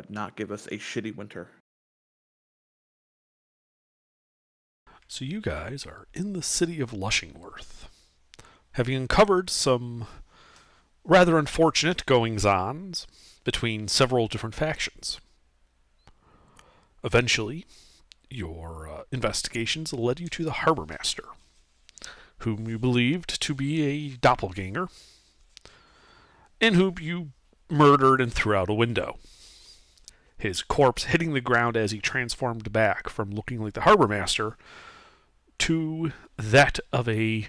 not give us a shitty winter. So you guys are in the city of Lushingworth, having uncovered some rather unfortunate goings-ons between several different factions. Eventually, your investigations led you to the harbor master, whom you believed to be a doppelganger, and whom you murdered and threw out a window. His corpse hitting the ground as he transformed back from looking like the harbor master to that of a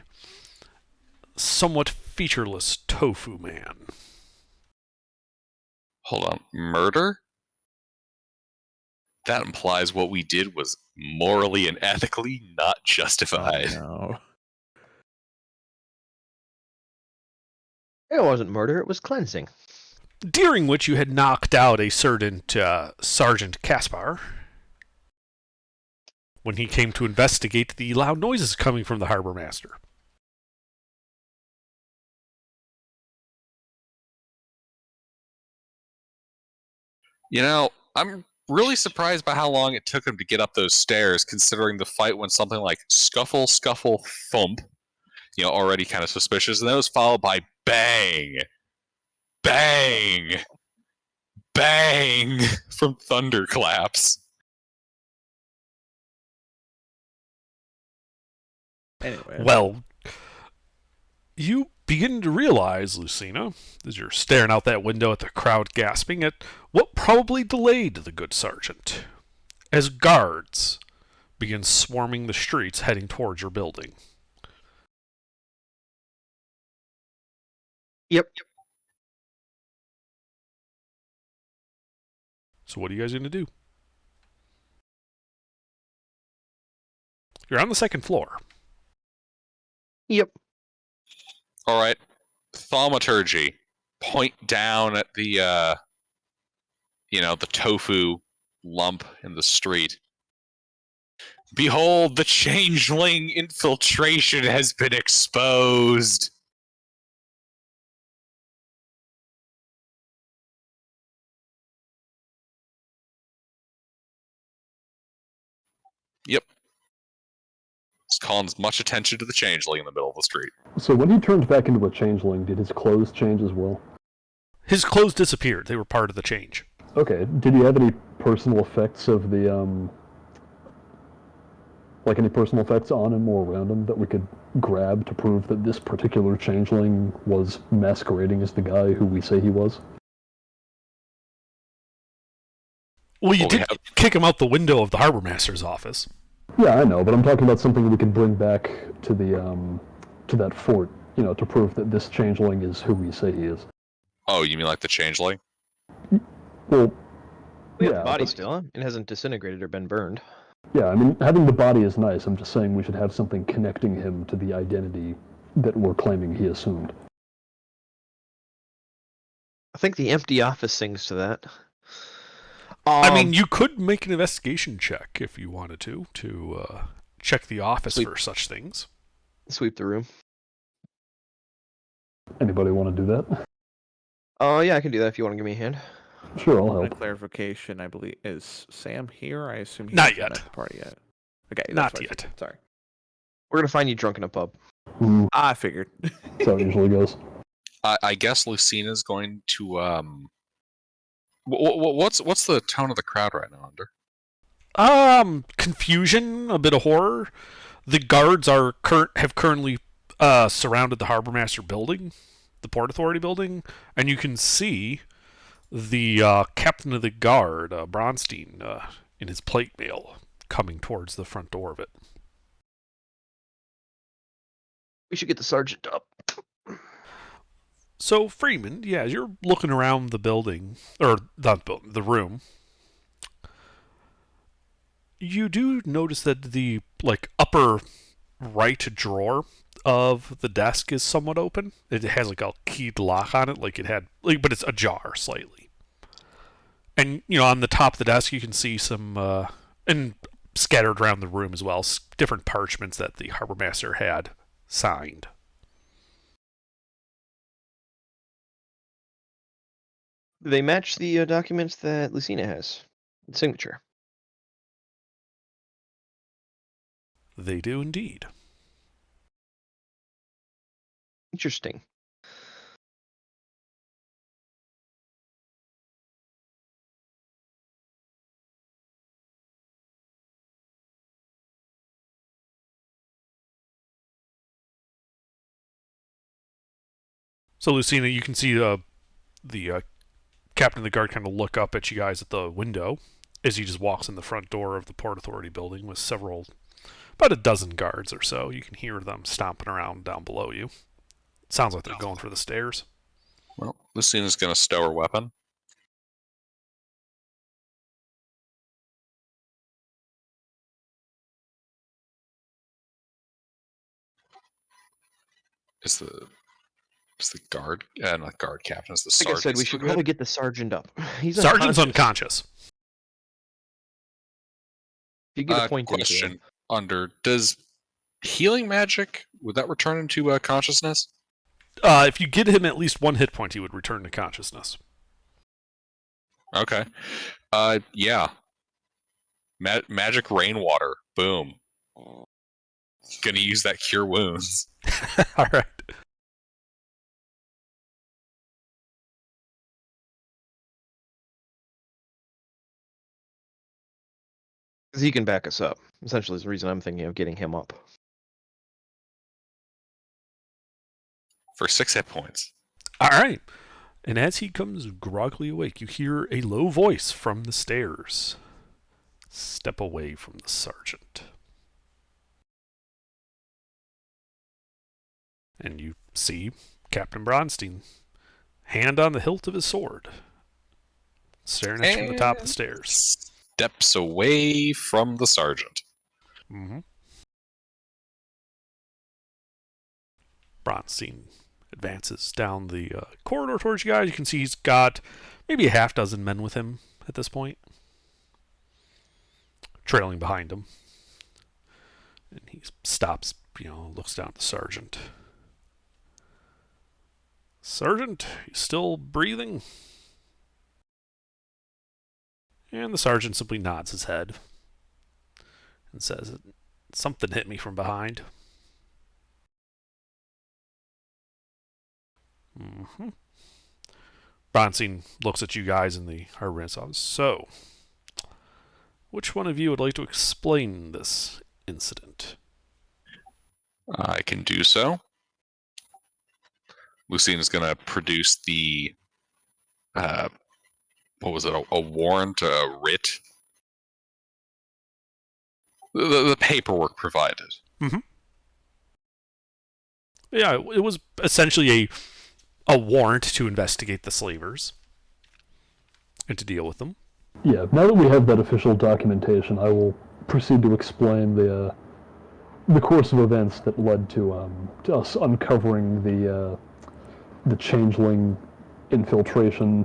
somewhat featureless tofu man. Hold on. Murder? That implies what we did was morally and ethically not justified. Oh, no. It wasn't murder, it was cleansing. During which you had knocked out a certain Sergeant Caspar when he came to investigate the loud noises coming from the harbor master. You know, I'm really surprised by how long it took him to get up those stairs, considering the fight went something like scuffle, scuffle, thump. You know, already kind of suspicious. And then it was followed by bang, bang, bang from thunderclaps. Anyway. Well, you begin to realize, Lucina, as you're staring out that window at the crowd gasping, at what probably delayed the good sergeant, as guards begin swarming the streets heading towards your building. Yep. So what are you guys going to do? You're on the second floor. Yep. All right. Thaumaturgy. Point down at the, the tofu lump in the street. Behold, the changeling infiltration has been exposed. Yep. It's calling as much attention to the changeling in the middle of the street. So when he turned back into a changeling, did his clothes change as well? His clothes disappeared. They were part of the change. Okay. Did he have any personal effects of the, like any personal effects on him or around him that we could grab to prove that this particular changeling was masquerading as the guy who we say he was? Well, you did kick him out the window of the harbor master's office. Yeah, I know, but I'm talking about something we could bring back to the to that fort, to prove that this changeling is who we say he is. Oh, you mean like the changeling? Well, We have the body still. It hasn't disintegrated or been burned. Yeah, I mean, having the body is nice. I'm just saying we should have something connecting him to the identity that we're claiming he assumed. I think the empty office sings to that. I mean, you could make an investigation check if you wanted to check the office for such things. Sweep the room. Anybody want to do that? Oh, yeah, I can do that if you want to give me a hand. Sure, I'll A help. clarification, I believe, is Sam here? I assume he's Not yet. at the party yet. Okay, Not that's what I yet. figured. Sorry. We're going to find you drunk in a pub. I figured. That's how it usually goes. I guess Lucina's going to what's the tone of the crowd right now, Under? Confusion, a bit of horror. The guards have currently surrounded the harbor master building, the Port Authority building, and you can see the captain of the guard, Bronstein, in his plate mail, coming towards the front door of it. We should get the sergeant up. So, Freeman, yeah, as you're looking around the building, or not the building, the room, you do notice that the upper right drawer of the desk is somewhat open. It has a keyed lock on it, but it's ajar slightly. And on the top of the desk, you can see some, and scattered around the room as well, different parchments that the harbor master had signed. They match the documents that Lucina has. The signature. They do indeed. Interesting. So, Lucina, you can see the captain of the guard kind of look up at you guys at the window as he just walks in the front door of the Port Authority building with about a dozen guards or so. You can hear them stomping around down below you. Sounds like they're going for the stairs. Well, Lucina's going to stow her weapon. Is the guard, not guard captain, is the Like sergeant? I said, we still should good? probably get the sergeant up. He's Sergeant's unconscious. unconscious. You get a point into Question: him. does healing magic, would that return into consciousness? If you get him at least one hit point, he would return to consciousness. Okay. Yeah. Magic rainwater. Boom. Gonna use that cure wounds. All right. Because he can back us up. Essentially is the reason I'm thinking of getting him up. For 6 hit points. All right. And as he comes groggily awake, you hear a low voice from the stairs. Step away from the sergeant. And you see Captain Bronstein, hand on the hilt of his sword, staring at you from the top of the stairs. Steps away from the sergeant. Mm-hmm. Bronstein advances down the corridor towards you guys. You can see he's got maybe a half dozen men with him at this point, trailing behind him. And he stops, looks down at the sergeant. Sergeant, you still breathing? And the sergeant simply nods his head and says, "Something hit me from behind." Mm-hmm. Bronstein looks at you guys in the Harborman's office. So, which one of you would like to explain this incident? I can do so. Lucina's going to produce the, what was it, a warrant, a writ? The paperwork provided. Mm-hmm. Yeah, it was essentially a warrant to investigate the slavers and to deal with them. Yeah, now that we have that official documentation, I will proceed to explain the course of events that led to us uncovering the changeling infiltration,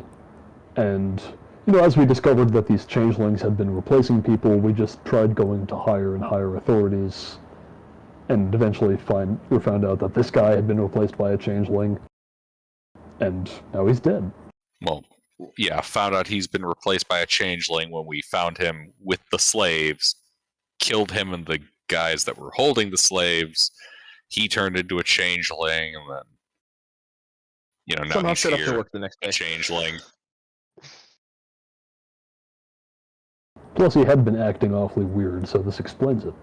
and as we discovered that these changelings had been replacing people, we just tried going to higher and higher authorities, and eventually we found out that this guy had been replaced by a changeling, and now he's dead. Well, yeah, found out he's been replaced by a changeling when we found him with the slaves, killed him and the guys that were holding the slaves. He turned into a changeling, and then, now Somehow he's showed up to here, work the next a day. changeling. Plus, he had been acting awfully weird, so this explains it.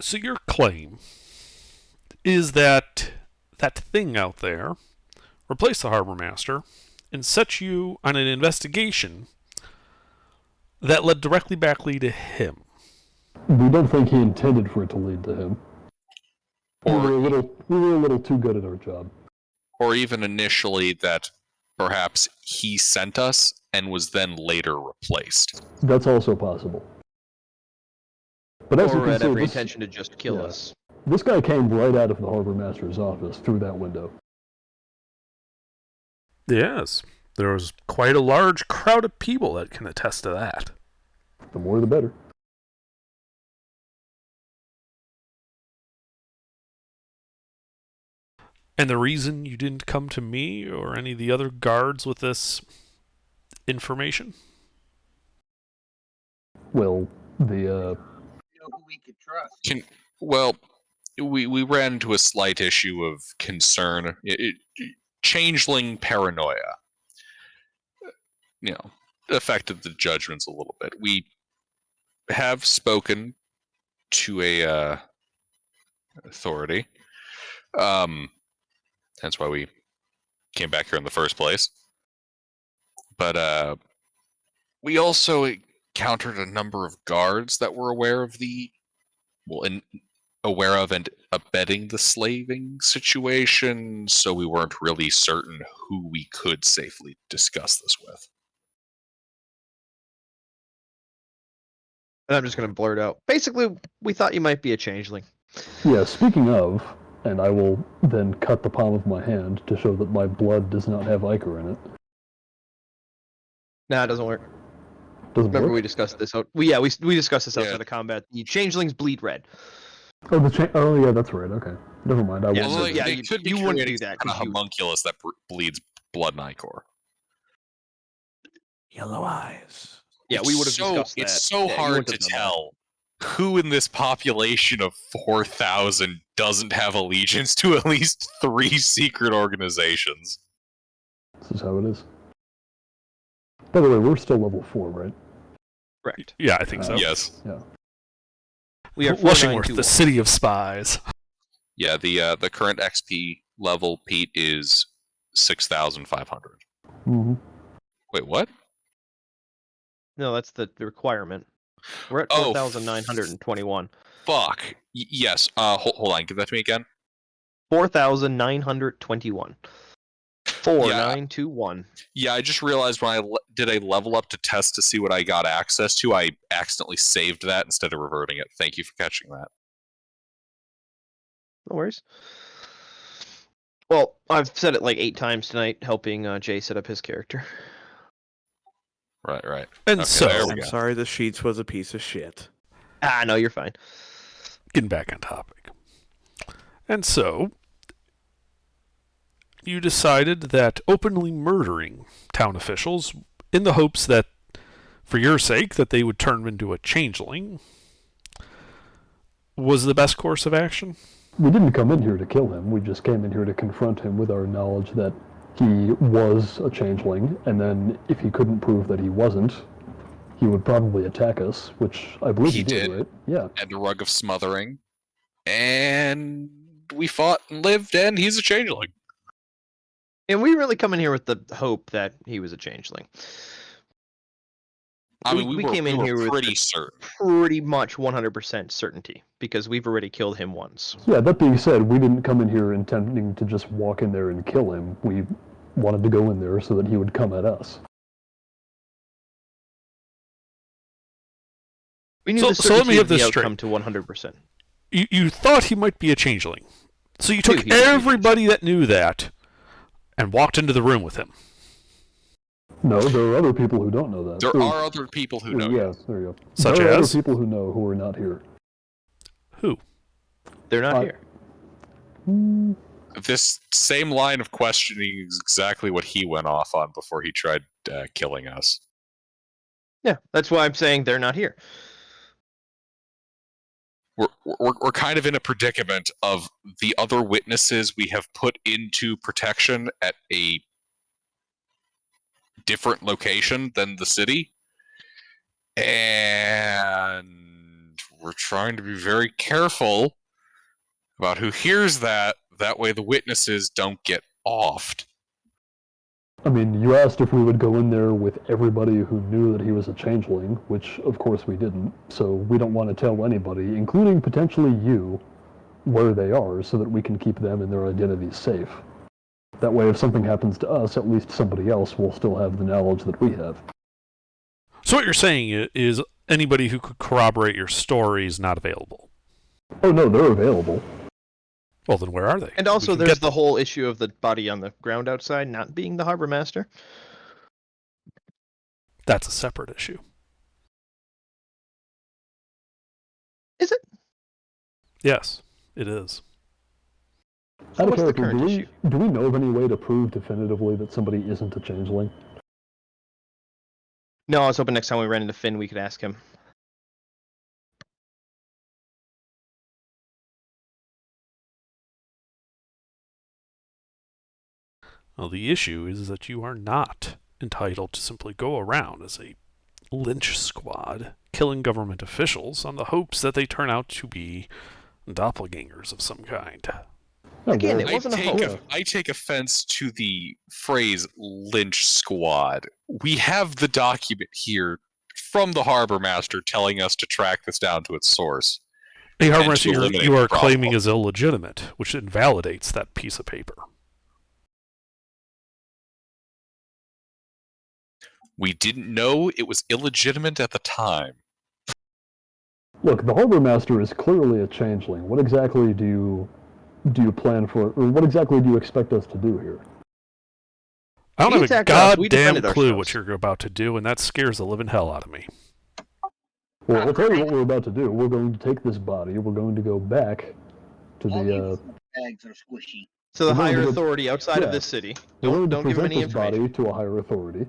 So your claim is that that thing out there replaced the harbor master and set you on an investigation that led directly back to him. We don't think he intended for it to lead to him. We were a little too good at our job. Or even initially that perhaps he sent us and was then later replaced. That's also possible. But as you Or can had see, every this, intention to just kill yeah. us. This guy came right out of the harbor master's office through that window. Yes, there was quite a large crowd of people that can attest to that. The more the better. And the reason you didn't come to me or any of the other guards with this information? Well, the Know who we could trust. Well, we ran into a slight issue of concern. Changeling paranoia. Affected the judgments a little bit. We have spoken to a authority. Hence why we came back here in the first place. But we also encountered a number of guards that were aware of aware of and abetting the slaving situation, so we weren't really certain who we could safely discuss this with. And I'm just going to blurt out. Basically, we thought you might be a changeling. yeah. Speaking of, and I will then cut the palm of my hand to show that my blood does not have ichor in it. Nah, it doesn't work. Doesn't Remember work? we discussed this out. We discussed this outside of combat. The changelings bleed red. Oh, yeah, that's right. Okay, never mind. I Yeah, won't so do Well, that. yeah, it could be you wouldn't creating do that, kind of 'cause you- homunculus that bleeds blood and ichor. Yellow eyes. Yeah, we would have discussed that. It's so Yeah, you hard wouldn't to have done that. tell who in this population of 4,000 doesn't have allegiance to at least 3 secret organizations. This is how it is. By the way, we're still level 4, right? Correct. Yeah, I think so. Yes. Yeah. We are Washingworth, 4921. the city of spies. Yeah, the current XP level, Pete, is 6,500. Mm-hmm. Wait, what? No, that's the requirement. We're at Oh, 4,921. Fuck. Yes. Hold on. Give that to me again. 4,921. 4921. Yeah, I just realized when I did a level up to test to see what I got access to, I accidentally saved that instead of reverting it. Thank you for catching that. No worries. Well, I've said it like 8 times tonight, helping Jay set up his character. Right. And Okay, so, there we I'm go. sorry the sheets was a piece of shit. Ah, no, you're fine. getting back on topic. And so, you decided that openly murdering town officials in the hopes that, for your sake, that they would turn into a changeling was the best course of action? We didn't come in here to kill him. We just came in here to confront him with our knowledge that he was a changeling, and then if he couldn't prove that he wasn't, he would probably attack us, which I believe He he did, did. right? Yeah. And a rug of smothering. And we fought and lived, and he's a changeling. And we really come in here with the hope that he was a changeling. I mean, we came in were here with pretty the certain. pretty much 100% certainty, because we've already killed him once. Yeah, that being said, we didn't come in here intending to just walk in there and kill him. We wanted to go in there so that he would come at us. We knew So- the so let me certainty have of the this straight. outcome to 100%. You thought he might be a changeling. So you Knew took he was a everybody that knew that and walked into the room with him. No, there are other people who don't know that. There are other people who know. Yeah, there you go. Such there are as? other people who know who are not here. Who? They're not here. This same line of questioning is exactly what he went off on before he tried killing us. Yeah, that's why I'm saying they're not here. We're kind of in a predicament of the other witnesses we have put into protection at a different location than the city. And we're trying to be very careful about who hears that. That way the witnesses don't get offed. I mean, you asked if we would go in there with everybody who knew that he was a changeling, which of course we didn't. So we don't want to tell anybody, including potentially you, where they are so that we can keep them and their identities safe. That way, if something happens to us, at least somebody else will still have the knowledge that we have. So what you're saying is anybody who could corroborate your story is not available. Oh no, they're available. Well, then where are they? And We also, can there's get the them. whole issue of the body on the ground outside not being the harbor master. That's a separate issue. Is it? Yes, it is. Out of what's the character, current issue? do we know of any way to prove definitively that somebody isn't a changeling? No, I was hoping next time we ran into Finn, we could ask him. Well, the issue is that you are not entitled to simply go around as a lynch squad killing government officials on the hopes that they turn out to be doppelgangers of some kind. Oh, Again, well, it wasn't a hoax. I take offense to the phrase lynch squad. We have the document here from the harbor master telling us to track this down to its source. A harbor And master to eliminate you are the problem. claiming is illegitimate, which invalidates that piece of paper. We didn't know it was illegitimate at the time. Look, the Harbor Master is clearly a changeling. What exactly do you plan for, or what exactly do you expect us to do here? I don't He have a attacked us, we goddamn defended clue ourselves. what you're about to do, and that scares the living hell out of me. Well, I'll tell you what we're about to do. We're going to take this body. We're going to go back to All the. these bags are squishy. So the We're going higher to- authority outside yeah. of this city. We're going Don't to give him present any this information. body to a higher authority.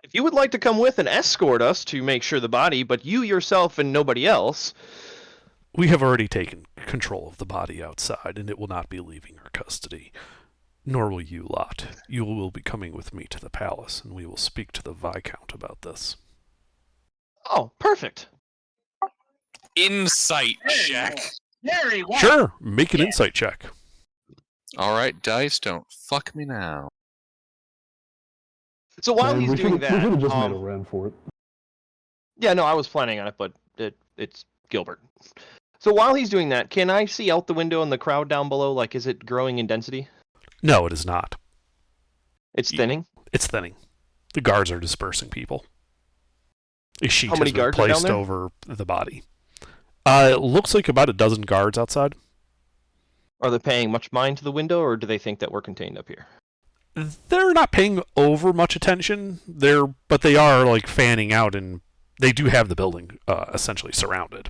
If you would like to come with and escort us to make sure the body, but you yourself and nobody else, We have already taken control of the body outside, and it will not be leaving our custody. Nor will you lot. You will be coming with me to the palace, and we will speak to the Viscount about this. oh, perfect. Insight check. Very well. Sure, make an insight check. All right, dice, don't fuck me now. So while Man, he's we doing should have that, just made a run for it. yeah, no, I was planning on it, but it's Gilbert. So while he's doing that, can I see out the window and the crowd down below? Like, is it growing in density? No, it is not. It's Ye- thinning. It's thinning. The guards are dispersing people. A sheet How many has been guards are down placed there? over the body. It looks like about a dozen guards outside. Are they paying much mind to the window, or do they think that we're contained up here? They're not paying over much attention. But they are like fanning out, and they do have the building essentially surrounded.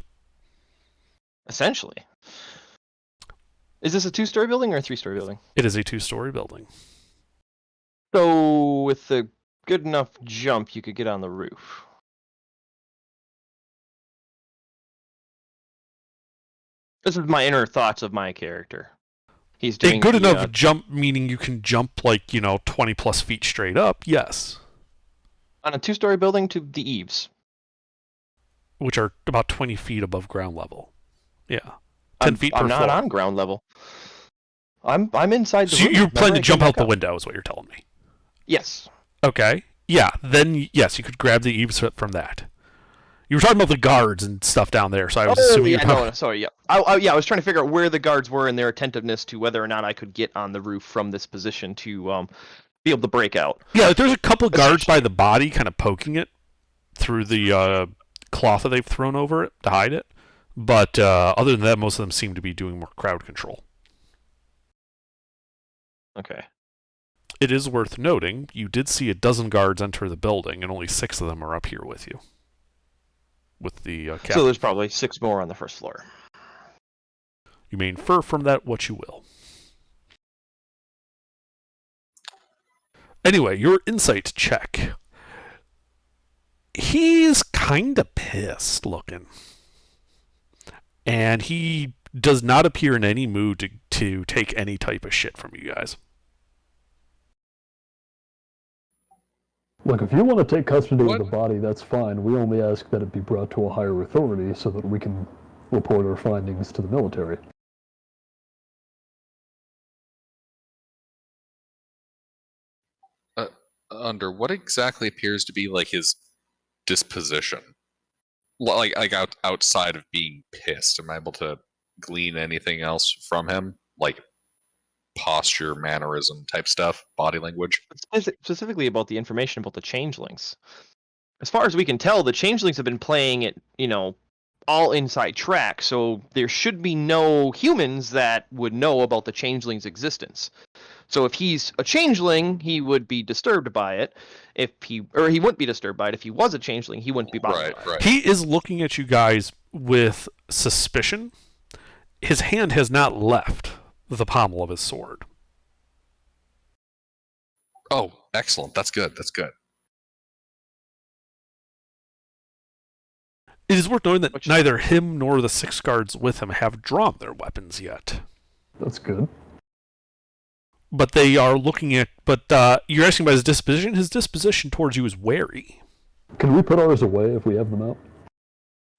Essentially. Is this a 2-story building or a 3-story building? It is a 2-story building. So with a good enough jump, you could get on the roof. This is my inner thoughts of my character. He's A doing good the, enough jump, meaning you can jump like 20 plus feet straight up. Yes, on a 2-story building to the eaves. which are about 20 feet above ground level. Yeah, 10 feet per I'm not floor. on ground level. I'm inside the So room. you're Remember, planning I to jump came out back the up. window, is what you're telling me. Yes. Okay. Yeah. Then yes, you could grab the eaves from that. You were talking about the guards and stuff down there, so I was assuming yeah, you're no, sorry, yeah. I was trying to figure out where the guards were and their attentiveness to whether or not I could get on the roof from this position to be able to break out. Yeah, like there's a couple guards by the body, kind of poking it through the cloth that they've thrown over it to hide it. But other than that, most of them seem to be doing more crowd control. Okay. It is worth noting, you did see a dozen guards enter the building, and only 6 of them are up here with you. With the captain. So there's probably 6 more on the first floor. You may infer from that what you will. Anyway, your insight check. He's kind of pissed looking. And he does not appear in any mood to take any type of shit from you guys. Look, if you want to take custody What? of the body, that's fine. We only ask that it be brought to a higher authority so that we can report our findings to the military. Under what exactly appears to be like his disposition? Outside of being pissed, am I able to glean anything else from him? Like posture, mannerism type stuff, body language? Specifically about the information about the changelings. As far as we can tell, the changelings have been playing it, all inside track, so there should be no humans that would know about the changeling's existence. So if he's a changeling, he would be disturbed by it. He wouldn't be disturbed by it. If he was a changeling, he wouldn't be bothered by it. Right. He is looking at you guys with suspicion his hand has not left the pommel of his sword. Oh, excellent. That's good. That's good. It is worth noting that Which- neither him nor the 6 guards with him have drawn their weapons yet. That's good. But they are looking at. But you're asking about his disposition? His disposition towards you is wary. Can we put ours away if we have them out?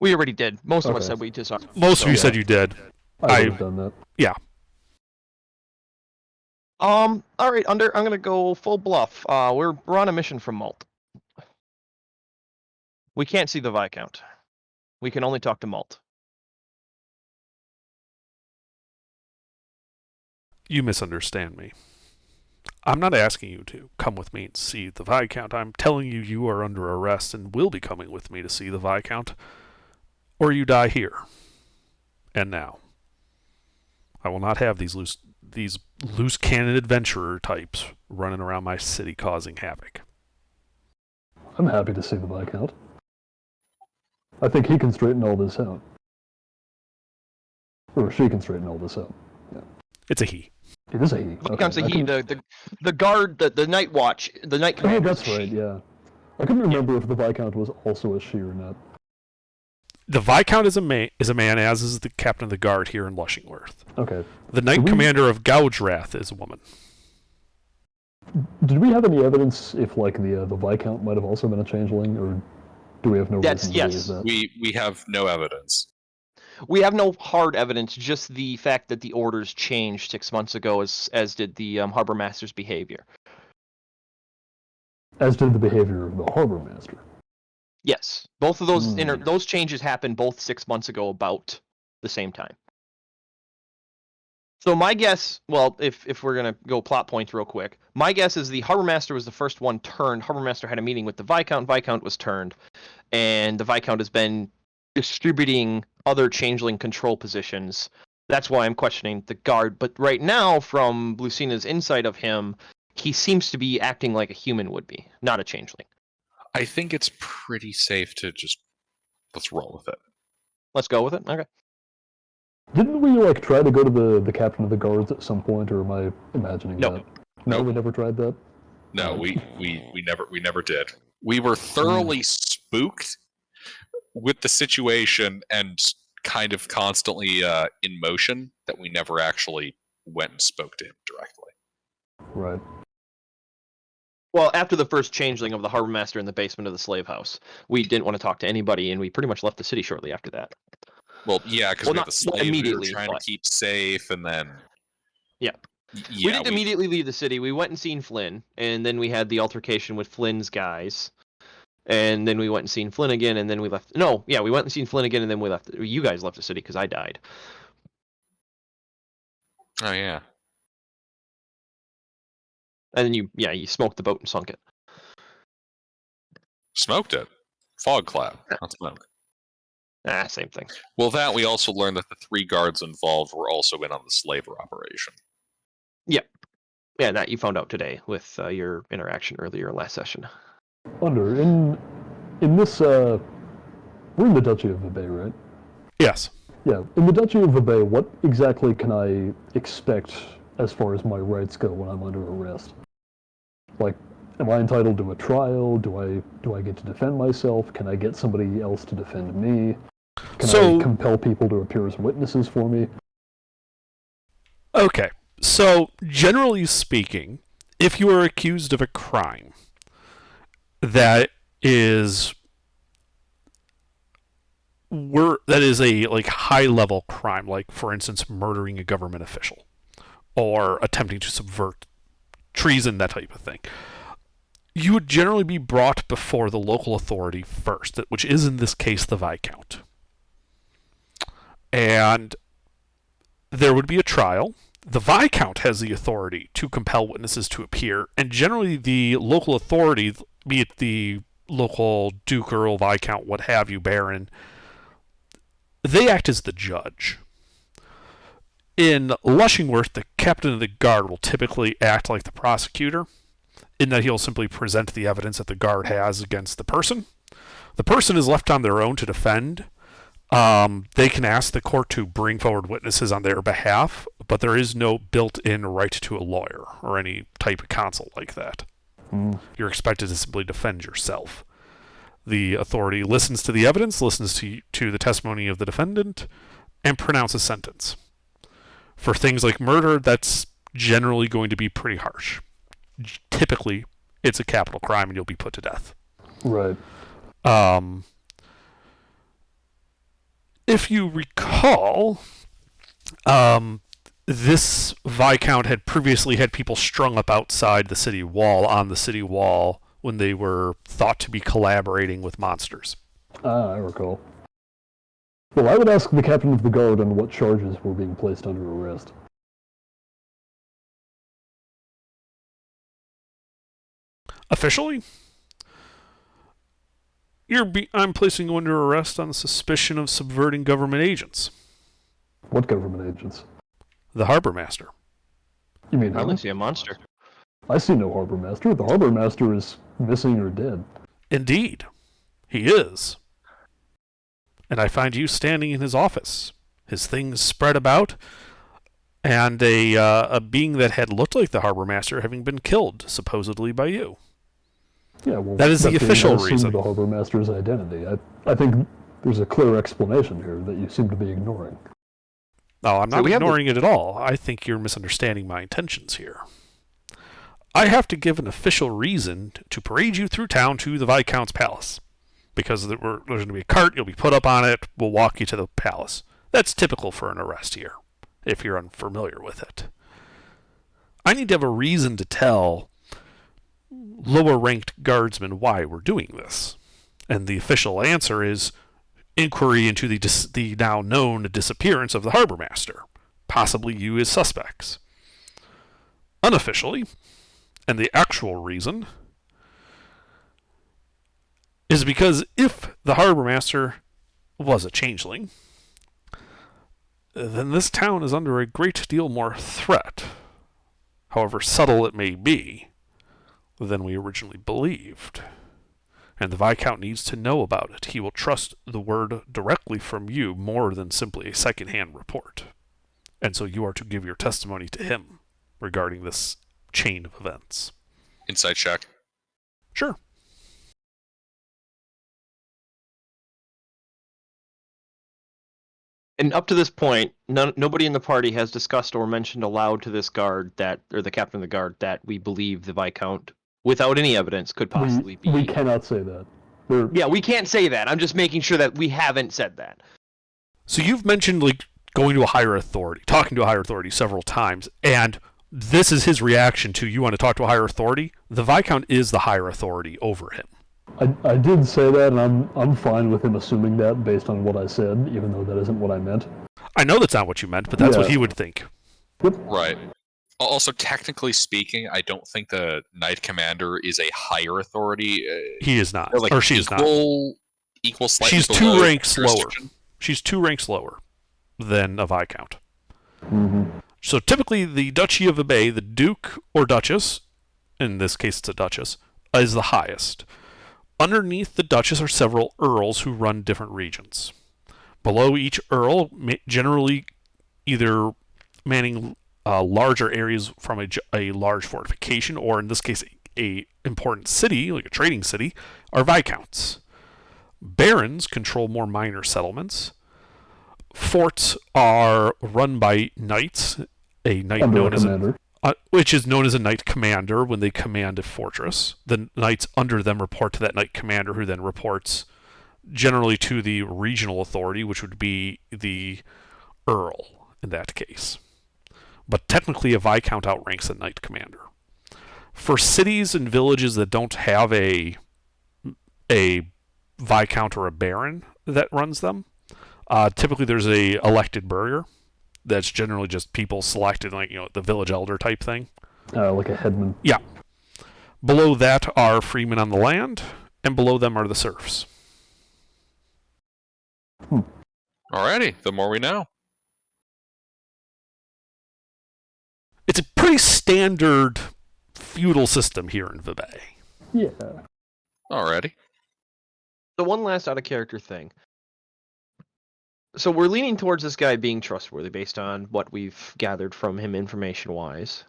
We already did. Most of us Okay. said we disarmed. Most of you yeah. said you did. I would have done that. All right, I'm gonna go full bluff. We're on a mission from Malt. We can't see the Viscount. We can only talk to Malt. You misunderstand me. I'm not asking you to come with me and see the Viscount. I'm telling you you are under arrest and will be coming with me to see the Viscount, or you die here. And now. I will not have these loose cannon adventurer types running around my city causing havoc. I'm happy to see the Viscount. I think he can straighten all this out. Or she can straighten all this out. It's a he. It is a he. Viscount's a I he. couldn't- The guard, the night watch, the night Oh, commander. that's right, yeah. I couldn't remember if the Viscount was also a she or not. The Viscount is a man, as is the captain of the guard here in Lushingworth. Okay. The knight Do we- commander of Gougewrath is a woman. Did we have any evidence if, like, the Viscount might have also been a changeling, or do we have no That's- reason to yes. believe that? We have no evidence. We have no hard evidence, just the fact that the orders changed 6 months ago, as did the harbor master's behavior. As did the behavior of the Harbor Master. Yes, both of those Hmm. those changes happened both 6 months ago, about the same time. So my guess, well, if we're gonna go plot points real quick, my guess is the harbor master was the first one turned. Harbor master had a meeting with the Viscount. Viscount was turned, and the Viscount has been distributing other changeling control positions. That's why I'm questioning the guard. But right now, from Lucina's insight of him, he seems to be acting like a human would be, not a changeling. I think it's pretty safe to just let's roll with it. Let's go with it. Okay. Didn't we, like, try to go to the captain of the guards at some point, or am I imagining No. that? No, Nope. we never tried that? No, we never did. We were thoroughly spooked with the situation and kind of constantly in motion that we never actually went and spoke to him directly. Right. Well, after the first changeling of the harbor master in the basement of the slave house, we didn't want to talk to anybody, and we pretty much left the city shortly after that. Well, yeah, because Well, we had not the slaves we were immediately, trying but- to keep safe, and then Yeah. yeah, We didn't immediately leave the city. We went and seen Flynn, and then we had the altercation with Flynn's guys. And then we went and seen Flynn again, and then we left. No, yeah, we went and seen Flynn again, and then we left. You guys left the city because I died. Oh yeah, And then you smoked the boat and sunk it. smoked it. Fog cloud, not smoke. Same thing. Well, that we also learned that the 3 guards involved were also in on the slaver operation. Yeah, that you found out today with your interaction earlier last session. Wonder, in this, we're in the Duchy of Vibay, right? Yes. Yeah, in the Duchy of Vibay, what exactly can I expect as far as my rights go when I'm under arrest? Like, am I entitled to a trial? Do I get to defend myself? Can I get somebody else to defend me? Can So- I compel people to appear as witnesses for me? Okay. So, generally speaking, if you are accused of a crime that is a like high level crime, like for instance murdering a government official or attempting to subvert treason, that type of thing, you would generally be brought before the local authority first, which is in this case the Viscount. And there would be a trial. The Viscount has the authority to compel witnesses to appear, and generally the local authority, be it the local Duke, Earl, Viscount, what have you, Baron, they act as the judge. In Lushingworth, the captain of the guard will typically act like the prosecutor, in that he'll simply present the evidence that the guard has against the person. The person is left on their own to defend They can ask the court to bring forward witnesses on their behalf, but there is no built-in right to a lawyer or any type of counsel like that. You're expected to simply defend yourself. The authority listens to the evidence, listens to the testimony of the defendant, and pronounces sentence. For things like murder, that's generally going to be pretty harsh. Typically, it's a capital crime and you'll be put to death. Right. If you recall, this Viscount had previously had people strung up outside the city wall, on the city wall, when they were thought to be collaborating with monsters. I recall. Well, I would ask the captain of the guard on what charges were being placed under arrest. Officially, I'm placing you under arrest on suspicion of subverting government agents. What government agents? The Harbor Master. You mean I him? only see a monster. I see no harbor master. The harbor master is missing or dead. Indeed, he is. And I find you standing in his office, his things spread about, and a being that had looked like the Harbor Master having been killed, supposedly by you. Yeah, well, That is the being official assumed reason. The harbor master's identity. I think there's a clear explanation here that you seem to be ignoring. No, I'm So not we have ignoring it at all. I think you're misunderstanding my intentions here. I have to give an official reason to parade you through town to the Viscount's palace. Because there's going to be a cart, you'll be put up on it, we'll walk you to the palace. That's typical for an arrest here, if you're unfamiliar with it. I need to have a reason to tell lower-ranked guardsmen why we're doing this. And the official answer is inquiry into the now known disappearance of the Harbor Master, possibly you as suspects. Unofficially, and the actual reason, is because if the Harbor Master was a changeling, then this town is under a great deal more threat, however subtle it may be, than we originally believed. And the Viscount needs to know about it. He will trust the word directly from you more than simply a second-hand report. And so you are to give your testimony to him regarding this chain of events. Insight check. Sure. And up to this point, nobody in the party has discussed or mentioned aloud to this guard or the captain of the guard, that we believe the Viscount, without any evidence, could possibly be. We cannot say that. Yeah, we can't say that. I'm just making sure that we haven't said that. So you've mentioned like going to a higher authority, talking to a higher authority several times, and this is his reaction to you want to talk to a higher authority. The Viscount is the higher authority over him. I did say that, and I'm fine with him assuming that based on what I said, even though that isn't what I meant. I know that's not what you meant, but that's what Yeah. he would think. Right. Also, technically speaking, I don't think the Knight Commander is a higher authority. He is not, They're like or she is not. Equal, slightly She's below 2 ranks lower. jurisdiction. She's 2 ranks lower than a Viscount. Mm-hmm. So typically, the Duchy of Abay, the Duke or Duchess, in this case it's a Duchess, is the highest. Underneath the Duchess are several Earls who run different regions. Below each Earl, generally either manning larger areas from a large fortification, or in this case, a important city, like a trading city, are Viscounts. Barons control more minor settlements. Forts are run by knights, a knight Under known a as commander. which is known as a knight commander when they command a fortress. The knights under them report to that knight commander, who then reports generally to the regional authority, which would be the earl in that case. But technically, a Viscount outranks a knight commander. For cities and villages that don't have a Viscount or a baron that runs them, typically there's a elected burgher. That's generally just people selected, like, the village elder type thing. Like a headman. Yeah. Below that are freemen on the land, and below them are the serfs. Alrighty, the more we know. It's a pretty standard feudal system here in Vevey. Yeah. Alrighty. So one last out of character thing. So we're leaning towards this guy being trustworthy based on what we've gathered from him information-wise.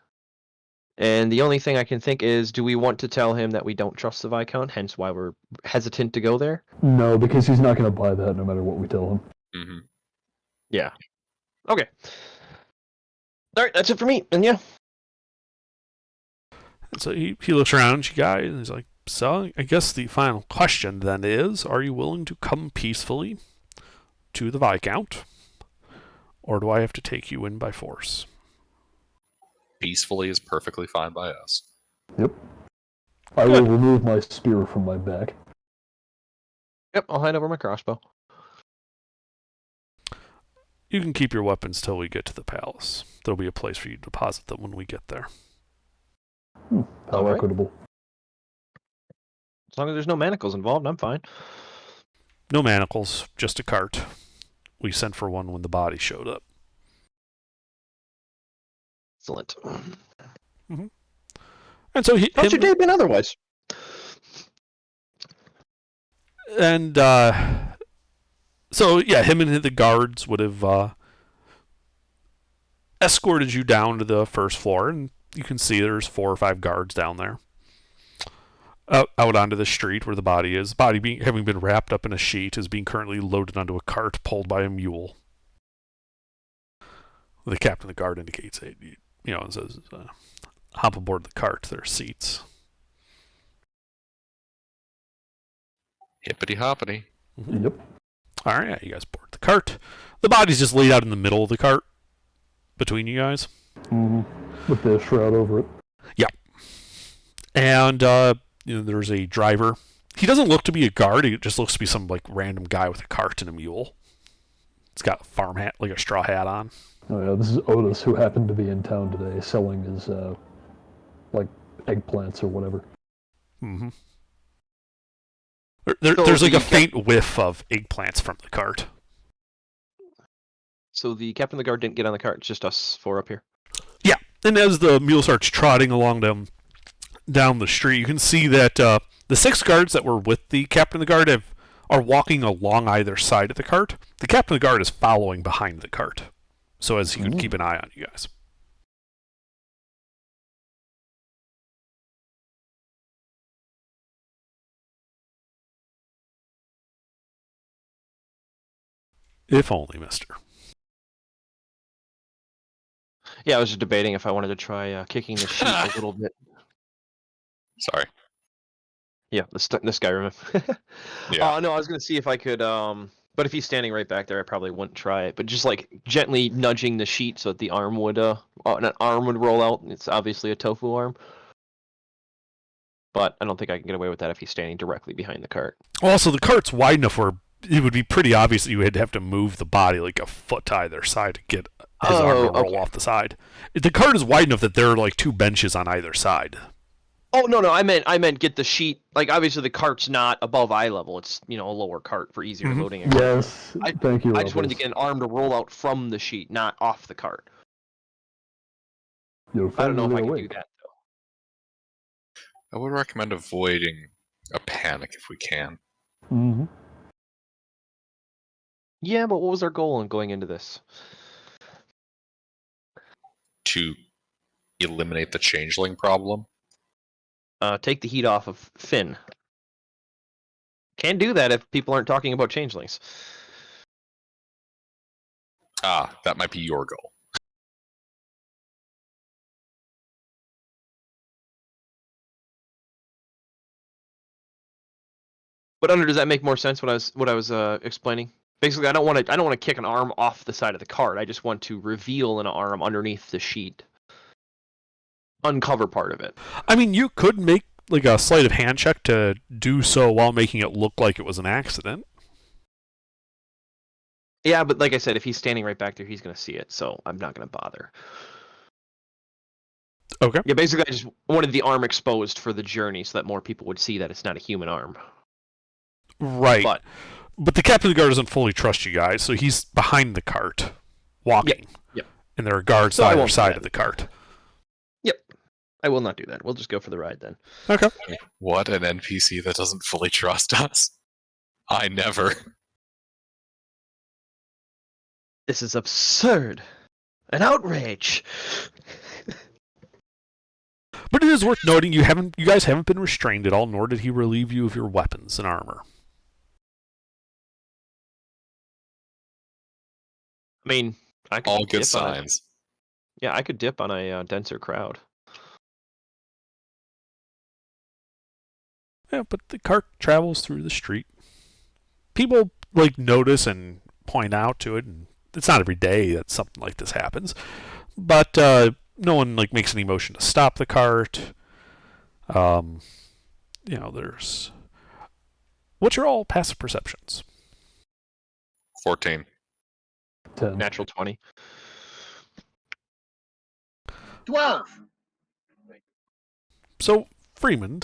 And the only thing I can think is, do we want to tell him that we don't trust the Viscount, hence why we're hesitant to go there? No, because he's not going to buy that no matter what we tell him. Hmm. Yeah. Okay. All right, that's it for me. And yeah. And so he looks around you guys and he's like, so I guess the final question then is, are you willing to come peacefully to the Viscount? Or do I have to take you in by force? Peacefully is perfectly fine by us. Yep. I will remove my spear from my back. Yep, I'll hand over my crossbow. You can keep your weapons till we get to the palace. There'll be a place for you to deposit them when we get there. How Alright. equitable. As long as there's no manacles involved, I'm fine. No manacles, just a cart. We sent for one when the body showed up. Excellent. And so How's your day been otherwise? And so yeah, him and the guards would have escorted you down to the first floor, and you can see there's 4 or 5 guards down there. Out onto the street where the body is. The body having been wrapped up in a sheet is being currently loaded onto a cart pulled by a mule. The captain of the guard indicates it, and says, hop aboard the cart, there are seats. Hippity hoppity. Yep. Alright, yeah, you guys board the cart. The body's just laid out in the middle of the cart between you guys. With the shroud over it. And there's a driver. He doesn't look to be a guard. He just looks to be some random guy with a cart and a mule. He's got a farm hat, like a straw hat on. Oh yeah, this is Otis, who happened to be in town today selling his, eggplants or whatever. Mm-hmm. So There's a the faint whiff of eggplants from the cart. So the captain of the guard didn't get on the cart, it's just us 4 up here. Yeah, and as the mule starts trotting along down the street, you can see that the 6 guards that were with the captain of the guard are walking along either side of the cart. The captain of the guard is following behind the cart, so as he could keep an eye on you guys. If only, mister. Yeah, I was just debating if I wanted to try kicking the sheet a little bit. Sorry. Yeah, the Skyrim. Yeah. No, I was gonna see if I could. But if he's standing right back there, I probably wouldn't try it. But just gently nudging the sheet so that the arm would an arm would roll out. It's obviously a tofu arm. But I don't think I can get away with that if he's standing directly behind the cart. Also, the cart's wide enough where it would be pretty obvious that you would have to move the body like a foot to either side to get his arm to roll off the side. The cart is wide enough that there are 2 benches on either side. Oh no, I meant get the sheet. Obviously the cart's not above eye level. It's a lower cart for easier loading. Yes, thank you, I just wanted to Robbers. get an arm to roll out from the sheet, not off the cart. You're I don't know if I finally can awake. do that though. I would recommend avoiding a panic if we can. Mm-hmm. Yeah, but what was our goal in going into this? To eliminate the changeling problem. Take the heat off of Finn. Can't do that if people aren't talking about changelings. That might be your goal. But does that make more sense? What I was explaining? Basically, I don't want to kick an arm off the side of the cart. I just want to reveal an arm underneath the sheet. Uncover part of it. I mean, you could make a sleight of hand check to do so while making it look like it was an accident. Yeah, but like I said, if he's standing right back there, he's going to see it, so I'm not going to bother. Okay. Yeah, basically, I just wanted the arm exposed for the journey so that more people would see that it's not a human arm. Right. But the captain of the guard doesn't fully trust you guys, so he's behind the cart, walking. Yep. And there are guards So I on either won't do side that. of the cart. I will not do that. We'll just go for the ride then. Okay. What an NPC that doesn't fully trust us. I never. This is absurd. An outrage. But it is worth noting you guys haven't been restrained at all, nor did he relieve you of your weapons and armor. I mean, I could All good dip on signs. yeah, I could dip on a denser crowd. Yeah, but the cart travels through the street. People notice and point out to it, and it's not every day that something like this happens. But no one makes any motion to stop the cart. There's what's your all passive perceptions? 14. 10. Natural 20. 12. So, Freeman,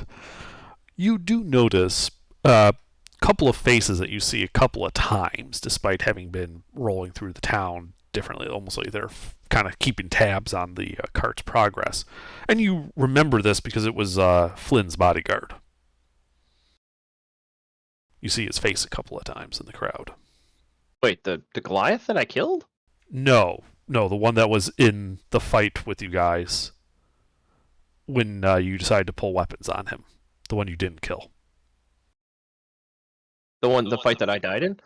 you do notice a couple of faces that you see a couple of times, despite having been rolling through the town differently, almost like they're kind of keeping tabs on the cart's progress. And you remember this because it was Flynn's bodyguard. You see his face a couple of times in the crowd. Wait, the Goliath that I killed? No, the one that was in the fight with you guys when you decided to pull weapons on him. The one you didn't kill. The fight that I died in?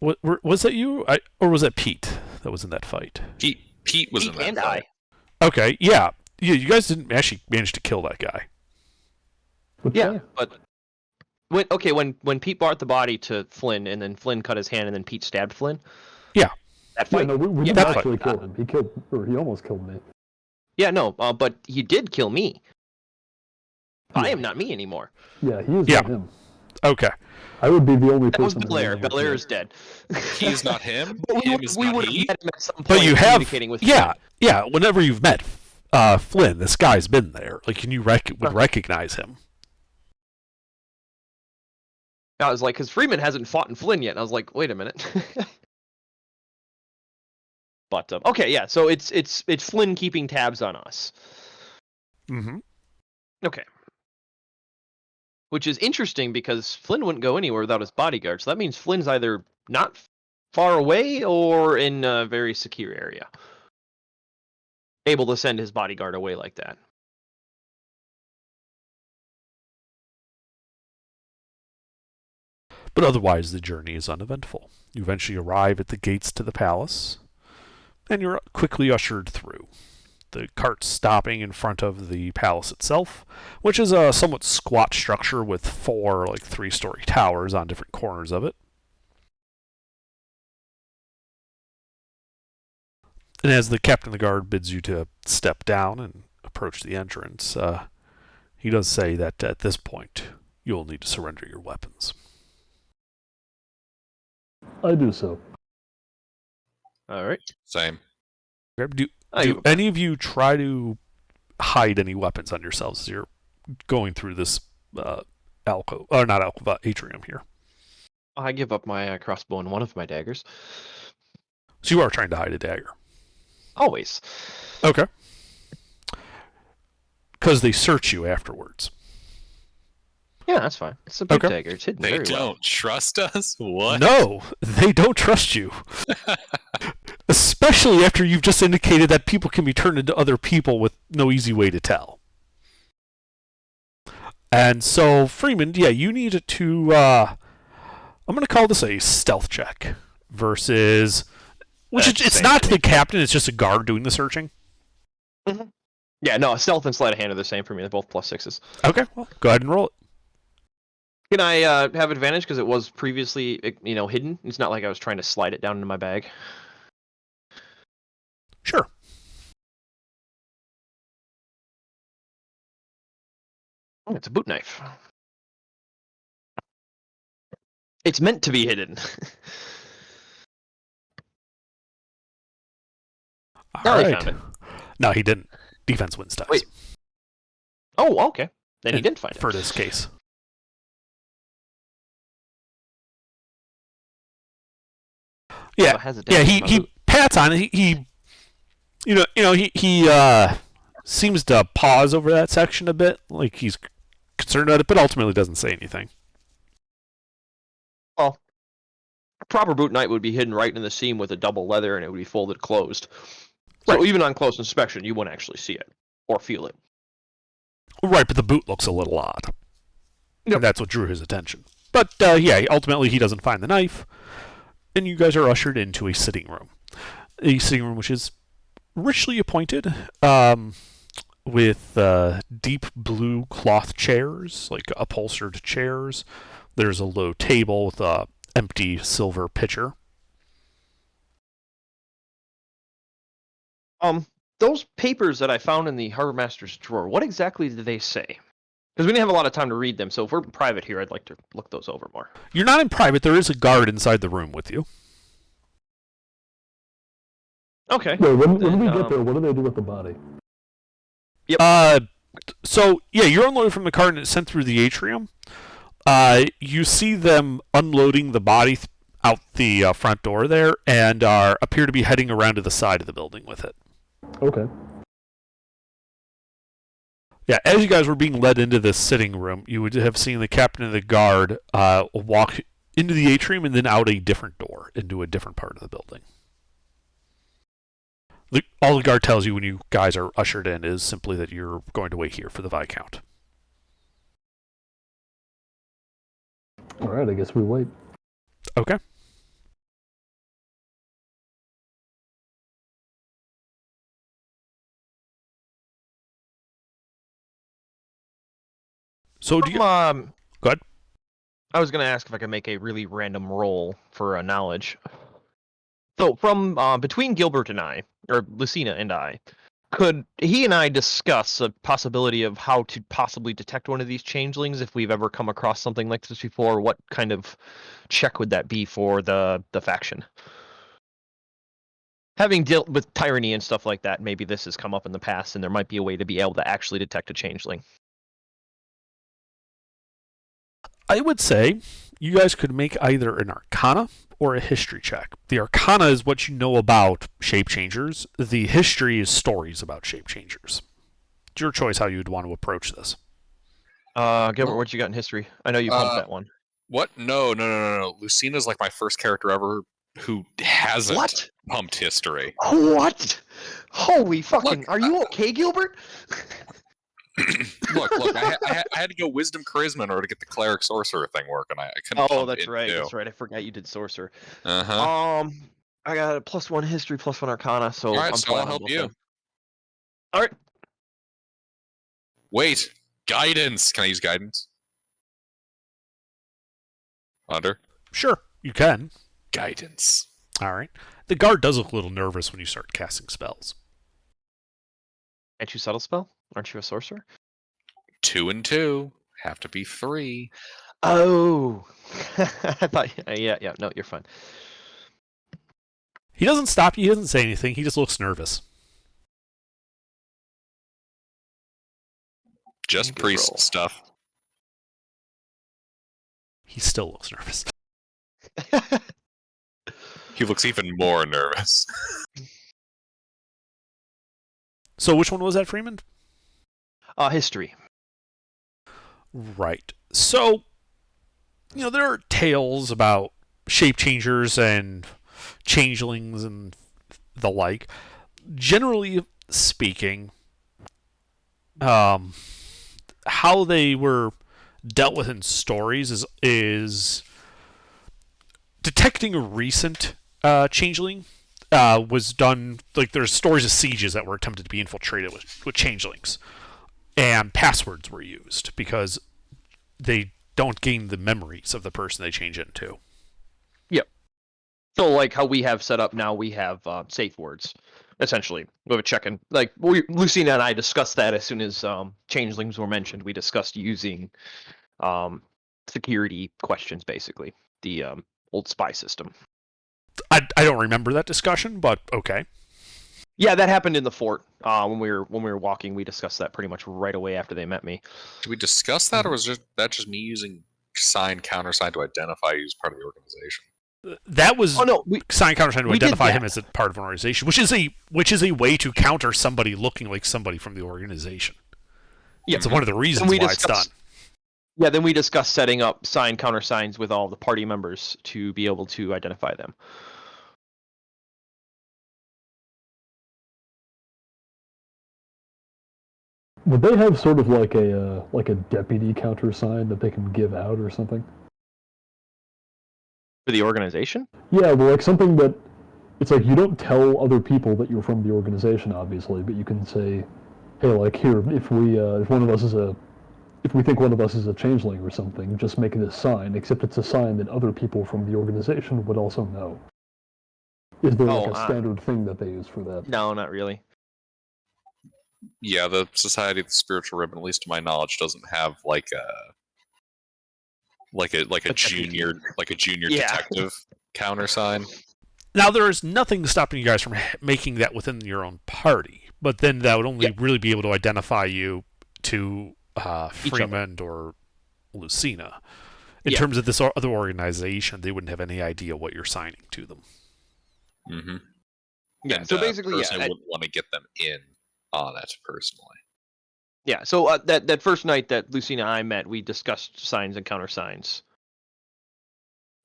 Was that you? Or was that Pete that was in that fight? Pete was in Pete that and fight. Okay, yeah. You guys didn't actually manage to kill that guy. Which Yeah, guy? but when Pete brought the body to Flynn, and then Flynn cut his hand, and then Pete stabbed Flynn. Yeah. That Yeah, fight. no, we Yeah, didn't that actually fight. kill him. He almost killed me. Yeah, no, but he did kill me. I am not me anymore. Yeah, he is Yeah. not him. Okay. I would be the only That was person. Belair. that Belair is dead. He's not him. But Him is we not would have he. met him at some point. But you have, communicating with yeah, Flynn. yeah. Whenever you've met Flynn, this guy's been there. Can you would recognize him? I was like, because Freeman hasn't fought in Flynn yet, and I was like, wait a minute. But okay, yeah. So it's Flynn keeping tabs on us. Mm-hmm. Okay. Which is interesting because Flynn wouldn't go anywhere without his bodyguard. So that means Flynn's either not far away or in a very secure area. Able to send his bodyguard away like that. But otherwise, the journey is uneventful. You eventually arrive at the gates to the palace, and you're quickly ushered through. The cart stopping in front of the palace itself, which is a somewhat squat structure with 4 3-story towers on different corners of it. And as the captain of the guard bids you to step down and approach the entrance, he does say that at this point you'll need to surrender your weapons. I do so. All right. Same. Do any of you try to hide any weapons on yourselves as you're going through this atrium here? I give up my crossbow and one of my daggers. So you are trying to hide a dagger. Always. Okay. Because they search you afterwards. Yeah, that's fine. It's a big Okay. dagger. It's hidden They very don't well. trust us? What? No, they don't trust you. Especially after you've just indicated that people can be turned into other people with no easy way to tell. And so, Freeman, yeah, you need to, I'm going to call this a stealth check versus, it's not the captain, it's just a guard doing the searching. Yeah, no, stealth and sleight of hand are the same for me. They're both +6s. Okay, well, go ahead and roll it. Can I have advantage because it was previously, hidden? It's not like I was trying to slide it down into my bag. Sure. Oh, it's a boot knife. It's meant to be hidden. All he right. found it. No, he didn't. Defense wins ties. Wait. Oh, okay. Then he And didn't find it. for this case. Yeah, I has it yeah. down in my He boot. pats on it. He seems to pause over that section a bit, like he's concerned about it, but ultimately doesn't say anything. Well, proper boot night would be hidden right in the seam with a double leather, and it would be folded closed. So even on close inspection, you wouldn't actually see it or feel it. Right, but the boot looks a little odd. Yep. And that's what drew his attention. But yeah, ultimately he doesn't find the knife, and you guys are ushered into a sitting room. A sitting room which is richly appointed, with deep blue cloth chairs, like upholstered chairs. There's a low table with a empty silver pitcher. Those papers that I found in the Harbor Master's drawer, what exactly did they say? Because we didn't have a lot of time to read them, so if we're private here, I'd like to look those over more. You're not in private. There is a guard inside the room with you. Wait, Okay. when Then, we get there, what do they do with the body? So yeah, you're unloaded from the cart and it's sent through the atrium. You see them unloading the body out the front door there, and appear to be heading around to the side of the building with it. Okay. Yeah, as you guys were being led into this sitting room, you would have seen the captain of the guard walk into the atrium and then out a different door into a different part of the building. All the guard tells you when you guys are ushered in is simply that you're going to wait here for the Viscount. All right, I guess we wait. Okay. So do you... Go ahead. I was going to ask if I could make a really random roll for knowledge. So from between Gilbert and I, or Lucina and I, could he and I discuss a possibility of how to possibly detect one of these changelings if we've ever come across something like this before? What kind of check would that be for the faction? Having dealt with tyranny and stuff like that, maybe this has come up in the past, and there might be a way to be able to actually detect a changeling. I would say you guys could make either an Arcana or a History check. The Arcana is what you know about shape changers. The History is stories about shape changers. It's your choice how you'd want to approach this. Gilbert, what you got in history? I know you pumped that one. What? No. Lucina's like my first character ever who hasn't What? pumped history. What? Holy fucking! Look, Are you okay, Gilbert? Look, I had to go wisdom charisma in order to get the cleric sorcerer thing working. I couldn't. Oh, pump that's it right. too. That's right. I forgot you did sorcerer. Uh-huh. I got a +1 history, +1 arcana, so All right, I'm so I'll fine on help both you. of them. All right. Wait, guidance. Can I use guidance? Under Sure, you can. guidance. All right. The guard does look a little nervous when you start casting spells. Can't you subtle spell? Aren't you a sorcerer? 2 and 2 have to be 3. Oh, I thought. Yeah. No, you're fine. He doesn't stop you. He doesn't say anything. He just looks nervous. Just Good priest roll. stuff. He still looks nervous. He looks even more nervous. So which one was that, Freeman? History. Right. So, there are tales about shape changers and changelings and the like. Generally speaking, how they were dealt with in stories is detecting a recent changeling was done. Like, there's stories of sieges that were attempted to be infiltrated with changelings, and passwords were used because they don't gain the memories of the person they change into. Yep. So, like how we have set up now, we have safe words. Essentially, we have a check-in. Like Lucina and I discussed that as soon as changelings were mentioned. We discussed using security questions, basically the old spy system. I don't remember that discussion, but okay. Yeah, that happened in the fort. When we were walking, we discussed that pretty much right away after they met me. Did we discuss that, or was that just me using sign, countersign to identify you as part of the organization? That was Oh no, sign countersign to we did identify him that. as a part of an organization, which is a way to counter somebody looking like somebody from the organization. Yeah. It's one of the reasons we why it's done. Yeah, then we discussed setting up sign countersigns with all the party members to be able to identify them. Would they have sort of like a deputy countersign that they can give out or something? For the organization? Yeah, well, like something that it's like you don't tell other people that you're from the organization, obviously, but you can say, hey, like here, if one of us is if we think one of us is a changeling or something, just make this sign, except it's a sign that other people from the organization would also know. Is there like a standard thing that they use for that? No, not really. Yeah, the Society of the Spiritual Ribbon, at least to my knowledge, doesn't have like a junior Yeah. detective countersign. Now, there is nothing stopping you guys from making that within your own party, but then that would only really be able to identify you to Freeman or Lucina. In terms of this other organization, they wouldn't have any idea what you're signing to them. Mm-hmm. Yeah, And, so basically, I wouldn't want to get them in on it personally. Yeah, so that first night that Lucina and I met, we discussed signs and countersigns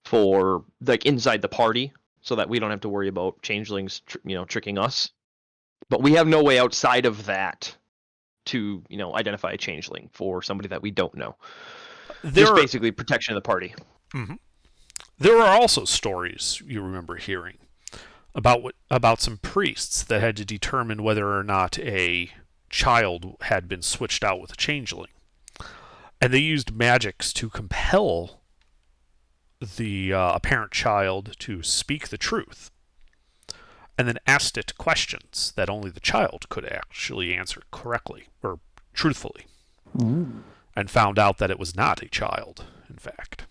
for like inside the party, so that we don't have to worry about changelings, tricking us. But we have no way outside of that to, identify a changeling for somebody that we don't know. Just basically protection of the party. Mm-hmm. There are also stories you remember hearing about some priests that had to determine whether or not a child had been switched out with a changeling. And they used magics to compel the apparent child to speak the truth, and then asked it questions that only the child could actually answer correctly or truthfully, and found out that it was not a child, in fact.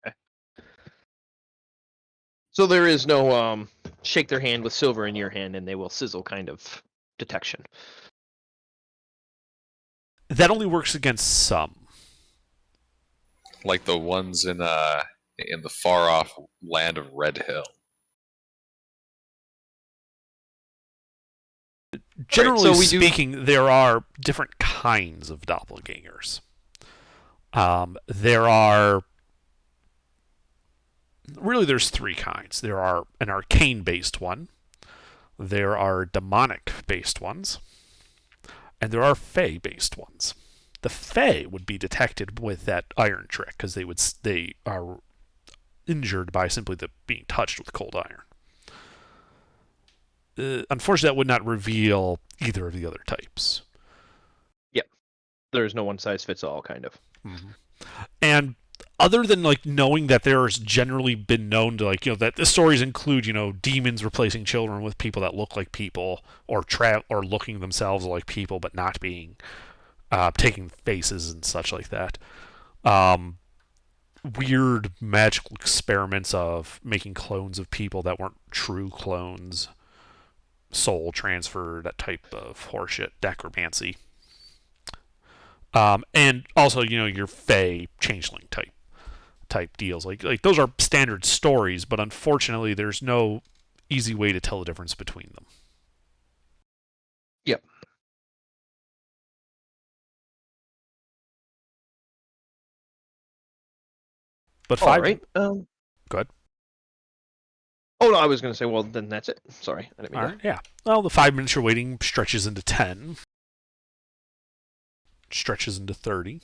Okay. So there is no shake their hand with silver in your hand and they will sizzle kind of detection. That only works against some. Like the ones in the far off land of Red Hill. Generally speaking, there are different kinds of doppelgangers. There's three kinds. There are an arcane-based one, there are demonic-based ones, and there are fae-based ones. The fae would be detected with that iron trick, because they are injured by simply being touched with cold iron. Unfortunately, that would not reveal either of the other types. Yep. There's no one-size-fits-all, kind of. Mm-hmm. And other than knowing that there's generally been known to that the stories include demons replacing children with people that look like people, or looking themselves like people but not being, taking faces and such like that. Weird magical experiments of making clones of people that weren't true clones. Soul transfer, that type of horseshit, necromancy. And also, your fae changeling type deals. Like those are standard stories, but unfortunately there's no easy way to tell the difference between them. Yep. But All right. Go ahead. Oh, no, I was going to say, well, then that's it. Sorry. I didn't mean All right, yeah. Well, the 5 minutes you're waiting stretches into 10. Stretches into 30.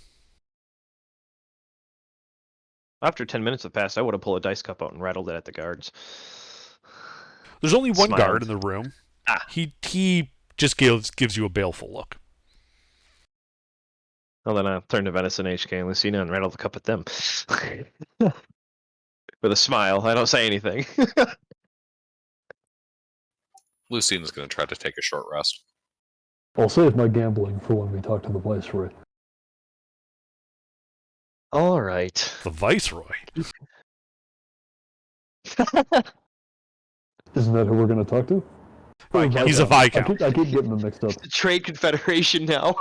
After 10 minutes have passed, I would have pulled a dice cup out and rattled it at the guards. There's only one Smiled. guard in the room. He just gives you a baleful look. Well, then I'll turn to Venison, HK, and Lucina and rattle the cup at them. With a smile. I don't say anything. Lucina's going to try to take a short rest. I'll save my gambling for when we talk to the Viceroy. All right. The Viceroy? Isn't that who we're going to talk to? He's a Viscount. I keep getting them mixed up. The Trade Confederation now.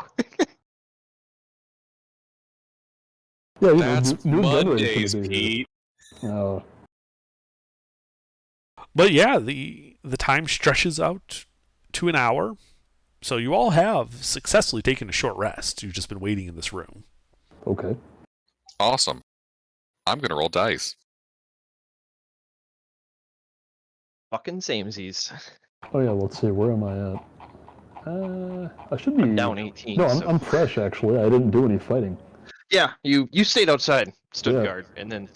Yeah, That's new Mondays, generation's gonna be here. Pete. But yeah, the time stretches out to an hour. So you all have successfully taken a short rest. You've just been waiting in this room. Okay. Awesome. I'm gonna roll dice. Fucking samesies. Oh yeah, let's see. Where am I at? I should be I'm down 18. No, so. I'm fresh actually. I didn't do any fighting. Yeah, you stayed outside, stood Yeah. guard, and then.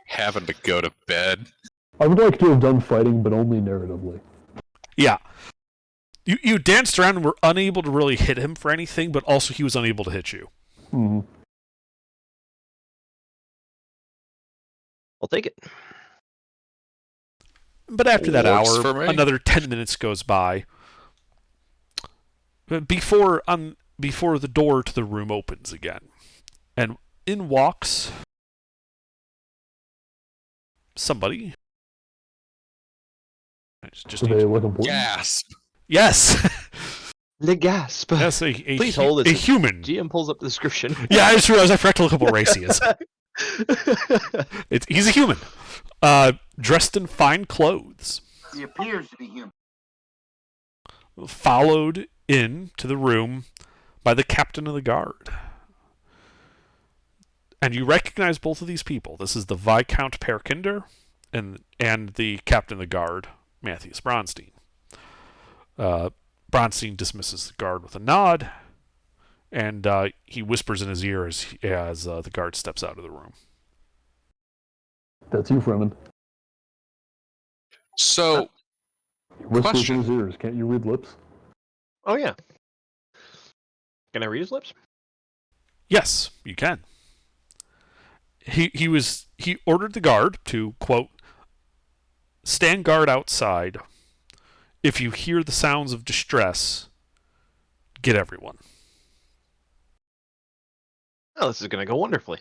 Having to go to bed. I would like to have done fighting, but only narratively. Yeah. You danced around and were unable to really hit him for anything, but also he was unable to hit you. Hmm. I'll take it. But after that Works for hour, me. another 10 minutes goes by. Before the door to the room opens again. And in walks somebody. Just Are they look important? Gasp. Yes. The gasp. Yes, Please hold a this. human. GM pulls up the description. Yeah, I just realized I forgot to look up what race he is. He's a human. Dressed in fine clothes. He appears to be human. Followed into the room by the captain of the guard. And you recognize both of these people. This is the Viscount Perkinder and the captain of the guard, Matthias Bronstein. Bronstein dismisses the guard with a nod, and he whispers in his ear as the guard steps out of the room. That's you, Fremen. So, He whispers Question. in his ears. Can't you read lips? Oh, yeah. Can I read his lips? Yes, you can. He ordered the guard to, quote, stand guard outside. If you hear the sounds of distress, get everyone. Oh, this is going to go wonderfully.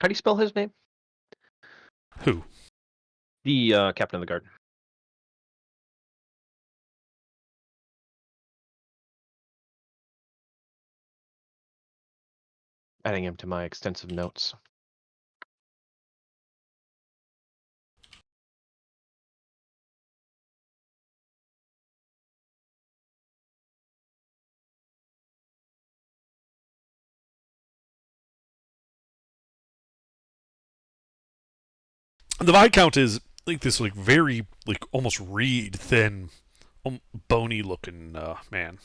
How do you spell his name? Who? The captain of the guard. Adding him to my extensive notes. The Viscount is like this, like very, like almost reed thin, bony looking man.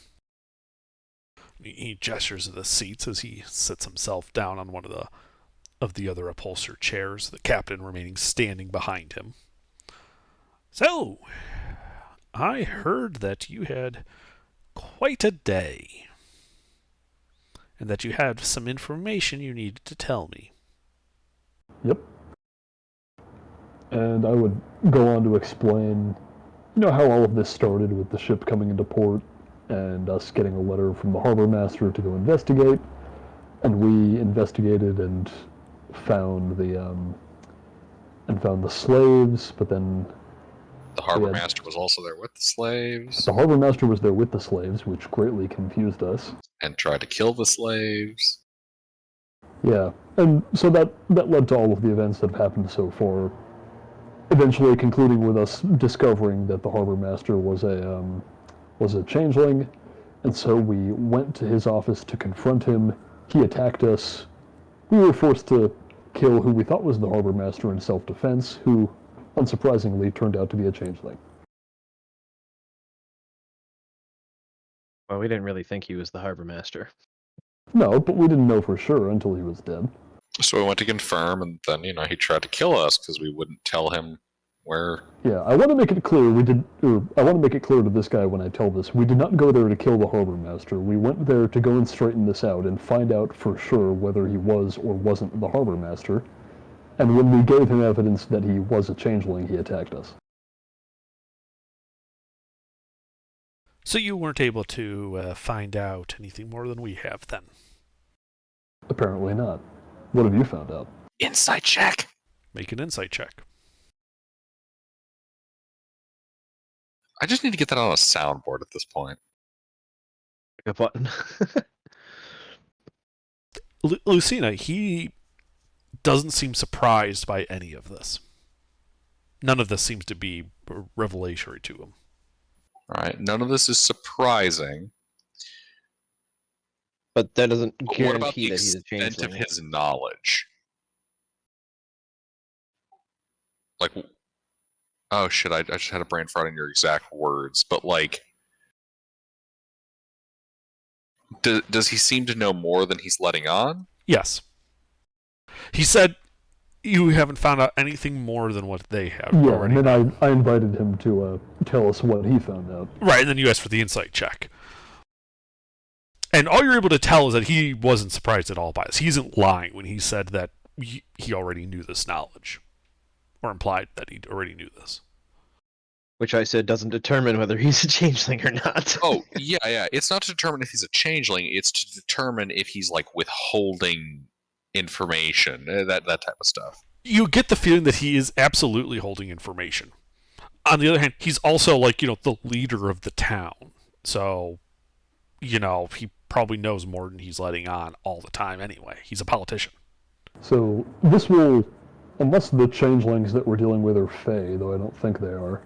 He gestures at the seats as he sits himself down on one of the other upholstered chairs. The captain remaining standing behind him. So, I heard that you had quite a day, and that you had some information you needed to tell me. Yep. And I would go on to explain, how all of this started with the ship coming into port and us getting a letter from the harbor master to go investigate. And we investigated and found the slaves, but then the harbor Yeah. master was also there with the slaves the harbor master was there with the slaves, which greatly confused us. and tried to kill the slaves. Yeah, and so that led to all of the events that have happened so far. Eventually, concluding with us discovering that the harbor master was a changeling, and so we went to his office to confront him. He attacked us. We were forced to kill who we thought was the harbor master in self-defense, who, unsurprisingly, turned out to be a changeling. Well, we didn't really think he was the harbor master. No, but we didn't know for sure until he was dead. So we went to confirm, and then he tried to kill us because we wouldn't tell him where. Yeah, I want to make it clear I want to make it clear to this guy when I tell this, we did not go there to kill the harbor master. We went there to go and straighten this out and find out for sure whether he was or wasn't the harbor master. And when we gave him evidence that he was a changeling, he attacked us. So you weren't able to find out anything more than we have then? Apparently not. What have you found out? Insight check. Make an insight check. I just need to get that on a soundboard at this point. A button. Lucina, he doesn't seem surprised by any of this. None of this seems to be revelatory to him. All right, none of this is surprising. But that doesn't But what about guarantee the that he's a extent of changeling. his knowledge? Like, oh shit! I just had a brain fart on your exact words, but like, does he seem to know more than he's letting on? Yes. He said you haven't found out anything more than what they have Yeah, already. and then I invited him to tell us what he found out. Right, and then you asked for the insight check. And all you're able to tell is that he wasn't surprised at all by this. He isn't lying when he said that he already knew this knowledge. Or implied that he already knew this. Which I said doesn't determine whether he's a changeling or not. Oh yeah. It's not to determine if he's a changeling. It's to determine if he's like withholding information, that type of stuff. You get the feeling that he is absolutely holding information. On the other hand, he's also like, the leader of the town. So, he probably knows more than he's letting on all the time anyway. He's a politician. So this will, unless the changelings that we're dealing with are Fey, though I don't think they are,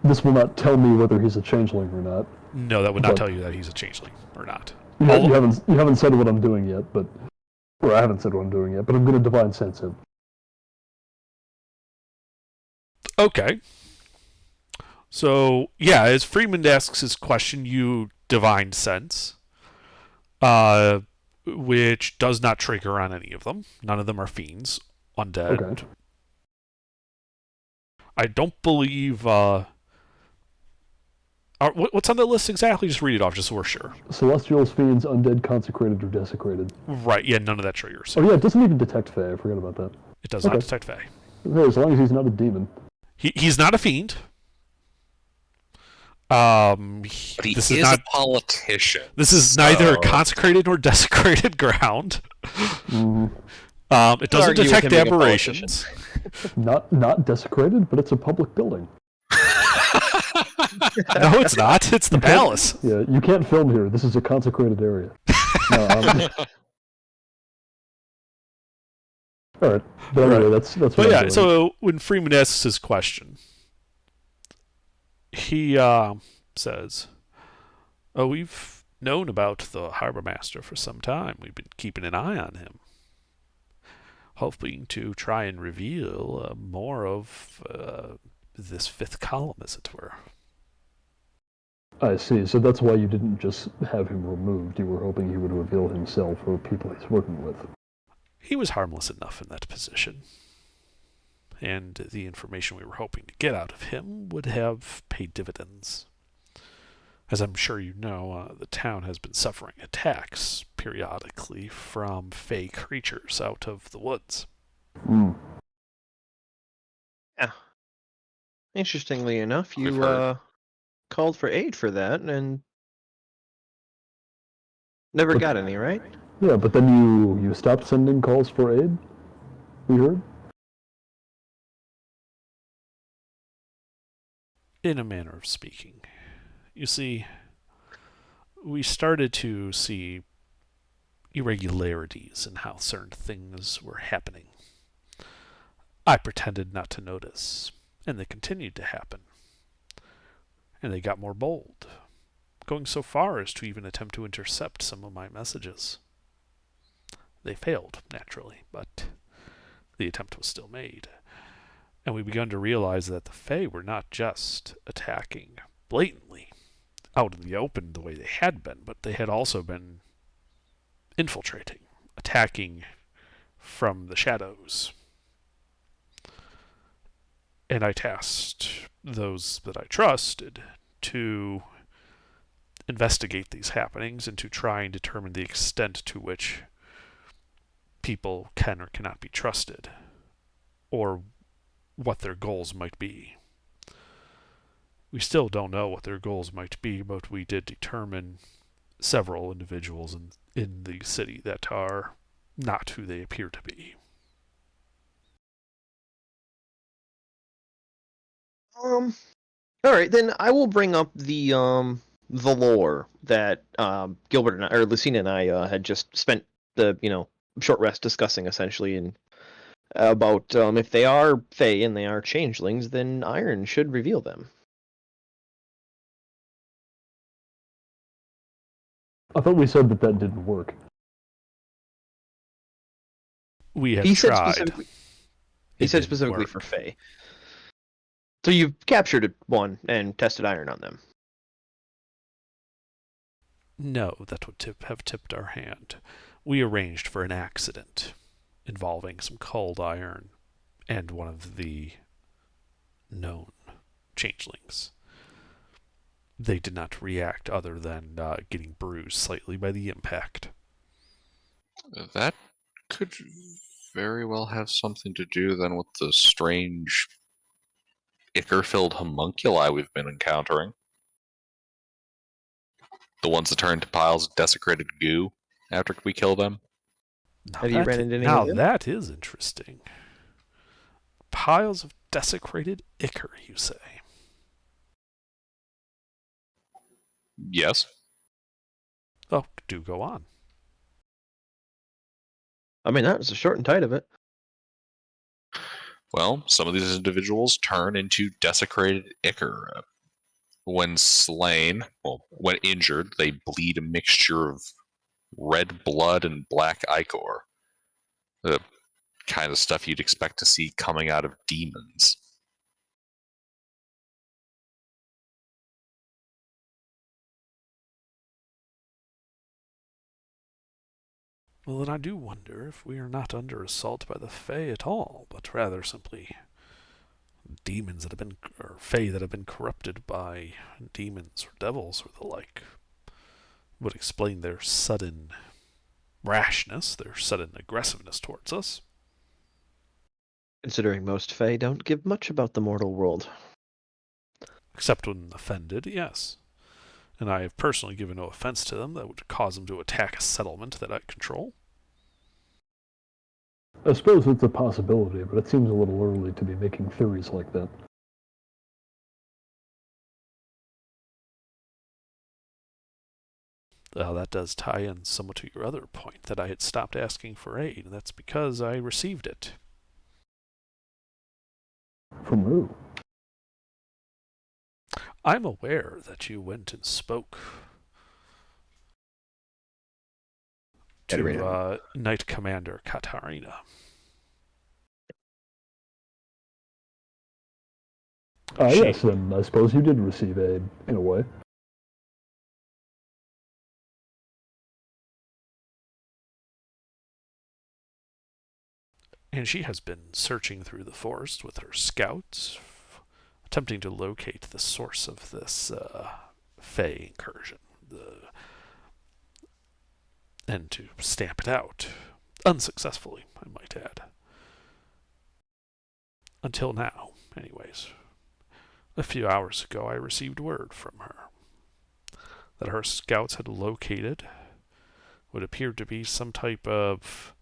this will not tell me whether he's a changeling or not. No, that would not But- tell you that he's a changeling or not. You haven't said what I'm doing yet, or I haven't said what I'm doing yet, but I'm going to divine sense him. Okay. So, yeah, as Freeman asks his question, you divine sense, which does not trigger on any of them. None of them are fiends, undead. Okay. I don't believe... what's on the list exactly? Just read it off, just so we're sure. Celestials, fiends, undead, consecrated, or desecrated. Right, yeah, none of that triggers. Oh yeah, it doesn't even detect Fey. I forgot about that. It does not Okay. detect Fae. Okay, as long as he's not a demon. He's not a fiend. But he This is is not. a politician. This is neither so- consecrated nor desecrated ground. Mhm. It doesn't argue with detect him being a aberrations. Not desecrated, but it's a public building. No, it's not. It's the palace. Yeah, you can't film here. This is a consecrated area. No, all right, but anyway, that's what But I'm yeah, doing. so when Freeman asks his question, he says, "Oh, we've known about the harbor master for some time. We've been keeping an eye on him, hoping to try and reveal more of this fifth column, as it were." I see. So that's why you didn't just have him removed. You were hoping he would reveal himself or people he's working with. He was harmless enough in that position, and the information we were hoping to get out of him would have paid dividends. As I'm sure you know, the town has been suffering attacks periodically from fey creatures out of the woods. Mm. Interestingly enough, We've you heard. called for aid for that and never But- got any, right? Yeah, but then you stopped sending calls for aid. We heard. In a manner of speaking. You see, we started to see irregularities in how certain things were happening. I pretended not to notice, and they continued to happen. And they got more bold, going so far as to even attempt to intercept some of my messages. They failed, naturally, but the attempt was still made. And we began to realize that the Fae were not just attacking blatantly out in the open the way they had been, but they had also been infiltrating, attacking from the shadows. And I tasked those that I trusted to investigate these happenings and to try and determine the extent to which people can or cannot be trusted, or what their goals might be. We still don't know what their goals might be, but we did determine several individuals in the city that are not who they appear to be. All right, then I will bring up the lore that Gilbert and I, or Lucina and I had just spent the short rest discussing essentially, and about if they are Fae and they are changelings, then Iron should reveal them. I thought we said that didn't work. We have He said tried. specifically. He It said didn't specifically work. for Fae. So you've captured one and tested iron on them. No, that would have tipped our hand. We arranged for an accident involving some cold iron and one of the known changelings. They did not react other than getting bruised slightly by the impact. That could very well have something to do then with the strange ichor-filled homunculi we've been encountering. The ones that turn into piles of desecrated goo after we kill them. Now Have you ran into any of now them? that is interesting. Piles of desecrated ichor, you say? Yes. Oh, do go on. I mean, that was the short and tight of it. Well, some of these individuals turn into desecrated ichor. When slain, well, when injured, they bleed a mixture of red blood and black ichor. The kind of stuff you'd expect to see coming out of demons. Well, then I do wonder if we are not under assault by the Fae at all, but rather simply demons that have been, or Fae that have been corrupted by demons or devils or the like. Would explain their sudden rashness, their sudden aggressiveness towards us. Considering most Fae don't give much about the mortal world. Except when offended, yes. And I have personally given no offense to them that would cause them to attack a settlement that I control. I suppose it's a possibility, but it seems a little early to be making theories like that. Well, that does tie in somewhat to your other point, that I had stopped asking for aid, and that's because I received it. From who? I'm aware that you went and spoke to Katarina. Knight Commander Katarina. Yes, then I suppose you did receive aid, in a way. And she has been searching through the forest with her scouts, attempting to locate the source of this Fey incursion, and to stamp it out. Unsuccessfully, I might add. Until now, anyways. A few hours ago, I received word from her that her scouts had located what appeared to be some type of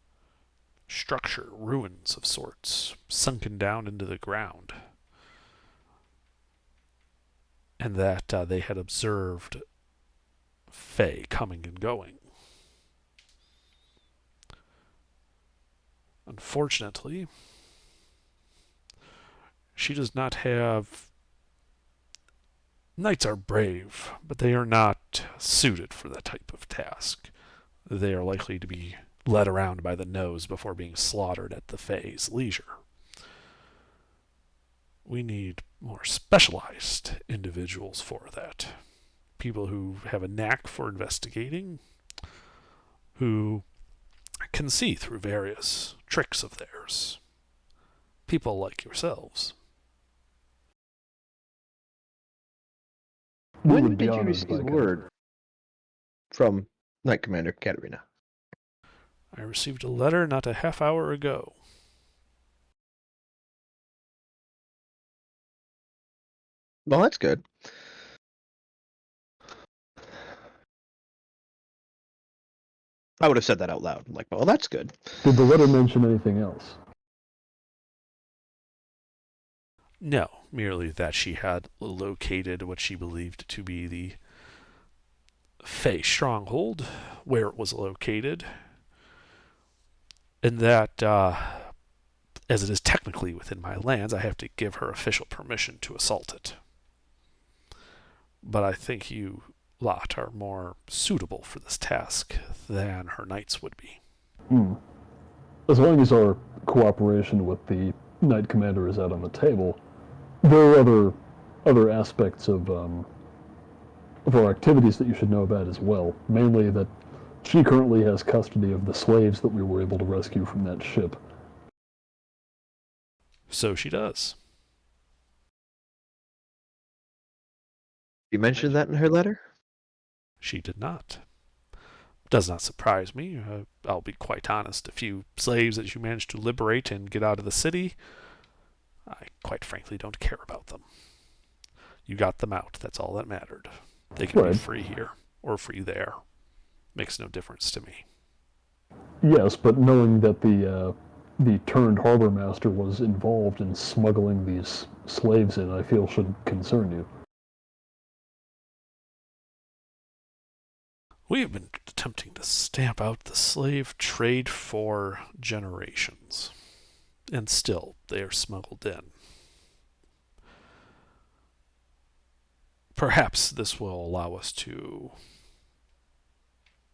structure, ruins of sorts, sunken down into the ground. And that they had observed Fae coming and going. Unfortunately, she does not have... Knights are brave, but they are not suited for that type of task. They are likely to be led around by the nose before being slaughtered at the Fae's leisure. We need more specialized individuals for that. People who have a knack for investigating, who can see through various tricks of theirs. People like yourselves. We When would be did you honored receive by that. word from Knight Commander Katarina? I received a letter not a half hour ago. Well, that's good. I would have said that out loud. Like, well, that's good. Did the letter mention anything else? No, merely that she had located what she believed to be the Fey stronghold, where it was located, and that, as it is technically within my lands, I have to give her official permission to assault it. But I think you lot are more suitable for this task than her knights would be. As long as our cooperation with the Knight Commander is out on the table, there are other aspects of our activities that you should know about as well. Mainly that she currently has custody of the slaves that we were able to rescue from that ship. So she does. You mentioned that in her letter? She did not. Does not surprise me. I'll be quite honest. A few slaves that you managed to liberate and get out of the city, I quite frankly don't care about them. You got them out. That's all that mattered. They can be free here or free there. Makes no difference to me. Yes, but knowing that the turned harbor master was involved in smuggling these slaves in, I feel should concern you. We have been attempting to stamp out the slave trade for generations, and still they are smuggled in. Perhaps this will allow us to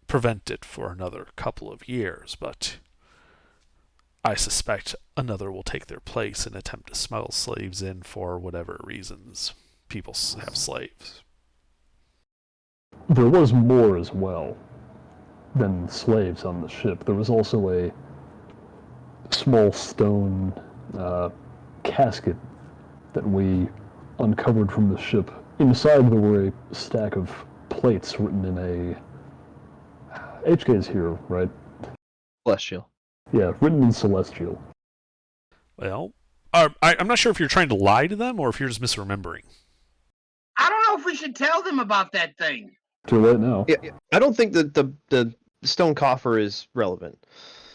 prevent it for another couple of years, but I suspect another will take their place and attempt to smuggle slaves in for whatever reasons people have slaves. There was more as well than slaves on the ship. There was also a small stone casket that we uncovered from the ship. Inside there were a stack of plates written in a... HK's here, right? Celestial. Yeah, written in Celestial. Well, I'm not sure if you're trying to lie to them or if you're just misremembering. I don't know if we should tell them about that thing. Too late now. Yeah, I don't think that the stone coffer is relevant.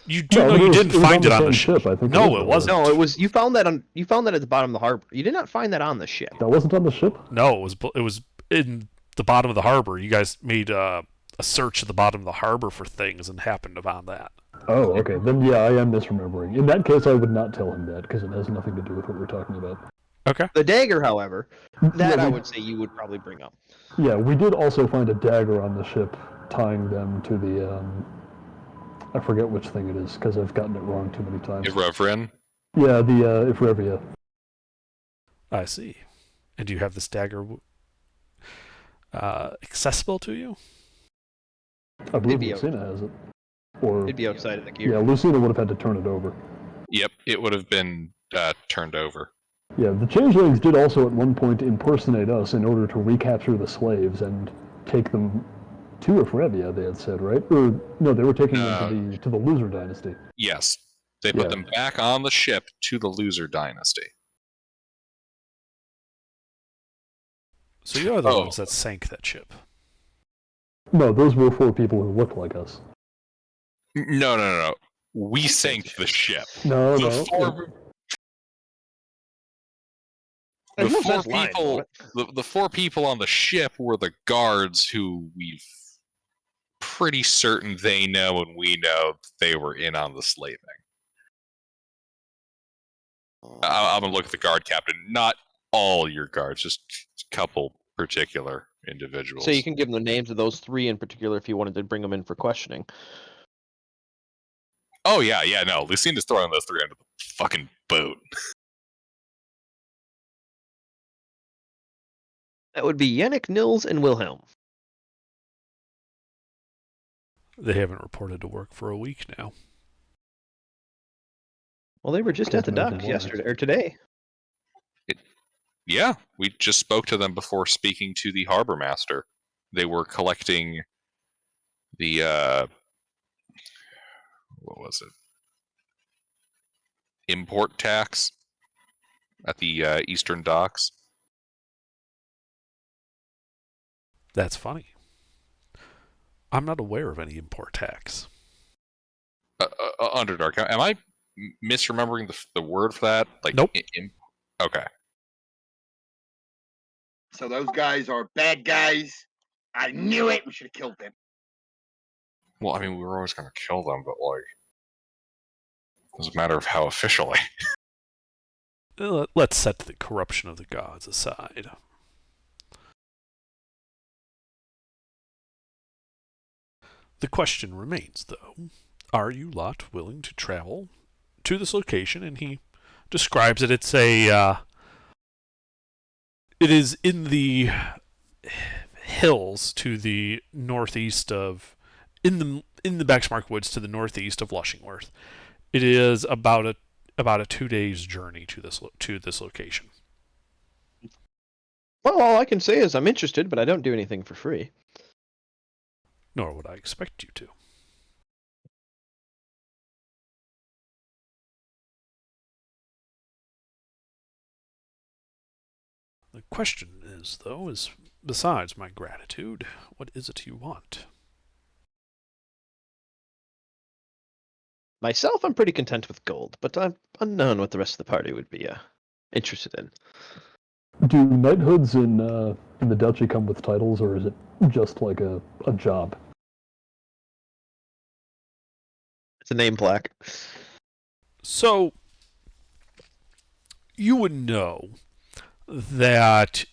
You do know you didn't find it on the ship. I think No, it wasn't. No, it was you found that at the bottom of the harbor. You did not find that on the ship. That wasn't on the ship? No, it was in the bottom of the harbor. You guys made a search at the bottom of the harbor for things and happened upon that. Oh, okay. Then yeah, I am misremembering. In that case, I would not tell him that because it has nothing to do with what we're talking about. Okay. The dagger, however, that Yeah, I would say you would probably bring up. Yeah, we did also find a dagger on the ship tying them to the, I forget which thing it is because I've gotten it wrong too many times. Irreverent. Yeah, the Ifrevia. I see. And do you have this dagger accessible to you? I believe It'd be Lucina has it. Or It'd be outside of the gear. yeah, Lucina would have had to turn it over. Yep, it would have been turned over. Yeah, the changelings did also at one point impersonate us in order to recapture the slaves and take them to Ifrevia, they had said, right? Or no, they were taking them to the Loser Dynasty. Yes, they put them back on the ship to the Loser Dynasty. So you're the ones that sank that ship. No, those were 4 people who looked like us. No. We sank the ship. No. The 4 people on the ship were the guards who we've pretty certain they know and we know they were in on the slaving. I'm gonna look at the guard captain. Not all your guards, just a couple particular individuals. So you can give them the names of those 3 in particular if you wanted to bring them in for questioning. Oh yeah, no. Lucina's throwing those 3 under the fucking boat. That would be Yannick, Nils, and Wilhelm. They haven't reported to work for a week now. Well, they were just at the dock yesterday or today. Yeah, we just spoke to them before speaking to the harbor master. They were collecting the what was it? Import tax at the eastern docks. That's funny. I'm not aware of any import tax. Underdark. Am I misremembering the word for that? Like, nope. Okay. So those guys are bad guys. I knew it. We should have killed them. Well, I mean, we were always going to kill them, but like, it was a matter of how officially. Let's set the corruption of the gods aside. The question remains, though, are you lot willing to travel to this location? And he describes it. It's it is in the hills to the northeast of, in the Bexmark Woods to the northeast of Lushingworth. It is about a 2 days journey to this location. Well, all I can say is I'm interested, but I don't do anything for free. Nor would I expect you to. The question is, though, besides my gratitude, what is it you want? Myself, I'm pretty content with gold, but I'm unknown what the rest of the party would be interested in. Do knighthoods in the duchy come with titles, or is it just like a job? It's a name plaque. So, you would know that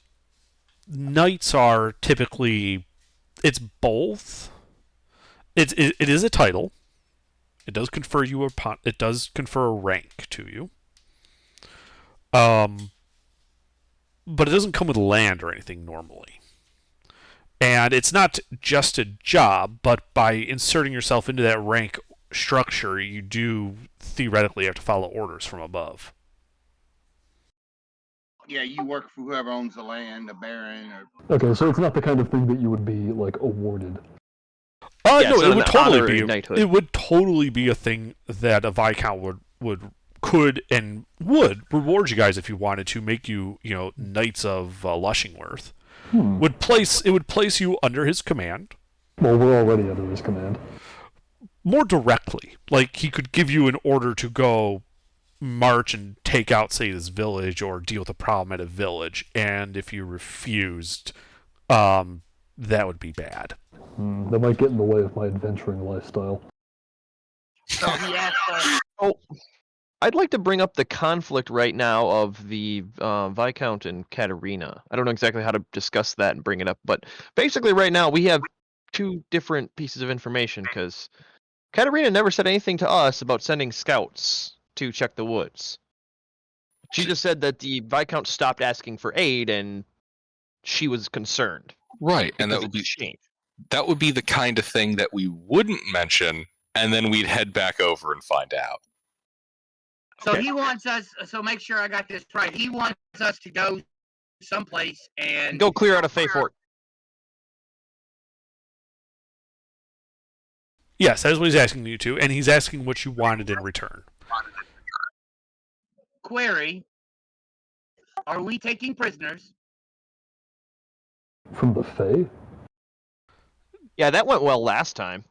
knights are typically, it's both. It is a title. It does confer a rank to you. But it doesn't come with land or anything normally. And it's not just a job, but by inserting yourself into that rank structure, you do theoretically have to follow orders from above. Yeah, you work for whoever owns the land, a baron, or Okay, so it's not the kind of thing that you would be like awarded. No, it's it not would an totally honorary be. knighthood. It would totally be a thing that a viscount could reward you guys if you wanted to make you, knights of Lushingworth. It would place you under his command. Well, we're already under his command. More directly, like he could give you an order to go march and take out, say, this village or deal with a problem at a village, and if you refused, that would be bad. That might get in the way of my adventuring lifestyle. so he asked us. Oh, I'd like to bring up the conflict right now of the Viscount and Katerina. I don't know exactly how to discuss that and bring it up, but basically right now we have two different pieces of information because Katerina never said anything to us about sending scouts to check the woods. She just said that the Viscount stopped asking for aid and she was concerned. Right, and because it's changed. that would be the kind of thing that we wouldn't mention, and then we'd head back over and find out. So Okay. he wants us. So make sure I got this right. He wants us to go someplace and Go clear out of Fey Fort. Yes, that is what he's asking you to, and he's asking what you wanted in return. query. Are we taking prisoners? From the Fae? Yeah, that went well last time.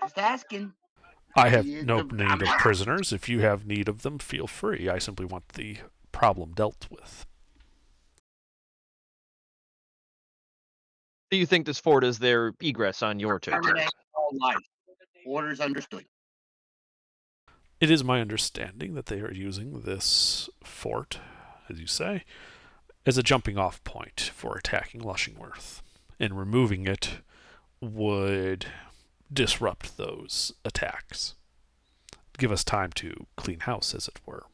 Just asking. I have Yeah, no the- need of prisoners. If you have need of them, feel free. I simply want the problem dealt with. Do you think this fort is their egress on your territory? Terminate all life. Orders understood. It is my understanding that they are using this fort, as you say, as a jumping-off point for attacking Lushingworth, and removing it would disrupt those attacks. Give us time to clean house, as it were.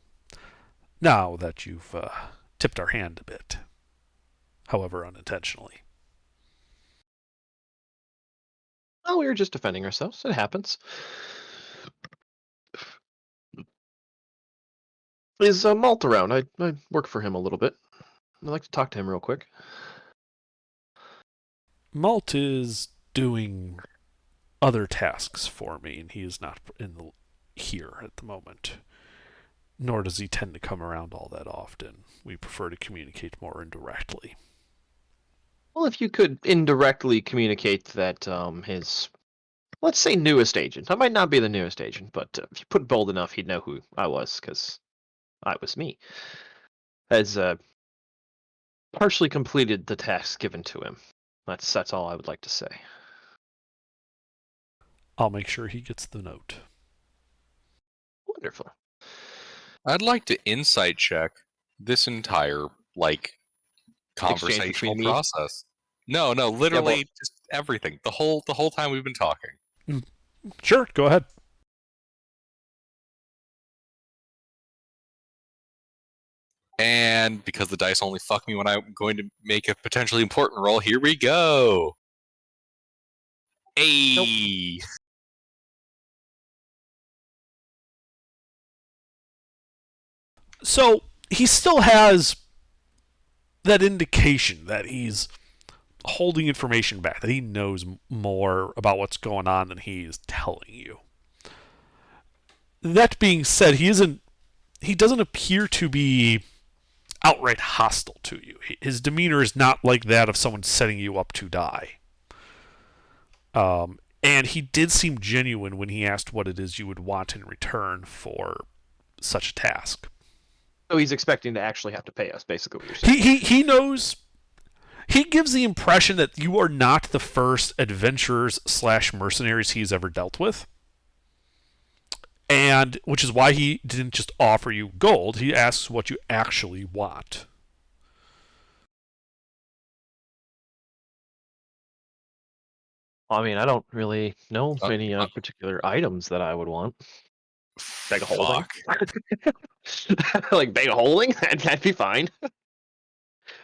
Now that you've tipped our hand a bit, however unintentionally. Oh, we were just defending ourselves. It happens. Is Malt around? I work for him a little bit. I'd like to talk to him real quick. Malt is doing other tasks for me, and he is not here at the moment. Nor does he tend to come around all that often. We prefer to communicate more indirectly. Well, if you could indirectly communicate that his, let's say, newest agent. I might not be the newest agent, but if you put bold enough, he'd know who I was, because I was me. Has partially completed the task given to him. That's all I would like to say. I'll make sure he gets the note. Wonderful. I'd like to insight check this entire Exchange conversational between me? process. No, literally but- just everything. The whole time we've been talking. Sure, go ahead. And because the dice only fuck me when I'm going to make a potentially important roll, here we go. Hey. So he still has that indication that he's holding information back, that he knows more about what's going on than he is telling you. That being said, he doesn't appear to be outright hostile to you. His demeanor is not like that of someone setting you up to die. And he did seem genuine when he asked what it is you would want in return for such a task. So he's expecting to actually have to pay us, basically what you're saying. He knows. He gives the impression that you are not the first adventurers / mercenaries he's ever dealt with. And which is why he didn't just offer you gold. He asks what you actually want. I mean, I don't really know any particular items that I would want. Bag of holding? Like bag of holding? That'd be fine.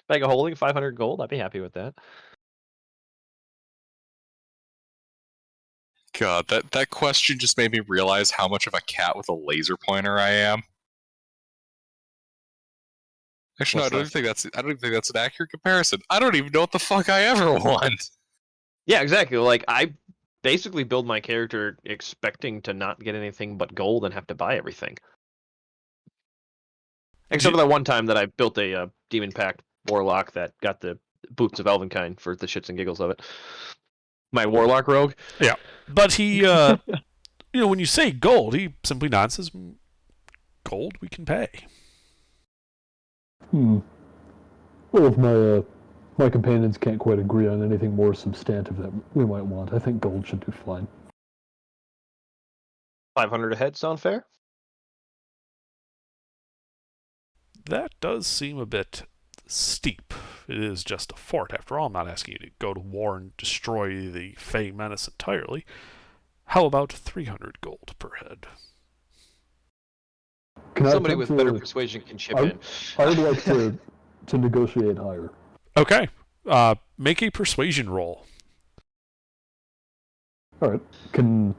Bag of holding, 500 gold. I'd be happy with that. God, that question just made me realize how much of a cat with a laser pointer I am. Actually, no, I don't even think that's an accurate comparison. I don't even know what the fuck I ever want. Yeah, exactly. Like, I basically build my character expecting to not get anything but gold and have to buy everything. Except for that one time that I built a Demon Pact Warlock that got the Boots of Elvenkind for the shits and giggles of it. My Warlock rogue. Yeah. But he, when you say gold, he simply nods and says, gold we can pay. Well, if my companions can't quite agree on anything more substantive that we might want, I think gold should do fine. 500 a head sound fair? That does seem a bit steep. It is just a fort, after all. I'm not asking you to go to war and destroy the Fey Menace entirely. How about 300 gold per head? Somebody with better persuasion can chip in. I would like to negotiate higher. Okay. Make a persuasion roll. All right. Can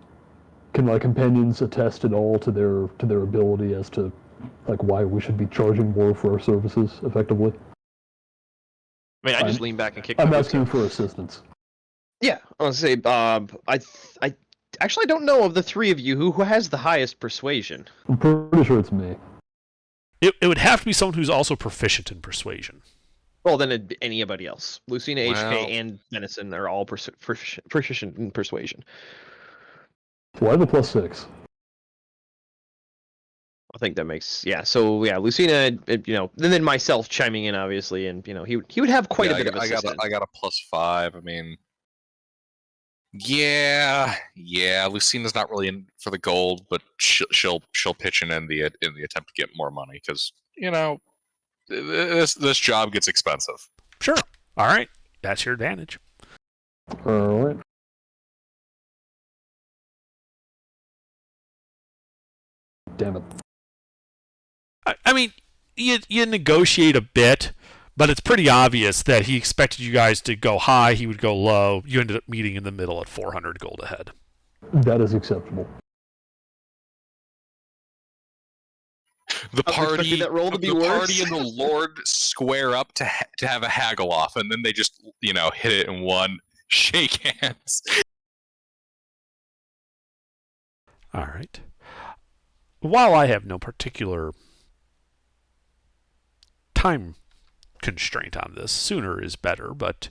my companions attest at all to their ability as to like why we should be charging more for our services effectively? I mean, I just lean back and kick. I'm asking for assistance. Yeah, I was gonna say, I actually don't know of the three of you who has the highest persuasion. I'm pretty sure it's me. It would have to be someone who's also proficient in persuasion. Well, then it'd be anybody else. Lucina, HK, Well. and Venison are all proficient in persuasion. Why the +6? I think that makes So yeah, Lucina, and then myself chiming in obviously, and he would have quite a bit of assistance. I got a +5. I mean, yeah. Lucina's not really in for the gold, but she'll pitch in the attempt to get more money because this job gets expensive. Sure. All right. That's your advantage. All right. Damn it. I mean, you negotiate a bit, but it's pretty obvious that he expected you guys to go high, he would go low. You ended up meeting in the middle at 400 gold a head. That is acceptable. The party, that roll to be the worse. party and the Lord square up to have a haggle off, and then they just hit it in one shake hands. All right. While I have no particular time constraint on this, sooner is better, but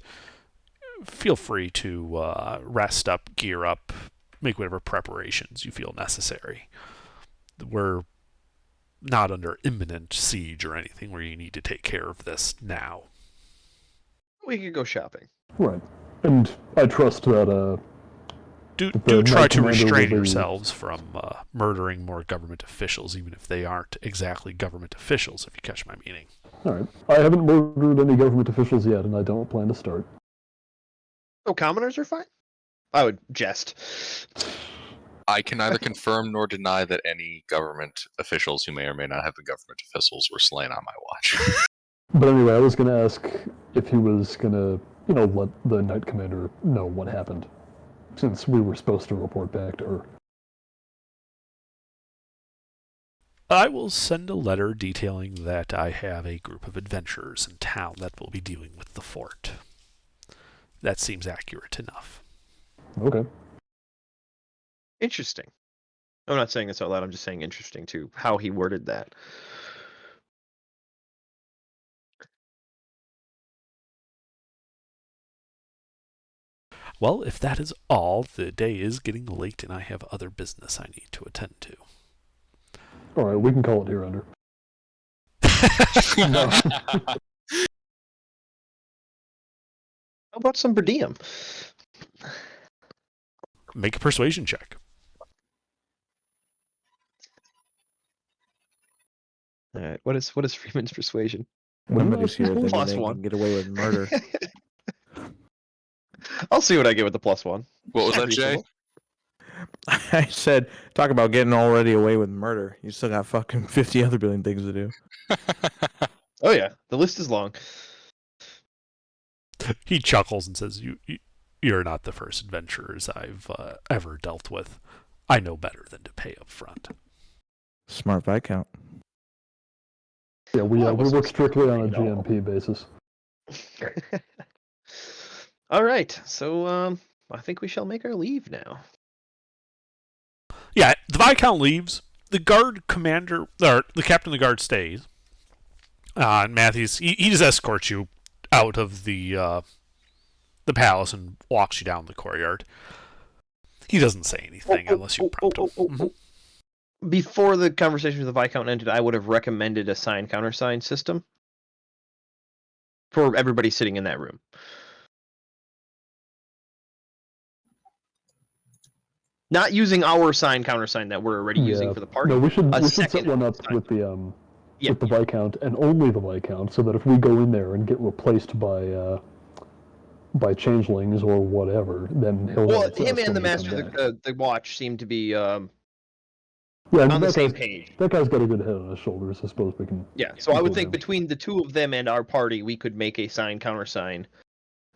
feel free to rest up, gear up, make whatever preparations you feel necessary. We're not under imminent siege or anything where you need to take care of this now. We could go shopping. Right. And I trust that Do the try Knight to Commander restrain will be- yourselves from murdering more government officials, even if they aren't exactly government officials, if you catch my meaning. All right. I haven't murdered any government officials yet, and I don't plan to start. Oh, commoners are fine. I would jest. I can neither confirm nor deny that any government officials who may or may not have been government officials were slain on my watch. But anyway, I was going to ask if he was going to, let the Knight Commander know what happened, since we were supposed to report back to her. I will send a letter detailing that I have a group of adventurers in town that will be dealing with the fort. That seems accurate enough. Okay. Interesting. I'm not saying this out loud. I'm just saying interesting to how he worded that. Well, if that is all, the day is getting late and I have other business I need to attend to. All right, we can call it here under. How about some per diem? Make a persuasion check. All right. What is Freeman's persuasion? When Somebody's here thinking Plus they one. can get away with murder. I'll see what I get with the +1. What was that, Pretty Jay? simple. I said, talk about getting already away with murder. You still got fucking 50 other billion things to do. Oh yeah, the list is long. He chuckles and says, You're not the first adventurers I've ever dealt with. I know better than to pay up front. Smart Viscount. Yeah, we Well, it was work strictly on a pretty normal. GMP basis. All right, so I think we shall make our leave now. Yeah, the Viscount leaves. The guard commander, or the captain of the guard stays. And Matthews, he just escorts you out of the palace and walks you down the courtyard. He doesn't say anything unless you prompt him. Mhm. Before the conversation with the Viscount ended, I would have recommended a sign countersign system for everybody sitting in that room. Not using our sign countersign that we're already using for the party. No, we should A set second one up sign. with the Yeah. with the Viscount and only the Viscount, so that if we go in there and get replaced by changelings or whatever, then he'll. Well, know it's him us and the when we master come of back. the watch seem to be Yeah, on the same page. That guy's got a good head on his shoulders. I suppose we can. Yeah, so I would think him. between the two of them and our party, we could make a sign countersign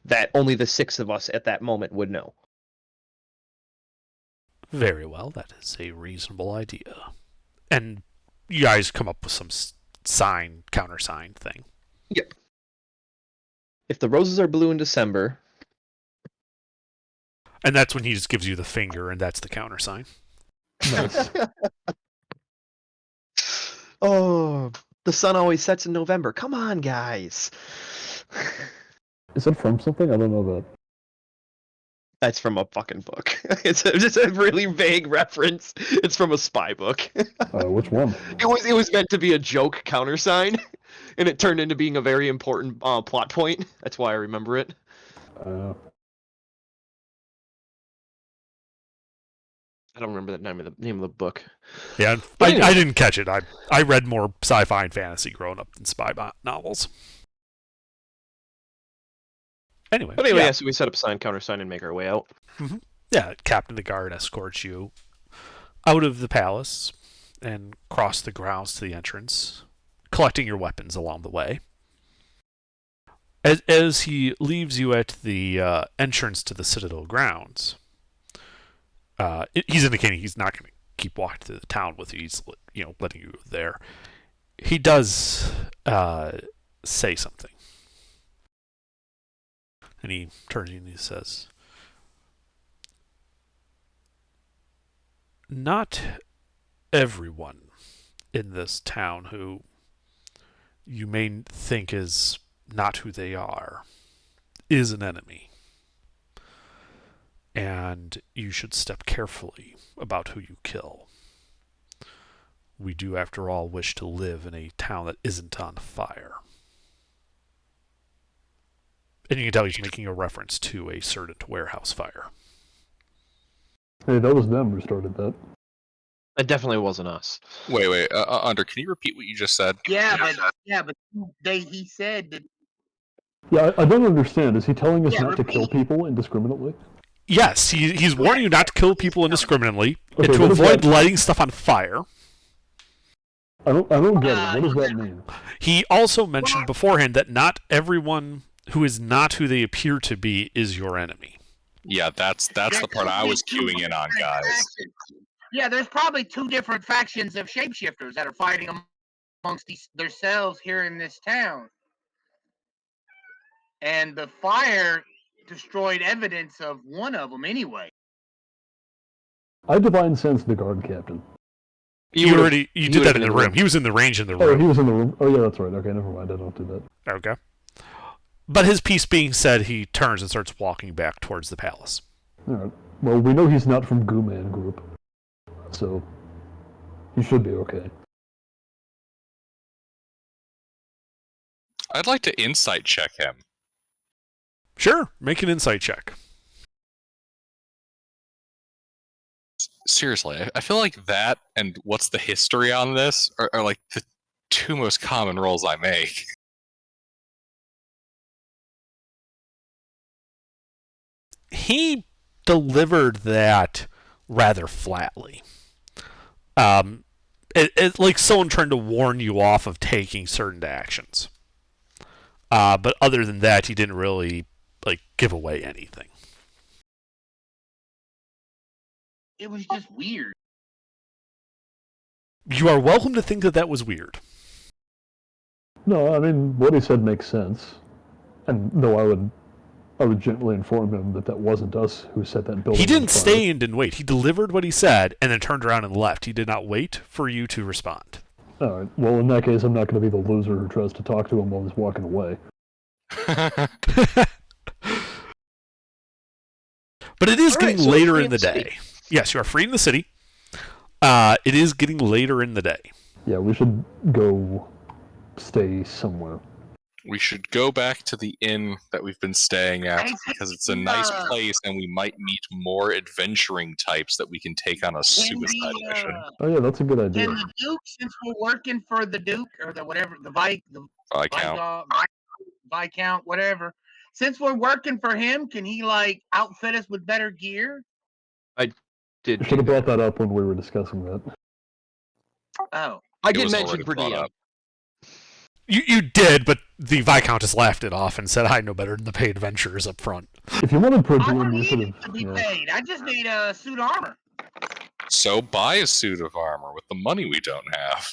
that only the 6 of us at that moment would know. Very well, that is a reasonable idea. And you guys come up with some sign, countersign thing. Yep. If the roses are blue in December. And that's when he just gives you the finger, and that's the countersign. Nice. Oh, the sun always sets in November. Come on, guys. Is it from something? I don't know that. That's from a fucking book. It's just a really vague reference. It's from a spy book. Which one? It was meant to be a joke countersign, and it turned into being a very important plot point. That's why I remember it. I don't remember the name of the book. Yeah, But anyway. I didn't catch it. I read more sci-fi and fantasy growing up than spy novels. Anyway, But anyway, yeah. yeah, so we set up sign, countersign, and make our way out. Yeah, Captain of the Guard escorts you out of the palace and cross the grounds to the entrance, collecting your weapons along the way. As he leaves you at the entrance to the Citadel grounds, he's indicating he's not going to keep walking through the town with you. He's letting you there. He does say something. And he turns to you and he says, not everyone in this town who you may think is not who they are is an enemy. And you should step carefully about who you kill. We do, after all, wish to live in a town that isn't on fire. And you can tell he's making a reference to a certain warehouse fire. Hey, that was them who started that. It definitely wasn't us. Wait, Under, can you repeat what you just said? Yeah, but he said that Yeah, I don't understand. Is he telling us Yeah, not to kill repeat. people indiscriminately? Yes, he's warning you not to kill people indiscriminately and Okay, to what does avoid that- lighting stuff on fire. I don't get it. What does that mean? He also mentioned beforehand that not everyone who is not who they appear to be is your enemy. Yeah, that's the part I was queuing in on, guys. Yeah, there's probably 2 different factions of shapeshifters that are fighting amongst themselves here in this town. And the fire destroyed evidence of one of them anyway. I divine sense the guard captain. You did that in the room. He was in the range in the Oh, room. he was in the room. Oh, yeah, that's right. Okay, never mind. I don't do that. Okay. But his piece being said, he turns and starts walking back towards the palace. All right. Well, we know he's not from Goo Man Group, so he should be okay. I'd like to insight check him. Sure, make an insight check. Seriously, I feel like that and what's the history on this are like the 2 most common rolls I make. He delivered that rather flatly. It's like someone trying to warn you off of taking certain actions. But other than that, he didn't really give away anything. It was just weird. You are welcome to think that that was weird. No, I mean what he said makes sense, and though I would gently inform him that that wasn't us who set that building. He on didn't fire. stay and didn't wait. He delivered what he said and then turned around and left. He did not wait for you to respond. All right. Well, in that case, I'm not going to be the loser who tries to talk to him while he's walking away. But it is All getting right, so we're later free in in the the city. day. Yes, you are free in the city. It is getting later in the day. Yeah, we should go stay somewhere. We should go back to the inn that we've been staying at because it's a nice place and we might meet more adventuring types that we can take on a suicide mission. Oh yeah, that's a good idea. Can the Duke, since we're working for the Duke or the whatever, the Viscount. Viscount, whatever. Since we're working for him, can he outfit us with better gear? Did We should have brought that up when we were discussing that. Oh, I It did was mention already per brought diem. up. You did, but the Viscountess laughed it off and said, I know better than the paid adventurers up front. If you wanted per I diem, don't you should need have. it to be Yeah. paid. I just need a suit of armor. So buy a suit of armor with the money we don't have.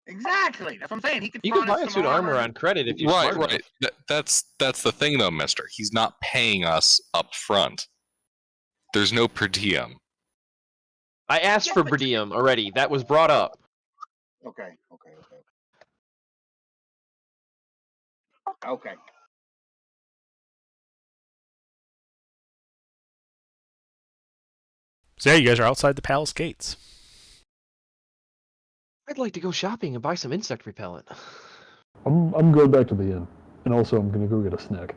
Exactly. That's what I'm saying. He could You can pawn us buy a some suit of armor on credit if you're Right, smart right. That's the thing though, mister. He's not paying us up front. There's no per diem. I asked Yeah, for but- per diem already. That was brought up. Okay. Okay. So yeah, you guys are outside the palace gates. I'd like to go shopping and buy some insect repellent. I'm going back to the inn, and also I'm going to go get a snack.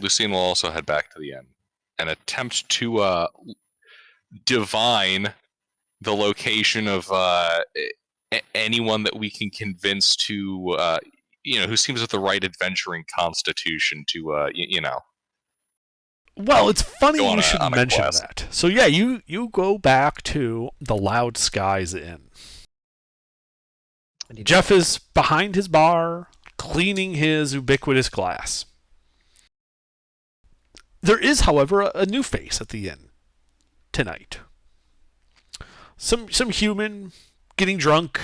Lucine will also head back to the inn and attempt to divine the location of anyone that we can convince to, who seems with the right adventuring constitution to, Well, it's funny Go on you a- should on a mention quest. that. So yeah, you go back to the Loud Skies Inn. Jeff is behind his bar, cleaning his ubiquitous glass. There is, however, a new face at the inn tonight. Some human getting drunk,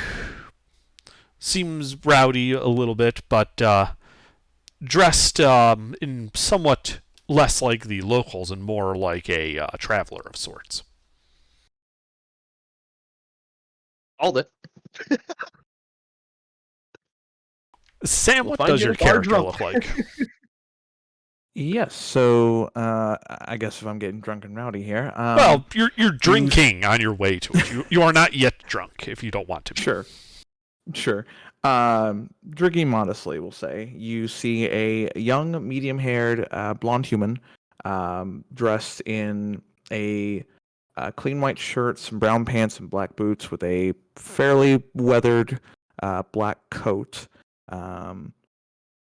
seems rowdy a little bit, but dressed in somewhat less like the locals and more like a traveler of sorts. Called it. Sam, We'll what find does you your at a bar character drunk. look like? Yes. So I guess if I'm getting drunk and rowdy here. Well, you're drinking on your way to it. You are not yet drunk if you don't want to be. Sure. Drinking modestly, we'll say. You see a young, medium-haired, blonde human, dressed in a clean white shirt, some brown pants, and black boots, with a fairly weathered black coat.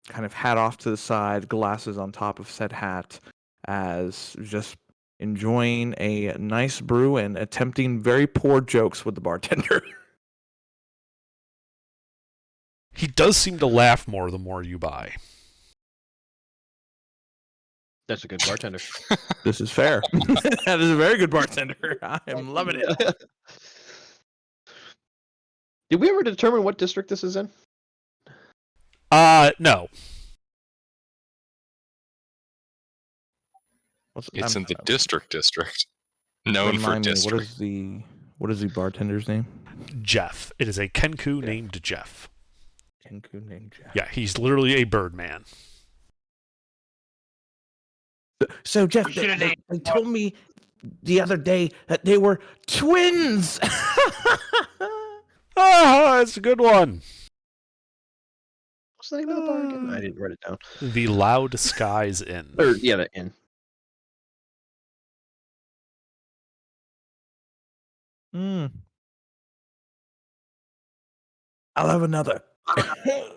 kind of hat off to the side, glasses on top of said hat, as just enjoying a nice brew and attempting very poor jokes with the bartender. He does seem to laugh more the more you buy. That's a good bartender. This is fair. That is a very good bartender. I am loving it. Did we ever determine what district this is in? No. It's in the district, known for Remind me, district. what is the bartender's name? Jeff. It is a Kenku named Jeff. Kenku named Jeff. Yeah, he's literally a Birdman. So Jeff, You should've they named- told me the other day that they were twins. Ah, it's a good one. What's the name of the bar again? I didn't write it down. The Loud Skies Inn. Or yeah, the inn. I'll have another. I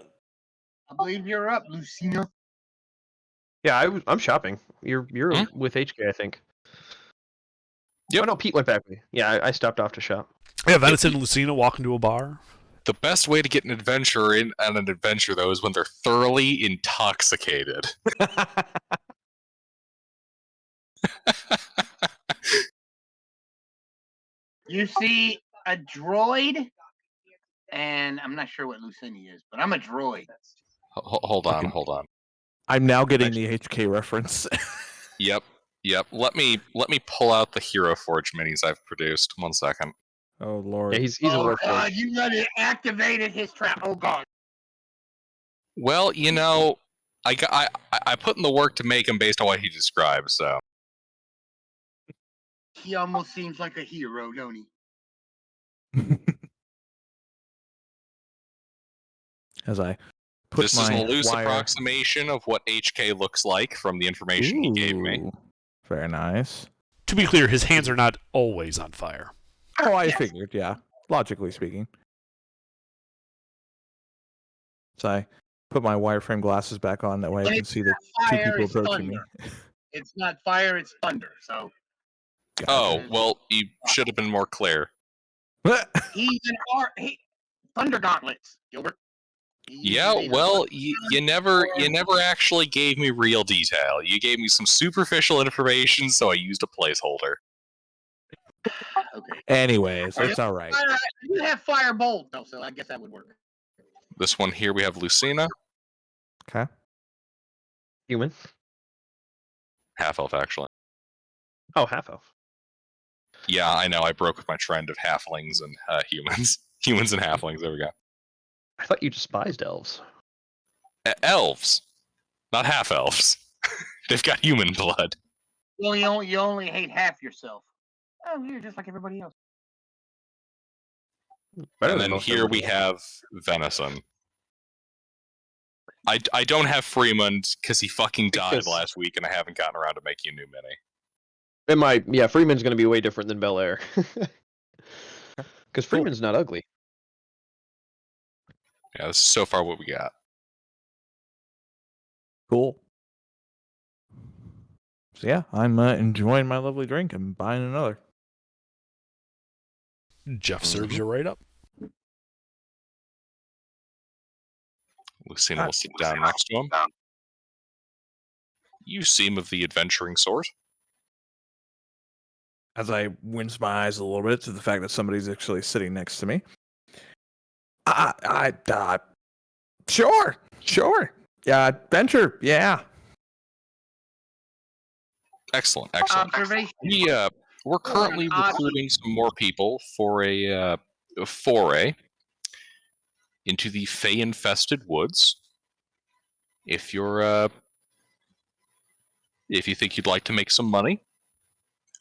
believe you're up, Lucina. Yeah, I'm shopping. You're with HK, I think. Yep. Oh no, Pete went back with me. Yeah, I stopped off to shop. Yeah, Venison and Lucina walk into a bar. The best way to get an adventure in on an adventure, though, is when they're thoroughly intoxicated. You see a droid, and I'm not sure what Lucini is, but I'm a droid. Hold on. I'm now getting the HK reference. Yep. Let me pull out the Hero Forge minis I've produced. 1 second. Oh Lord. Yeah, he's a Oh warforged. God, you got it activated his trap. Oh God. Well, I put in the work to make him based on what he described. So He almost seems like a hero, don't he? As I put this my is an loose wire... approximation of what HK looks like from the information he gave me. Ooh, very nice. To be clear, his hands are not always on fire. Oh, I figured, yeah. Logically speaking. So I put my wireframe glasses back on, that way I can see the two Fire people is approaching me. thunder. It's not fire, it's thunder. So Oh, well, you should have been more clear. he's thunder gauntlets, Gilbert. Yeah, well, you never actually gave me real detail. You gave me some superficial information, so I used a placeholder. Okay. Anyways, it's all right. You have firebolt though, so I guess that would work. This one here, we have Lucina, Okay. Human. half elf actually. Oh, half elf. Yeah, I know. I broke with my trend of halflings and humans. Humans and halflings. There we go. I thought you despised elves. Elves, not half elves. They've got human blood. Well, you only hate half yourself. Oh, you're just like everybody else. Better And than then most here we everybody have Venison. I don't have Freeman because he fucking died Because- last week, and I haven't gotten around to making a new mini. Freeman's going to be way different than Bel Air. Because Freeman's not ugly. Yeah, this is so far what we got. Cool. So yeah, I'm enjoying my lovely drink and buying another. Jeff serves you right up. Lucina will sit down next to him. You seem of the adventuring sort. As I wince my eyes a little bit to the fact that somebody's actually sitting next to me. Sure. Yeah, adventure, yeah. Excellent. Observation. We're currently recruiting some more people for a foray into the Fey-infested woods. If you think you'd like to make some money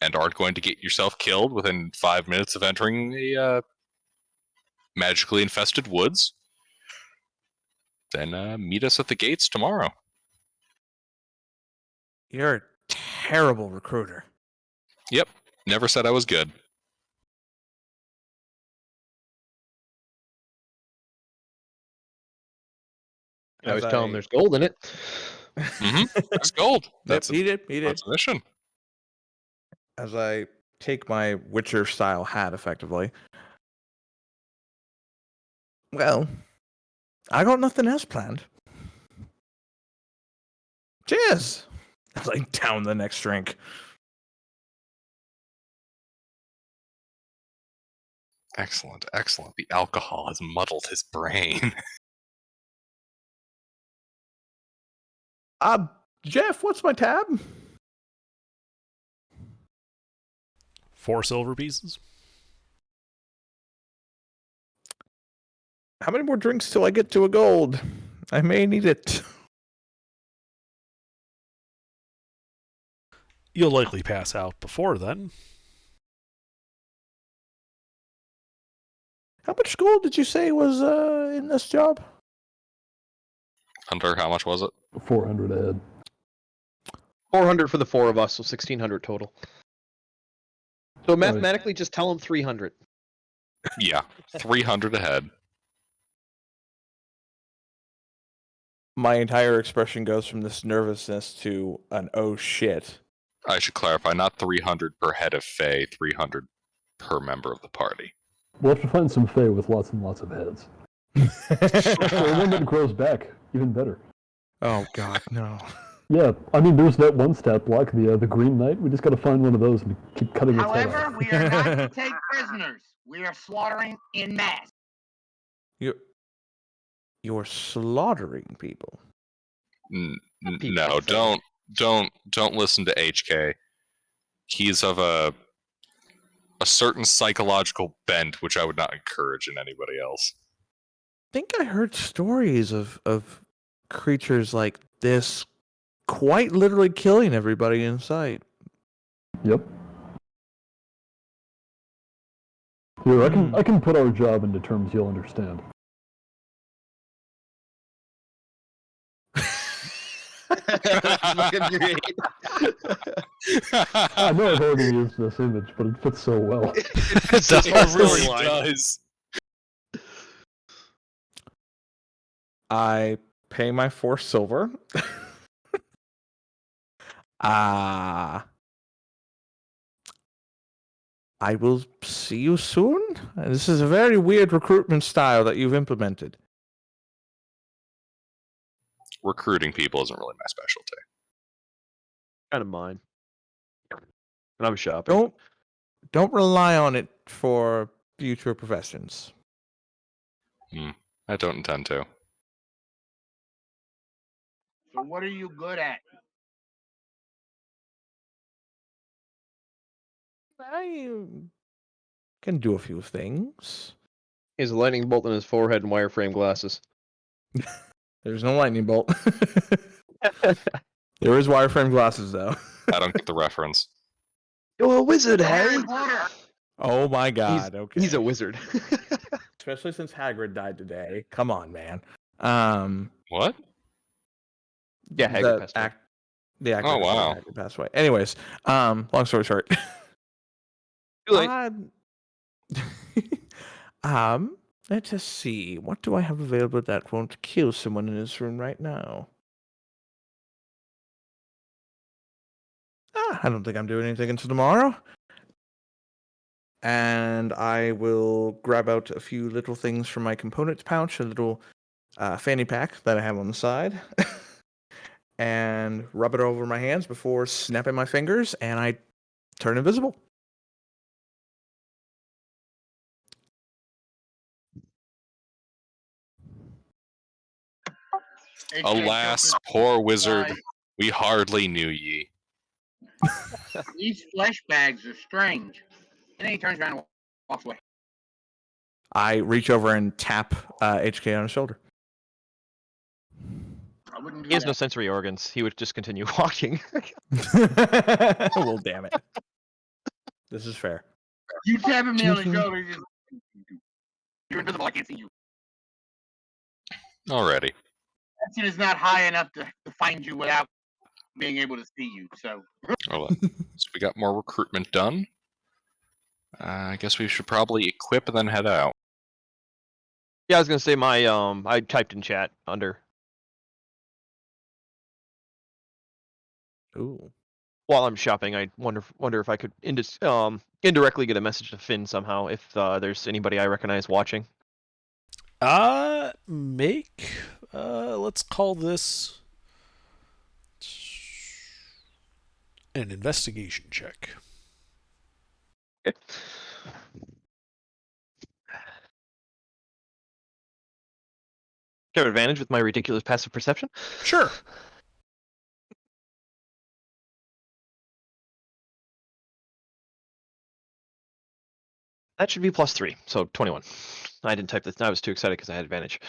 and aren't going to get yourself killed within 5 minutes of entering the magically infested woods, then meet us at the gates tomorrow. You're a terrible recruiter. Yep, never said I was good. I always As tell him there's gold in it. It's gold. That's he did. He did. that's a mission. As I take my Witcher style hat, effectively. Well, I got nothing else planned. Cheers! As I down the next drink. Excellent, excellent. The alcohol has muddled his brain. Jeff, what's my tab? 4 silver pieces. How many more drinks till I get to a gold? I may need it. You'll likely pass out before then. How much gold did you say was in this job? Hunter, how much was it? 400 ahead. 400 for the 4 of us, so 1600 total. So mathematically, just tell him 300. Yeah, 300 ahead. My entire expression goes from this nervousness to an oh shit. I should clarify, not 300 per head of Fae, 300 per member of the party. We'll have to find some Fae with lots and lots of heads. Or one that grows back, even better. Oh god, no. Yeah, I mean, there's that one stat block, the Green Knight. We just got to find one of those and keep cutting its head off. However, we are not to take prisoners. We are slaughtering in mass. You're slaughtering people. No, don't listen to HK. He's of a certain psychological bent, which I would not encourage in anybody else. I think I heard stories of creatures like this quite literally killing everybody in sight. Yep. Here, I can put our job into terms you'll understand. Fucking great. I know I've already used this image, but it fits so well. It really does. I pay my 4 silver. I will see you soon. This is a very weird recruitment style that you've implemented. Recruiting people isn't really my specialty. Kind of mine. And I'm shopping. Don't rely on it for future professions. I don't intend to. So what are you good at? I can do a few things. He has a lightning bolt in his forehead and wireframe glasses. There's no lightning bolt. There is wireframe glasses, though. I don't get the reference. You're a wizard, Harry Harry! Potter. Oh my god, okay. He's a wizard. Especially since Hagrid died today. Come on, man. What? Yeah, Hagrid passed away. The actor Oh, wow. Hagrid passed away. Anyways, long story short. Too late. Let's just see. What do I have available that won't kill someone in this room right now? I don't think I'm doing anything until tomorrow. And I will grab out a few little things from my components pouch, a little fanny pack that I have on the side, and rub it over my hands before snapping my fingers, and I turn invisible. Alas, poor wizard, we hardly knew ye. These flesh bags are strange. And then he turns around and walks away. I reach over and tap HK on his shoulder. I wouldn't do He has no that. sensory organs. He would just continue walking. Well, damn it. This is fair. You tap him on the shoulder. Just, you're invisible. I can't see you. Alrighty. That shit is not high enough to find you without being able to see you. So Well, so we got more recruitment done. I guess we should probably equip and then head out. Yeah, I was gonna say my I typed in chat under Ooh. While I'm shopping, I wonder if I could indirectly get a message to Finn somehow if there's anybody I recognize watching. Let's call this an investigation check. Okay. Can I have advantage with my ridiculous passive perception? Sure. That should be +3, so 21. I didn't type this. I was too excited because I had advantage.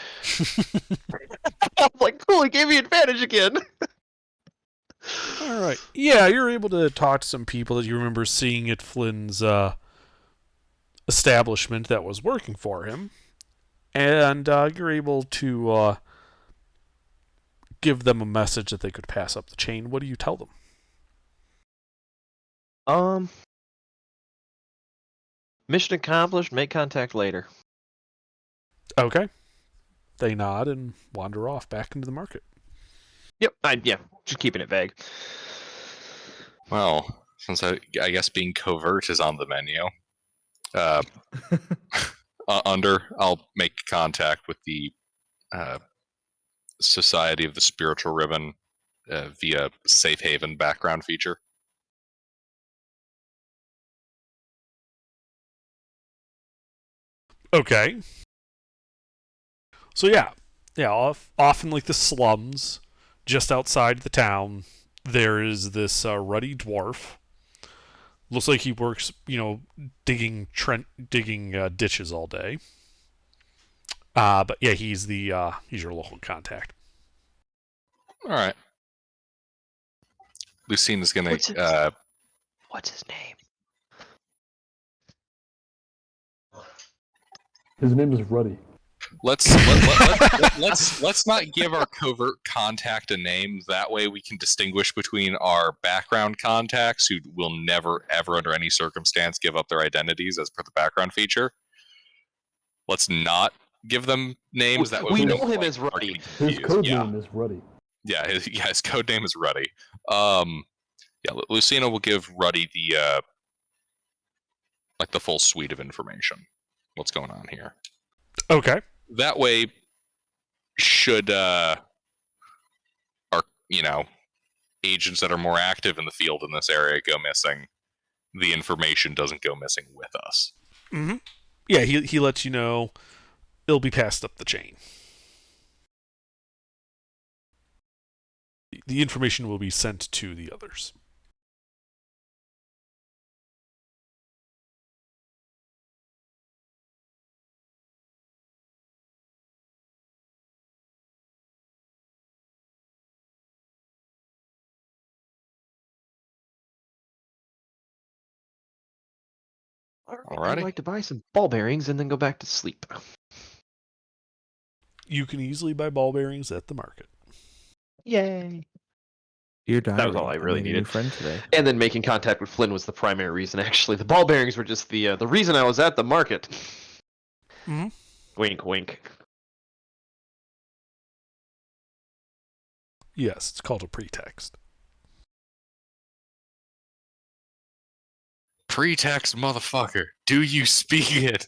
I'm like, cool, he gave me advantage again. All right. Yeah, you're able to talk to some people that you remember seeing at Flynn's establishment that was working for him, and you're able to give them a message that they could pass up the chain. What do you tell them? Mission accomplished. Make contact later. Okay. They nod and wander off back into the market. Yep. Just keeping it vague. Well, since I guess being covert is on the menu, I'll make contact with the Society of the Spiritual Ribbon via Safe Haven background feature. Okay. So yeah, often like the slums, just outside the town, there is this ruddy dwarf. Looks like he works, digging ditches all day. But yeah, he's your local contact. All right. Lucine is gonna. What's his name? His name is Ruddy. Let's not give our covert contact a name. That way we can distinguish between our background contacts who will never, ever, under any circumstance, give up their identities as per the background feature. Let's not give them names. That way We don't know him like, as start Ruddy. getting His confused. code Yeah. name is Ruddy. Yeah, his code name is Ruddy. Lucina will give Ruddy the the full suite of information. What's going on here? Okay. That way, should our agents that are more active in the field in this area go missing, the information doesn't go missing with us. Mm-hmm. Yeah, he lets you know it'll be passed up the chain. The information will be sent to the others. Alrighty. I'd like to buy some ball bearings and then go back to sleep. You can easily buy ball bearings at the market. Yay! Your diary. That was all I really made a new needed. friend today. And then making contact with Flynn was the primary reason. Actually, the ball bearings were just the reason I was at the market. Mhm. Wink, wink. Yes, it's called a pretext. Pretext, motherfucker. Do you speak it?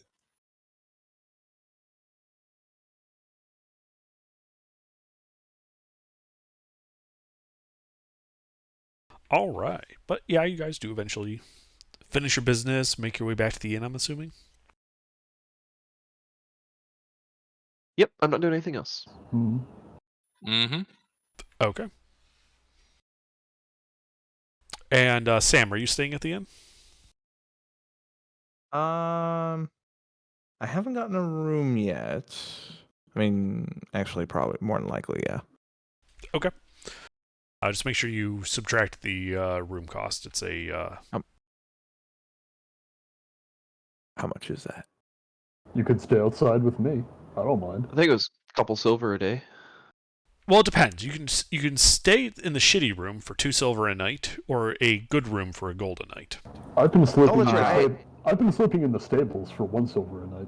All right. But yeah, you guys do eventually finish your business, make your way back to the inn, I'm assuming. Yep, I'm not doing anything else. Mhm. Mm-hmm. Okay. And Sam, are you staying at the inn? I haven't gotten a room yet. I mean, actually, probably more than likely, yeah. Okay. Just make sure you subtract the room cost. It's a How much is that? You could stay outside with me. I don't mind. I think it was a couple silver a day. well, it depends. You can stay in the shitty room for 2 silver a night, or a good room for a gold a night. I've been sleeping. that's right. I've been sleeping in the stables for 1 silver a night.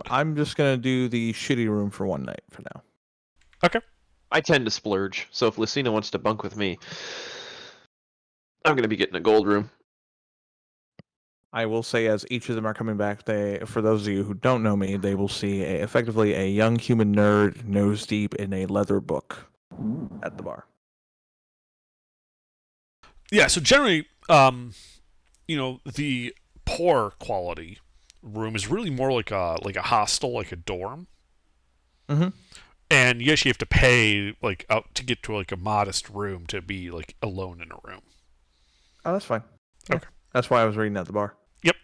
I'm just gonna do the shitty room for one night for now. I tend to splurge, so if Lucina wants to bunk with me, I'm gonna be getting a gold room. I will say, as each of them are coming back, for those of you who don't know me, they will see effectively a young human nerd nose deep in a leather book at the bar. Yeah, so generally, the poor quality room is really more like a hostel, like a dorm. Mm-hmm. And you actually have to pay out to get to a modest room to be alone in a room. Oh, that's fine. Yeah. Okay. That's why I was reading at the bar. Yep.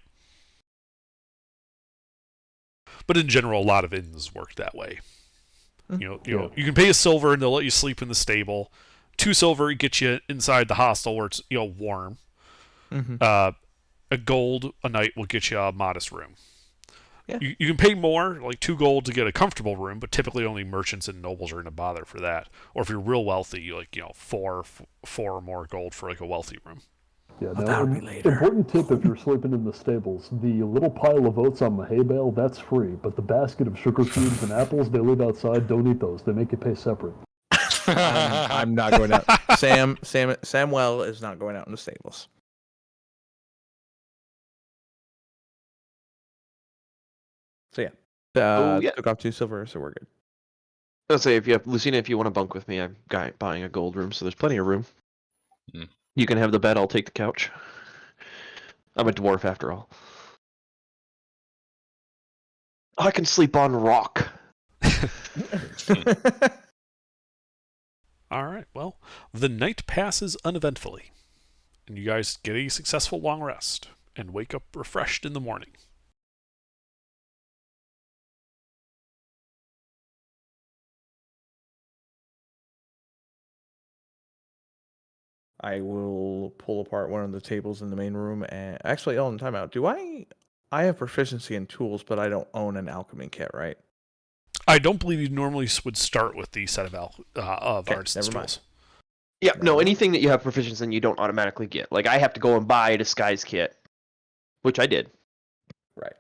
But in general, a lot of inns work that way. You can pay a silver and they'll let you sleep in the stable. 2 silver gets you inside the hostel where it's warm. Mm-hmm. A gold a night will get you a modest room. Yeah. You can pay more, like 2 gold to get a comfortable room, but typically only merchants and nobles are going to bother for that. Or if you're real wealthy, 4 or more gold for a wealthy room. Yeah, Well, now, that'll be later. important tip if you're sleeping in the stables, the little pile of oats on the hay bale, that's free, but the basket of sugar cubes and apples they leave outside, don't eat those. They make you pay separate. I'm not going out. Samuel is not going out in the stables. So yeah, took off 2 silver, so we're good. Let's say Lucina, if you want to bunk with me, I'm buying a gold room, so there's plenty of room. Hmm. You can have the bed. I'll take the couch. I'm a dwarf after all. I can sleep on rock. All right, well, the night passes uneventfully, and you guys get a successful long rest and wake up refreshed in the morning. I will pull apart one of the tables in the main room and actually, on timeout. Do I have proficiency in tools, but I don't own an alchemy kit, right? I don't believe you normally would start with the set of artisan's never mind. tools. Yeah, no, anything that you have proficiency in, you don't automatically get. Like, I have to go and buy a disguise kit, which I did. Right.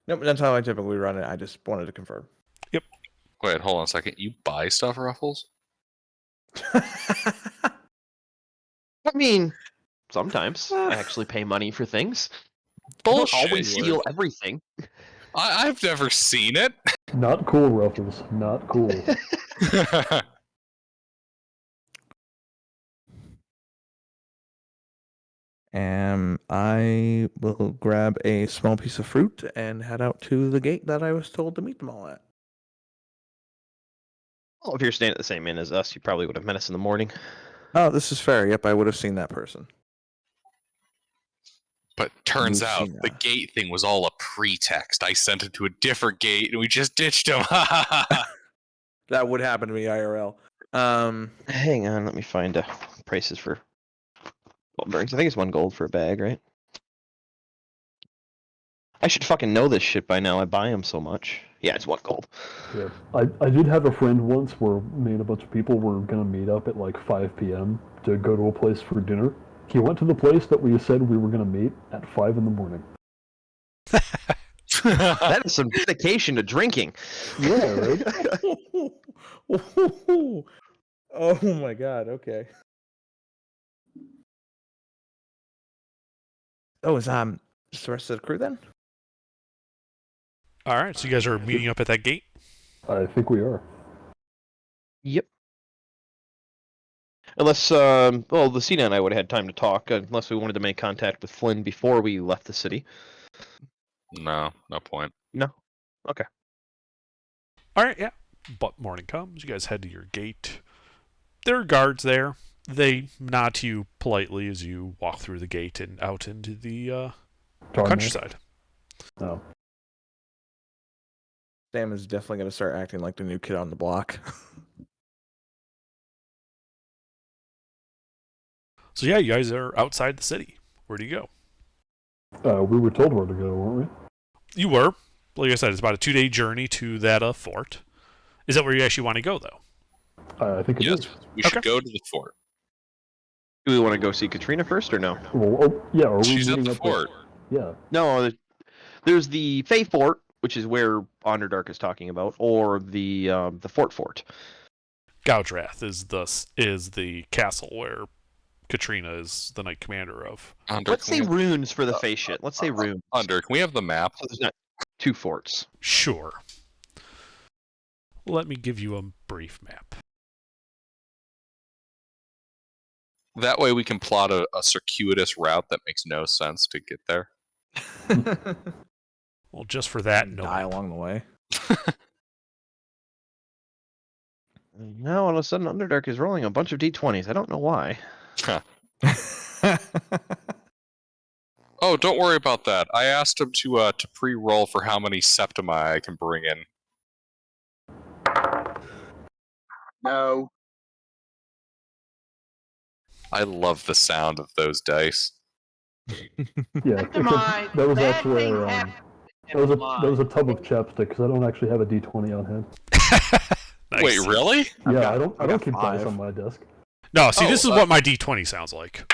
Nope, that's how I typically run it. I just wanted to confirm. Wait, hold on a second. You buy stuff, Ruffles? I mean, sometimes I actually pay money for things. Bullshit. Don't always steal everything. I've never seen it. Not cool, Ruffles. Not cool. I will grab a small piece of fruit and head out to the gate that I was told to meet them all at. Well, if you're staying at the same inn as us, you probably would have met us in the morning. Oh, this is fair. Yep, I would have seen that person. But turns You've out seen the that. gate thing was all a pretext. I sent him to a different gate and we just ditched him. That would happen to me IRL. Hang on, let me find prices for gold berries. I think it's 1 gold for a bag, right? I should fucking know this shit by now. I buy them so much. Yeah, it's 1 gold. Yeah. I did have a friend once where me and a bunch of people were going to meet up at like 5 p.m. to go to a place for dinner. He went to the place that we said we were going to meet at 5 in the morning. That is some dedication to drinking. Yeah, right? Oh my god, okay. Oh, is the rest of the crew then? All right, so you guys are meeting up at that gate? I think we are. Yep. Unless, Lucina and I would have had time to talk, unless we wanted to make contact with Flynn before we left the city. No point. No? Okay. All right, yeah. But morning comes, you guys head to your gate. There are guards there. They nod to you politely as you walk through the gate and out into the countryside. Oh. Sam is definitely going to start acting like the new kid on the block. So yeah, you guys are outside the city. Where do you go? We were told where to go, weren't we? You were. Like I said, it's about a 2-day journey to that fort. Is that where you actually want to go, though? I think it Yes, is. we should Okay. go to the fort. Do we want to go see Katrina first, or no? Well, yeah, are we She's at meeting the up there? fort. Yeah. No, there's the Fey Fort, which is where Underdark is talking about, or the Fort. Goudrath is the castle where Katrina is the Knight Commander of. Under, Let's say can we, runes for the face shit. Let's say runes. Under, can we have the map? So there's not 2 forts. Sure. Let me give you a brief map. That way we can plot a circuitous route that makes no sense to get there. Well, just for that, no. Die along the way. Now all of a sudden Underdark is rolling a bunch of d20s. I don't know why. Oh, don't worry about that. I asked him to pre-roll for how many septimi I can bring in. No. I love the sound of those dice. Yeah, Never mind. that was Bad actually things that happen. was a tub of chapstick because I don't actually have a D20 on hand. Nice. Wait, really? Yeah, got- I I don't got keep dice 5. on my desk. No, see, Oh, this is what my D20 sounds like.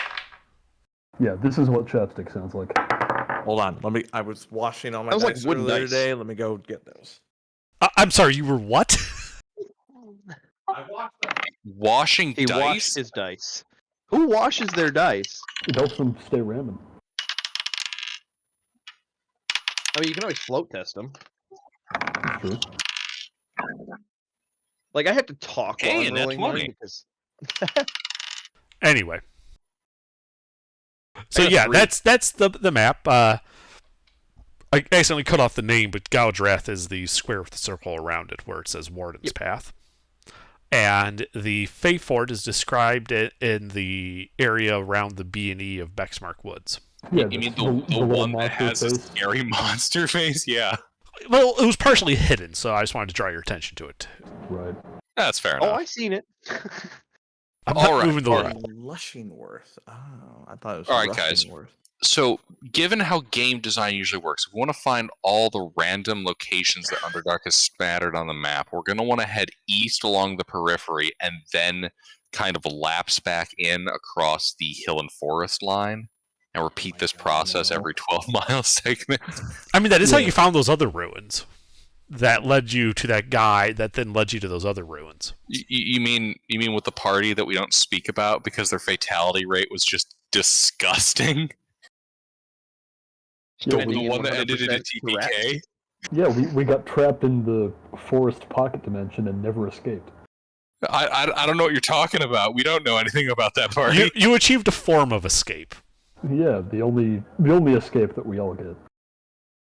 Yeah, this is what chapstick sounds like. Hold on. I was washing all my That was like dice wooden earlier dice. today. Let me go get those. I'm sorry, you were what? I washed them. Washing He dice? washed his dice. Who washes their dice? It helps them stay random. I mean, you can always float test them. True. Like, I have to talk while Hey, I'm that's rolling mine funny. because Anyway. So got yeah, 3. that's the map. I accidentally cut off the name, but Gaudrath is the square with the circle around it where it says Warden's Path. And the Fey Fort is described in the area around the B&E of Bexmark Woods. Yeah, You mean the the little one that monster has a face. scary monster face? Yeah. Well, it was partially hidden, so I just wanted to draw your attention to it. Right. That's fair oh, enough. I seen it. I'm not All right, moving the all line. right. Lushingworth. Oh, I thought it was All right, guys. Rushingworth. So, given how game design usually works, if we want to find all the random locations that Underdark has spattered on the map, we're going to want to head east along the periphery and then kind of lapse back in across the hill and forest line and repeat my this God, process no. every 12-mile segment. I mean, that is how Yeah. you found those other ruins. That led you to that guy that then led you to those other ruins. You mean with the party that we don't speak about because their fatality rate was just disgusting? Yeah, The we, one that ended in a 100% correct. TPK? yeah, we got trapped in the forest pocket dimension and never escaped. I don't know what you're talking about. We don't know anything about that party. You achieved a form of escape. Yeah, the only escape that we all get.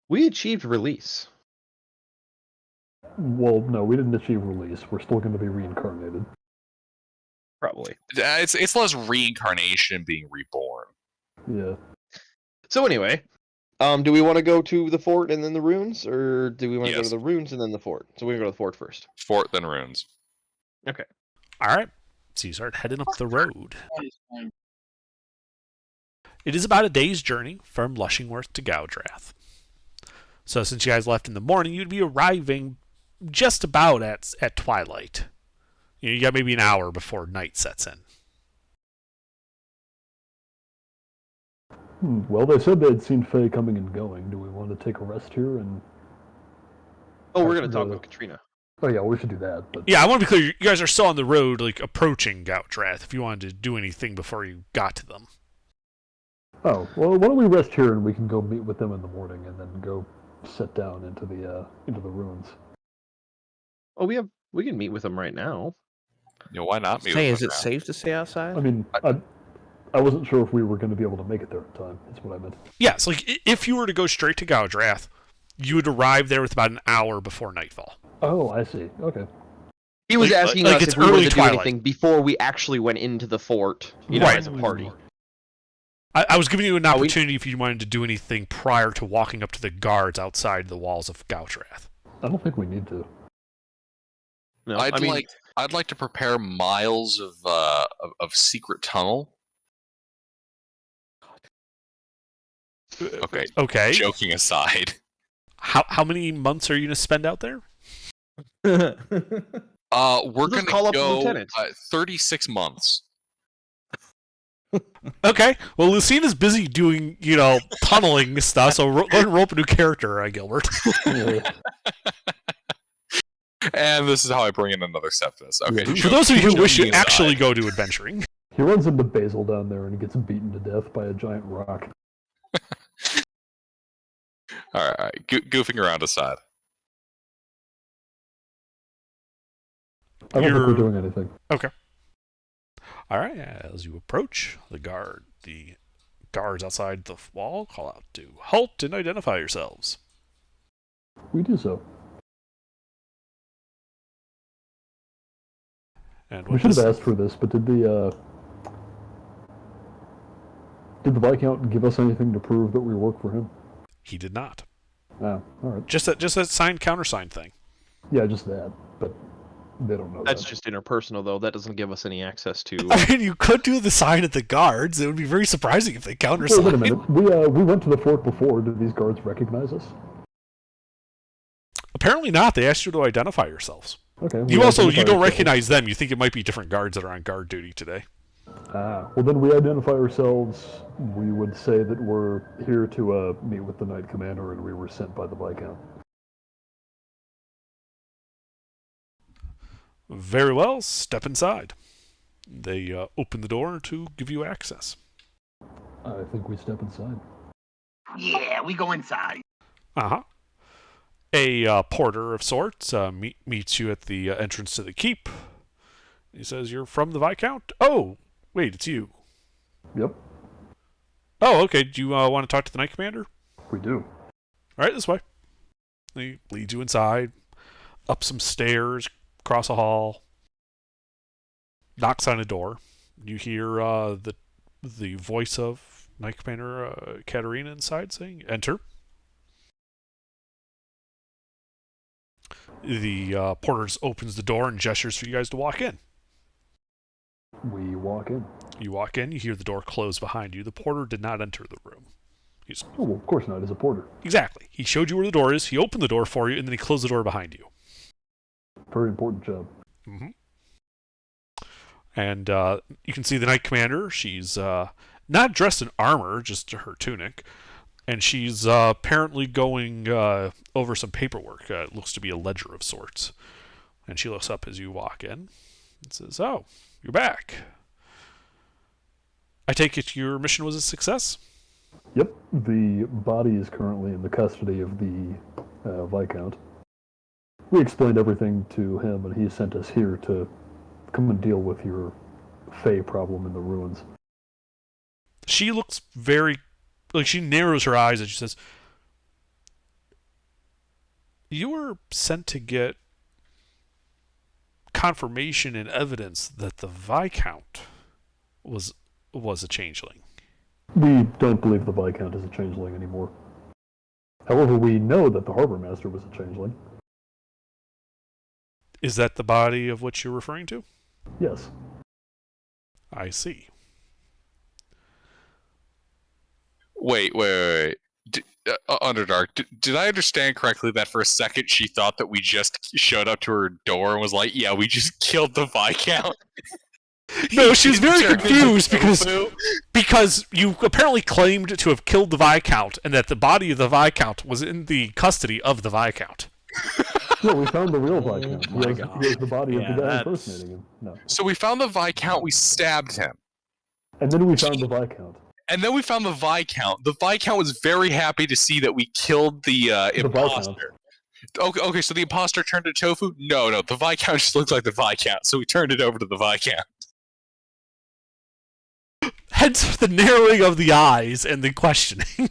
We achieved release. Well, no, we didn't achieve release. We're still going to be reincarnated. Probably. It's less reincarnation being reborn. Yeah. So anyway, do we want to go to the fort and then the runes, or do we want to go Yes. to the runes and then the fort? So we're gonna go to the fort first. Fort then runes. All right. So you start heading up the road. It is about a day's journey from Lushingworth to Gaudrath. So since you guys left in the morning, you'd be arriving just about at twilight. You got maybe an hour before night sets in. Well, they said they'd seen Faye coming and going. Do we want to take a rest here and? Oh, we're After gonna talk the- with Katrina. Oh yeah, we should do that. But Yeah, I want to be clear. You guys are still on the road, like approaching Gaudrath. If you wanted to do anything before you got to them. oh well, why don't we rest here and we can go meet with them in the morning and then go sit down into the ruins. Oh, we can meet with them right now. You know, why not? meet Hey, with is it them now? safe to stay outside? I mean, I wasn't sure if we were going to be able to make it there in time. That's what I meant. Yes, like if you were to go straight to Gaudrath, you would arrive there with about an hour before nightfall. Oh, I see. Okay. He was Like- asking like us it's if we wanted early to do twilight. anything before we actually went into the fort, Right. as a party. I was giving you an Oh, we- opportunity if you wanted to do anything prior to walking up to the guards outside the walls of Gaudrath. I don't think we need to. No, I'd like to prepare miles of secret tunnel. Okay, Okay. joking aside. How many months are you going to spend out there? We're We'll gonna just call up the go lieutenant. 36 months. Okay. Well, Lucina's busy doing, tunneling stuff, so go ahead and roll up a new character, Gilbert. Yeah. And this is how I bring in another Septus. Okay. Yeah, For those of you who wish to joking actually aside. go to adventuring. He runs into Basil down there and he gets beaten to death by a giant rock. All right. Goofing around aside. I don't think we're You're- doing anything. Okay. All right. As you approach, the guards outside the wall call out to halt and identify yourselves. We do so. And We what should this, have asked for this, but did the Viscount give us anything to prove that we work for him? he did not. Oh, all right. Just that signed countersigned thing. Yeah, just that. But they don't know That's that. just interpersonal, though. That doesn't give us any access to. I mean, you could do the sign at the guards. It would be very surprising if they Wait a countersigned. minute. We went to the fort before. Did these guards recognize us? Apparently not. They asked you to identify yourselves. Okay. You we don't identify ourselves. recognize them. You think it might be different guards that are on guard duty today. Ah, well then we identify ourselves. We would say that we're here to meet with the Knight Commander and we were sent by the Viscount. Very well. Step inside. They open the door to give you access. I think we step inside. Yeah, we go inside. Uh-huh. A porter of sorts meets you at the entrance to the keep. He says, "You're from the Viscount?" "Oh, wait, it's you." Yep, "Oh, okay. Do you want to talk to the Knight Commander?" we do. "All right, this way." He leads you inside, up some stairs, across a hall, knocks on a door. You hear the voice of Knight Commander Katerina inside saying, "Enter." The porter opens the door and gestures for you guys to walk in. We walk in. You walk in, you hear the door close behind you. The porter did not enter the room. Oh, well, of course not. He's a porter. Exactly. He showed you where the door is, he opened the door for you, and then he closed the door behind you. Very important job. Mm-hmm. And you can see the Knight Commander. She's not dressed in armor, just her tunic. And she's apparently going over some paperwork. It looks to be a ledger of sorts. And she looks up as you walk in and says, "Oh, you're back. I take it your mission was a success?" Yep, the body is currently in the custody of the Viscount. We explained everything to him, and he sent us here to come and deal with your Fey problem in the ruins. She looks very... she narrows her eyes and she says, "You were sent to get confirmation and evidence that the Viscount was a changeling." We don't believe the Viscount is a changeling anymore. However, we know that the Harbor Master was a changeling. Is that the body of which you're referring to? Yes. I see. Wait. Underdark, did I understand correctly that for a second she thought that we just showed up to her door and was like, "Yeah, we just killed the Viscount"? No, she was very Turned into confused tofu? because you apparently claimed to have killed the Viscount and that the body of the Viscount was in the custody of the Viscount. No, we found the real Viscount. my He has the body Yeah, of the guy that's- impersonating him. No. So we found the Viscount, we stabbed him. And then we found the Viscount. And then we found the Viscount. The Viscount was very happy to see that we killed the imposter. Okay, so the imposter turned to tofu? No, the Viscount just looked like the Viscount, so we turned it over to the Viscount. Hence the narrowing of the eyes and the questioning.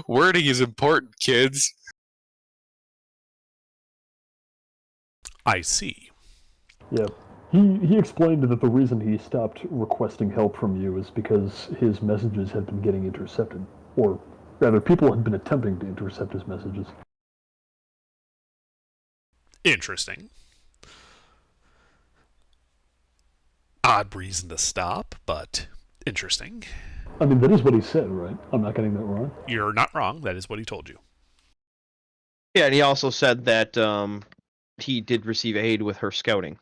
Wording is important, kids. I see. Yeah. He explained that the reason he stopped requesting help from you is because his messages had been getting intercepted. Or, rather, people had been attempting to intercept his messages. Interesting. Odd reason to stop, but interesting. I mean, that is what he said, right? I'm not getting that wrong. You're not wrong. That is what he told you. Yeah, and he also said that he did receive aid with her scouting.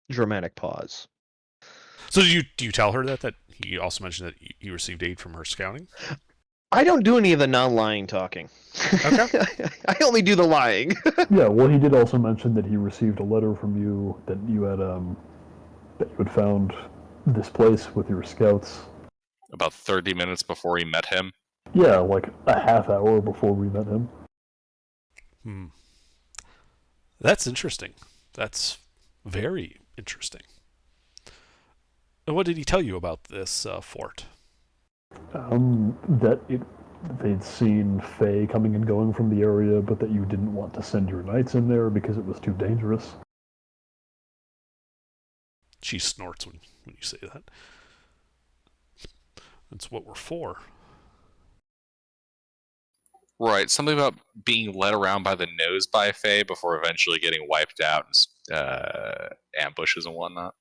Dramatic pause. So do you tell her that He also mentioned that he received aid from her scouting. I don't do any of the non-lying talking. Okay. I only do the lying. Yeah, well, he did also mention that he received a letter from you that you had found this place with your scouts. About 30 minutes before he met him. Yeah, like a half hour before we met him. That's interesting. That's very interesting. And what did he tell you about this fort? That they'd seen Fae coming and going from the area, but that you didn't want to send your knights in there because it was too dangerous. She snorts when you say that. That's what we're for. Right, something about being led around by the nose by Fae before eventually getting wiped out in ambushes and whatnot.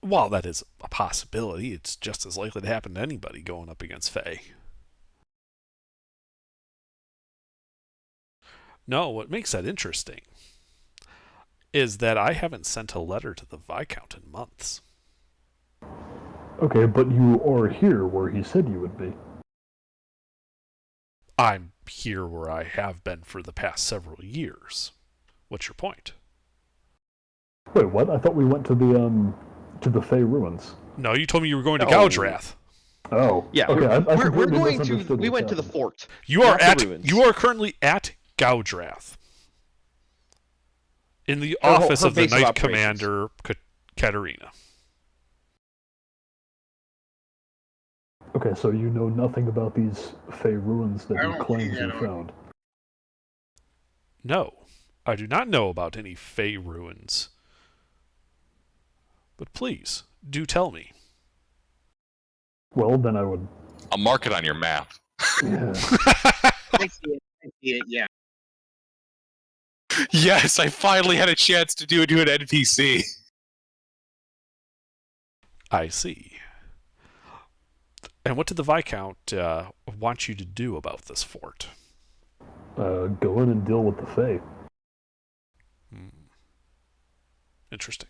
While that is a possibility, it's just as likely to happen to anybody going up against Fae. No, what makes that interesting is that I haven't sent a letter to the Viscount in months. Okay, but you are here where he said you would be. I'm here where I have been for the past several years. What's your point? Wait, what? I thought we went to the Fae ruins. No, you told me you were going to No. Gougewrath. Oh, Yeah, okay. I we're completely going to. misunderstood We what's went to the happening. fort. You are Not the ruins. you are currently at Gougewrath. In the Her office her of the base of Knight operations. Commander Katerina. Okay, so you know nothing about these Fae ruins that I he don't see claims that you on- found. No, I do not know about any Fae ruins. But please, do tell me. Well, then I would. I'll mark it on your map. Yeah. I see it, yeah. Yes, I finally had a chance to do an NPC. I see. And what did the Viscount want you to do about this fort? Go in and deal with the Fae. Interesting.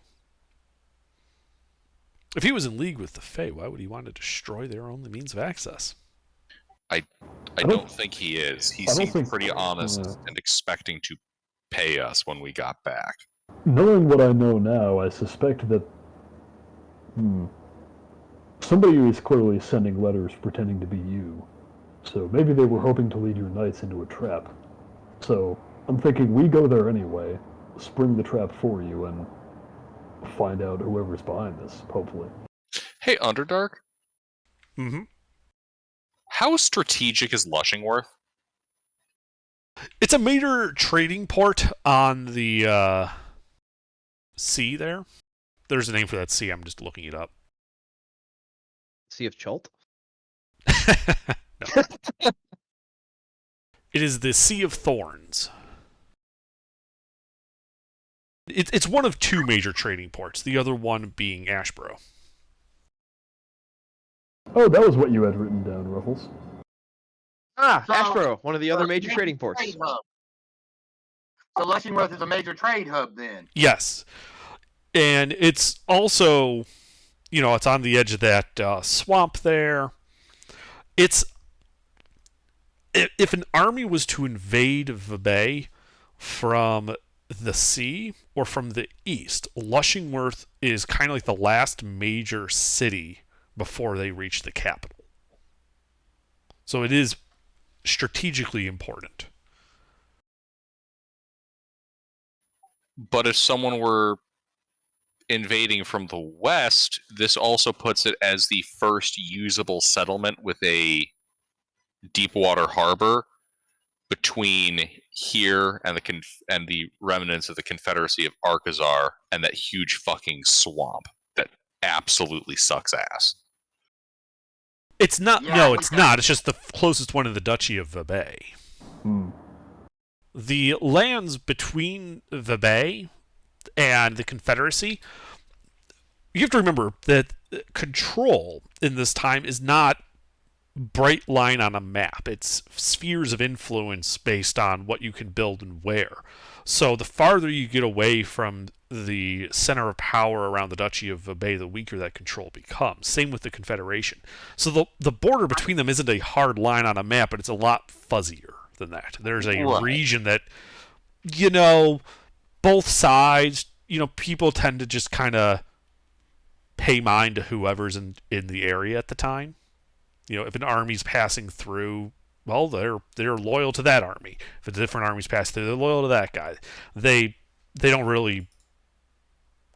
If he was in league with the Fae, why would he want to destroy their only means of access? I don't- don't think he is. He I don't seemed think- pretty honest yeah. and expecting to pay us when we got back. Knowing what I know now, I suspect that somebody is clearly sending letters pretending to be you. So maybe they were hoping to lead your knights into a trap. So I'm thinking we go there anyway, spring the trap for you, and find out whoever's behind this, hopefully. Hey, Underdark, Mm-hmm. how strategic is Lushingworth? It's a major trading port on the sea there. There's a name for that sea. I'm just looking it up. Sea of Chult. No. It is the Sea of Thorns. It's one of two major trading ports, the other one being Ashboro. Oh, that was what you had written down, Ruffles. Ah, So- Ashboro, one of the other So major it's a trading ports. trade hub. So Lushingworth is a major trade hub then. Yes. And it's also, it's on the edge of that swamp there. It's if an army was to invade Vebey from the sea or from the east, Lushingworth is kind of like the last major city before they reach the capital. So it is strategically important. But if someone were invading from the west, this also puts it as the first usable settlement with a deep water harbor between here and the remnants of the Confederacy of Arkazar and that huge fucking swamp that absolutely sucks ass. It's not. Yeah, No, it's okay. not. It's just the closest one in the Duchy of Vebey. Hmm. The lands between Vebey and the Confederacy, you have to remember that control in this time is not bright line on a map. It's spheres of influence based on what you can build and where. So the farther you get away from the center of power around the Duchy of Vebey, the weaker that control becomes. Same with the Confederation. So the border between them isn't a hard line on a map, but it's a lot fuzzier than that. There's a region that, both sides, people tend to just kind of pay mind to whoever's in the area at the time. If an army's passing through, well, they're loyal to that army. If a different army's passing through, they're loyal to that guy. They don't really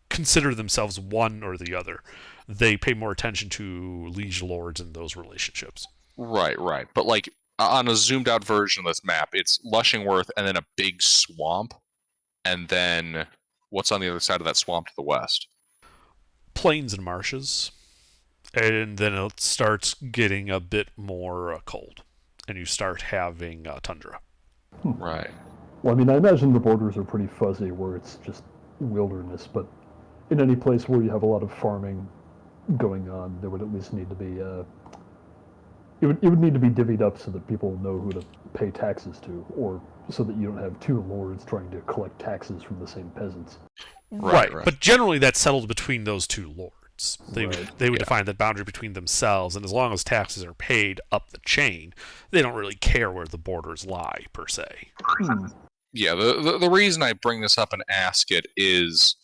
consider themselves one or the other. They pay more attention to liege lords and those relationships. Right. But like on a zoomed out version of this map, it's Lushingworth and then a big swamp, and then what's on the other side of that swamp to the west? Plains and marshes, and then it starts getting a bit more cold, and you start having tundra. Right. Well, I mean, I imagine the borders are pretty fuzzy where it's just wilderness, but in any place where you have a lot of farming going on, there would at least need to be it would need to be divvied up so that people know who to pay taxes to, or so that you don't have two lords trying to collect taxes from the same peasants. Right. But generally that's settled between those two lords. They would Yeah. define that boundary between themselves, and as long as taxes are paid up the chain, they don't really care where the borders lie, per se. Yeah, the reason I bring this up and ask it is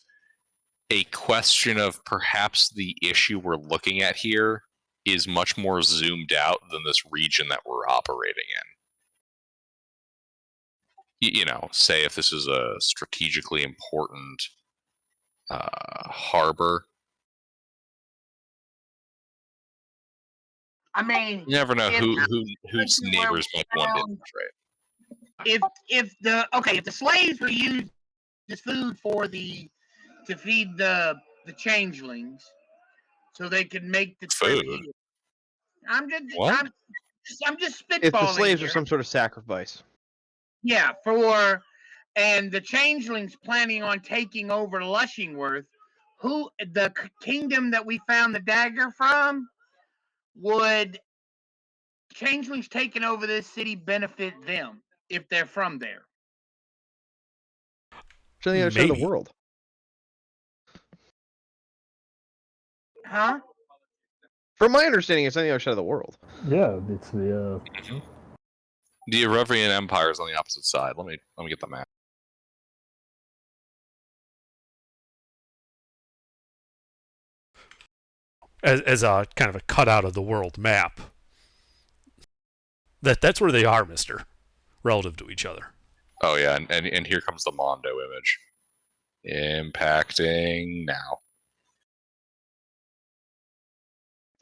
a question of perhaps the issue we're looking at here is much more zoomed out than this region that we're operating in. Say if this is a strategically important harbor. I mean, You never know if- whose neighbors might want to infiltrate. if the slaves were used as food to feed the changelings, so they could make the trip Food? here. I'm What? just spitballing. If the slaves here. are some sort of sacrifice. Yeah, and the changelings planning on taking over Lushingworth, the kingdom that we found the dagger from, would changelings taking over this city benefit them if they're from there? It's on the other side of the Maybe. world. Huh? From my understanding, it's on the other side of the world. Yeah, it's the The Erevian Empire is on the opposite side. Let me get the map. As a kind of a cutout of the world map. That's where they are, mister, relative to each other. Oh yeah, and here comes the Mondo image. Impacting now.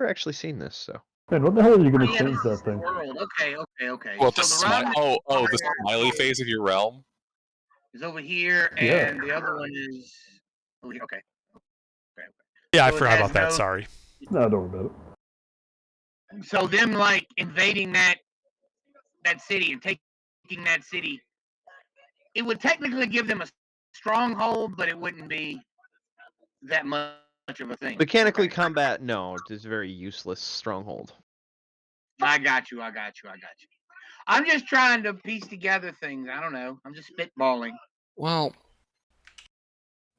I've never actually seen this, so. man, what the hell are you going to Yeah, change this that is the thing? world. Okay. Well, So the the realm the smiley phase of your realm. is over here, Yeah. and the other one is over here. Okay. Yeah, I So it forgot has about that. no- Sorry. No, don't worry about it. So them like invading that city and taking that city, it would technically give them a stronghold, but it wouldn't be that much of a thing. Mechanically Okay. combat, no, it's a very useless stronghold. I got you. I'm just trying to piece together things. I don't know. I'm just spitballing. Well,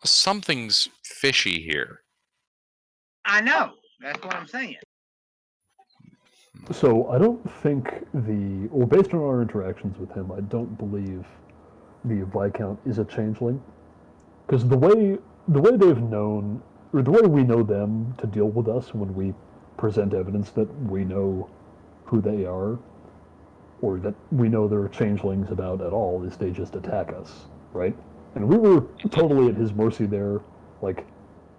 something's fishy here. I know. That's what I'm saying. So I don't think based on our interactions with him, I don't believe the Viscount is a changeling, because the way they've known, or the way we know them to deal with us when we present evidence that we know who they are, or that we know they're changelings about at all, is they just attack us, right? And we were totally at his mercy there. Like,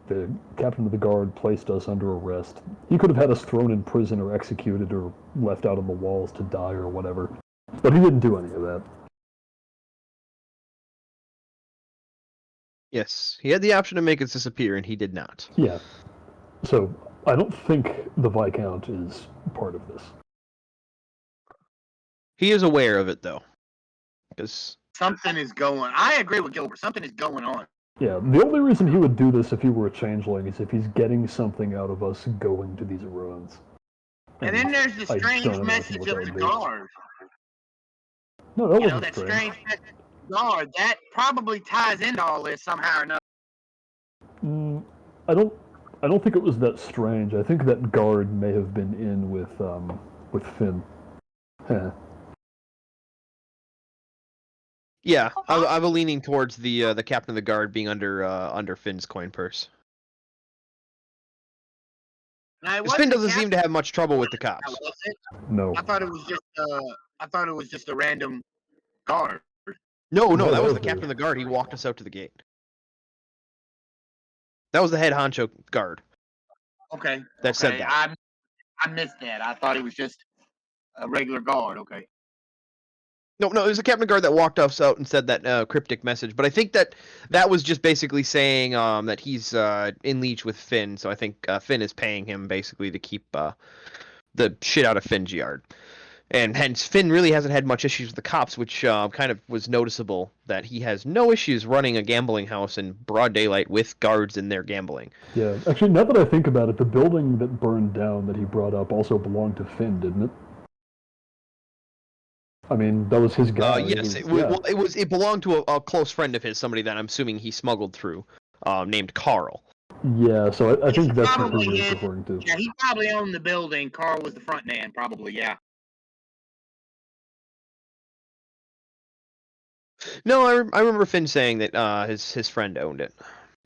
the captain of the guard placed us under arrest. He could have had us thrown in prison or executed or left out on the walls to die or whatever. But he didn't do any of that. Yes, he had the option to make us disappear, and he did not. Yeah. So I don't think the Viscount is part of this. He is aware of it, though. Because Something is going. I agree with Gilbert. Something is going on. Yeah, the only reason he would do this if he were a changeling is if he's getting something out of us going to these ruins. And then there's the I strange don't imagine message what of that the would be. guard. No, that You know, wasn't that strange. strange message of the guard. That probably ties into all this somehow or another. I don't think it was that strange. I think that guard may have been in with Finn. Heh. Yeah, I'm leaning towards the captain of the guard being under Finn's coin purse. Now, it 'Cause Finn wasn't doesn't seem to have much trouble with the Captain, cops. was it? No. I thought it was just a random guard. No, No, that that was was the captain her. of the guard. He walked us out to the gate. That was the head honcho guard. Okay. That said that. I missed that. I thought it was just a regular guard. Okay. No, it was the captain of guard that walked us out and said that cryptic message. But I think that was just basically saying that he's in leash with Finn. So I think Finn is paying him basically to keep the shit out of Finn's yard. And hence, Finn really hasn't had much issues with the cops, which kind of was noticeable that he has no issues running a gambling house in broad daylight with guards in there gambling. Yeah, actually, now that I think about it, the building that burned down that he brought up also belonged to Finn, didn't it? I mean, that was his guy. Yes, it belonged to a close friend of his, somebody that I'm assuming he smuggled through, named Carl. Yeah, so I think that's what Probably he was is. referring to. Yeah, he probably owned the building. Carl was the front man, probably. Yeah. No, I remember Finn saying that his friend owned it,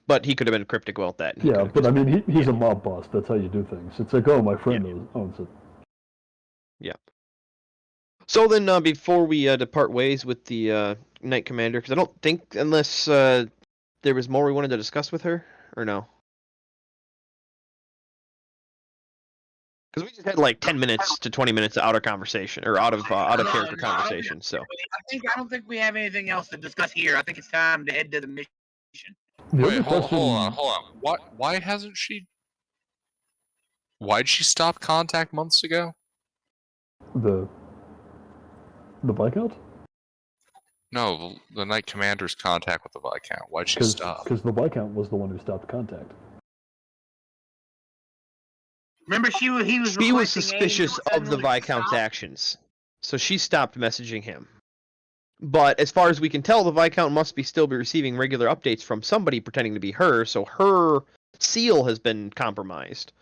but he could have been cryptic about that. Yeah, but I mean, he's a mob boss. That's how you do things. It's like, oh, my friend owns it. Yeah. So then, before we depart ways with the Knight Commander, because I don't think, unless there was more we wanted to discuss with her, or no? Because we just had like 10 minutes to 20 minutes of outer conversation, or out of character conversation. So I don't think we have anything else to discuss here. I think it's time to head to the mission. The Wait, other hold question- on. Why hasn't she? Why'd she stop contact months ago? The Viscount? No, the Knight Commander's contact with the Viscount. Why'd she stop? Because the Viscount was the one who stopped contact. Remember, he was she was requesting suspicious aid, of the suddenly Viscount's stopped. actions, so she stopped messaging him. But as far as we can tell, the Viscount must still be receiving regular updates from somebody pretending to be her, so her seal has been compromised.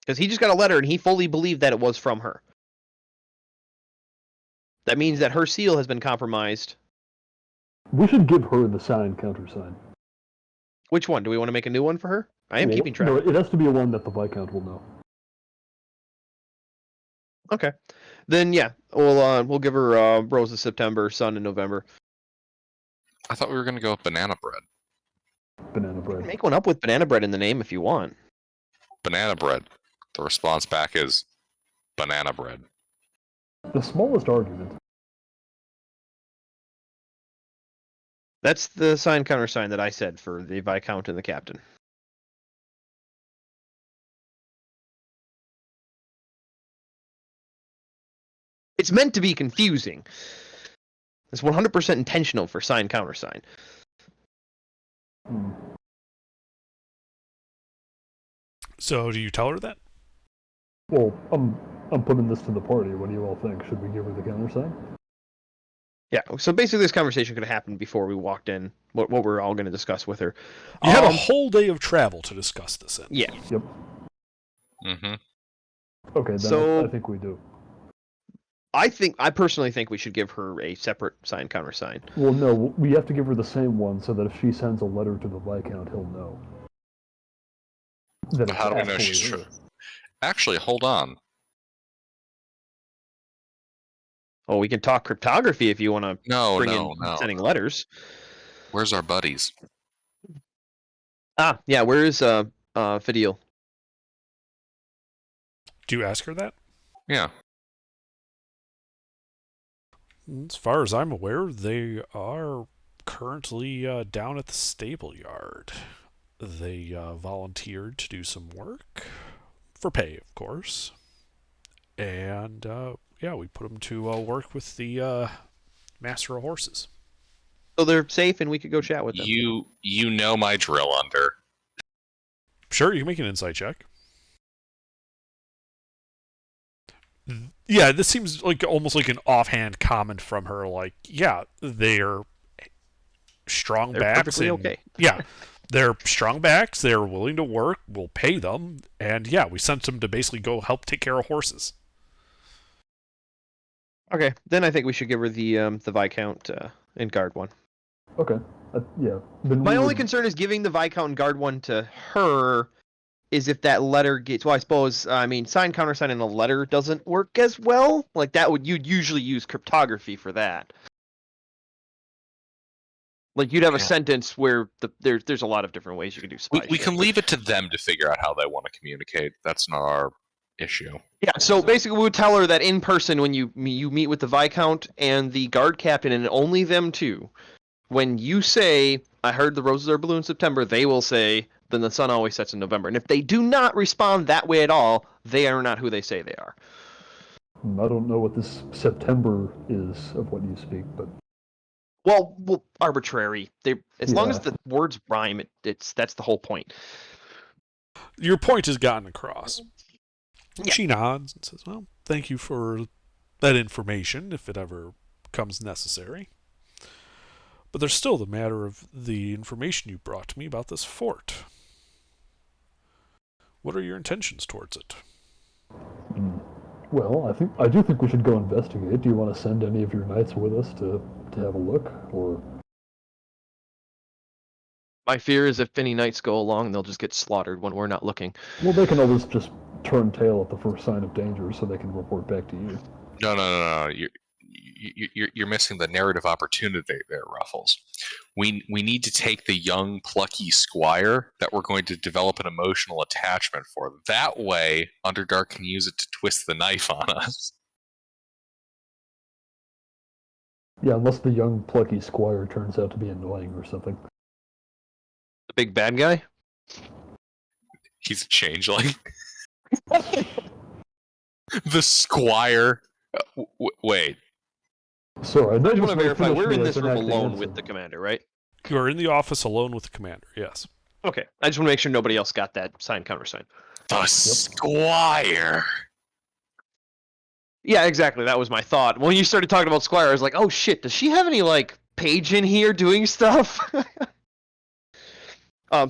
Because he just got a letter and he fully believed that it was from her. That means that her seal has been compromised. We should give her the signed countersign. Which one? Do we want to make a new one for her? I am Well, keeping track. No, it has to be a one that the Viscount will know. Okay. Then yeah, we'll give her Rose of September, Sun in November. I thought we were gonna go with banana bread. Banana bread. Make one up with banana bread in the name if you want. Banana bread. The response back is banana bread. The smallest argument. That's the sign countersign that I said for the Viscount and the Captain. It's meant to be confusing. It's 100% intentional for sign countersign. Hmm. So do you tell her that? Well, I'm putting this to the party. What do you all think? Should we give her the countersign? Yeah, so basically this conversation could have happened before we walked in, what we're all going to discuss with her. You had a whole day of travel to discuss this in. Yeah. Yep. Mm-hmm. Okay, then So- I think we do. I personally think we should give her a separate sign countersign. Well, no, we have to give her the same one so that if she sends a letter to the Viscount, he'll know. That it's How do we know actually she's her. true? Actually, hold on. Oh, we can talk cryptography if you want to No, bring no, in no. sending letters. Where's our buddies? Ah, yeah, where is Fidel? Do you ask her that? Yeah. As far as I'm aware, they are currently down at the stable yard. They volunteered to do some work, for pay, of course. And, yeah, we put them to work with the Master of Horses. So they're safe and we could go chat with them. You know my drill under. Sure, you can make an insight check. Yeah, this seems like almost like an offhand comment from her, like, yeah, they're strong They're backs. perfectly And, okay. Yeah, they're strong backs. They're willing to work. We'll pay them. And yeah, we sent them to basically go help take care of horses. Okay, then I think we should give her the Viscount and Guard one. Okay. Yeah. Then My we only would- concern is giving the Viscount and Guard one to her. Is if that letter gets, well, I suppose, I mean, sign, countersign, and a letter doesn't work as well. Like that you'd usually use cryptography for that. Like you'd have a Yeah. sentence where there's a lot of different ways you can do spy We shit. can leave it to them to figure out how they want to communicate. That's not our issue. Yeah, so basically we would tell her that in person when you meet with the Viscount and the guard captain and only them two, when you say, I heard the roses are blue in September, they will say, then the sun always sets in November. And if they do not respond that way at all, they are not who they say they are. I don't know what this September is of what you speak, but Well, arbitrary. As long as Yeah. the words rhyme, that's the whole point. Your point has gotten across. Yeah. She nods and says, well, thank you for that information if it ever becomes necessary. But there's still the matter of the information you brought to me about this fort. What are your intentions towards it? well, I do think we should go investigate. Do you want to send any of your knights with us to have a look, or? My fear is if any knights go along, they'll just get slaughtered when we're not looking. Well, they can always just turn tail at the first sign of danger, so they can report back to you. No. You're missing the narrative opportunity there, Ruffles. We need to take the young, plucky squire that we're going to develop an emotional attachment for. That way, Underdark can use it to twist the knife on us. Yeah, unless the young plucky squire turns out to be annoying or something. The big bad guy? He's a changeling. The squire. Wait. Sorry, I just want to verify we're in this room alone with the commander, right? You are in the office alone with the commander, yes. Okay. I just want to make sure nobody else got that sign countersign. The squire. Yeah, exactly. That was my thought. When you started talking about Squire, I was like, oh shit, does she have any like page in here doing stuff?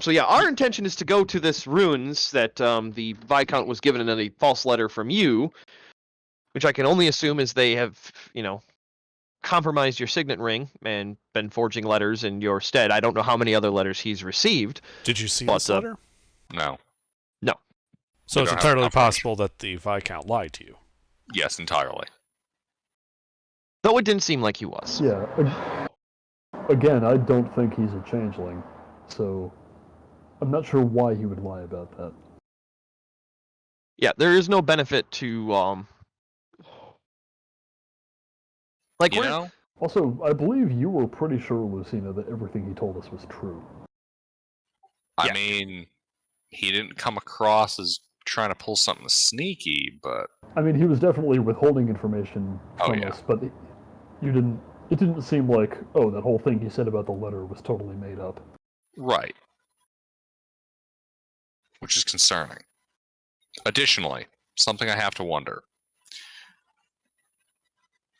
So yeah, our intention is to go to this ruins that the Viscount was given in a false letter from you, which I can only assume is they have, compromised your signet ring and been forging letters in your stead. I don't know how many other letters he's received. Did you see But, this letter? No. So we it's don't have entirely enough possible that the Viscount lied to you. Yes, entirely. Though it didn't seem like he was. Yeah. Again, I don't think he's a changeling, so I'm not sure why he would lie about that. Yeah, there is no benefit to like You we're know? Also, I believe you were pretty sure, Lucina, that everything he told us was true. I Yeah. mean, he didn't come across as trying to pull something sneaky, but I mean, he was definitely withholding information Oh, from yeah. us, but it didn't seem like, oh, that whole thing he said about the letter was totally made up. right. Which is concerning. Additionally, something I have to wonder.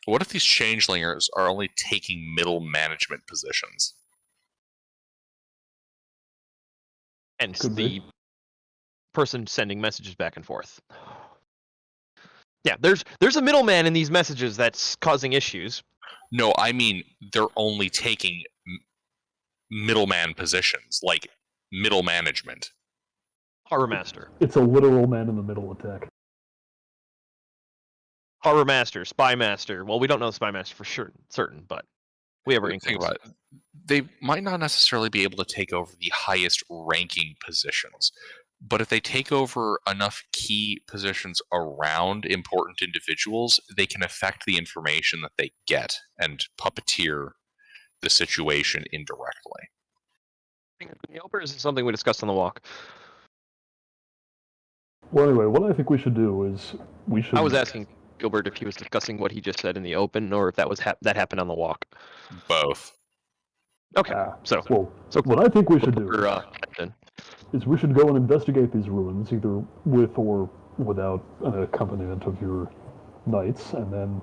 What if these changelingers are only taking middle management positions? and Could the be. person sending messages back and forth. Yeah, there's a middleman in these messages that's causing issues. No, I mean they're only taking middleman positions, like middle management. Harbor Master. It's a literal man in the middle attack. Harbor Master, Spy Master. Well, we don't know the Spy Master for sure, certain, but we have our Think inklings. about it. They might not necessarily be able to take over the highest ranking positions, but if they take over enough key positions around important individuals, they can affect the information that they get and puppeteer the situation indirectly. Or is it something we discussed on the walk? Well, anyway, what I think we should do is we should. I was asking Gilbert if he was discussing what he just said in the open, or if that was that happened on the walk. Both. Okay, Ah, so well, what I think we should do we're, then. is we should go and investigate these ruins, either with or without an accompaniment of your knights, and then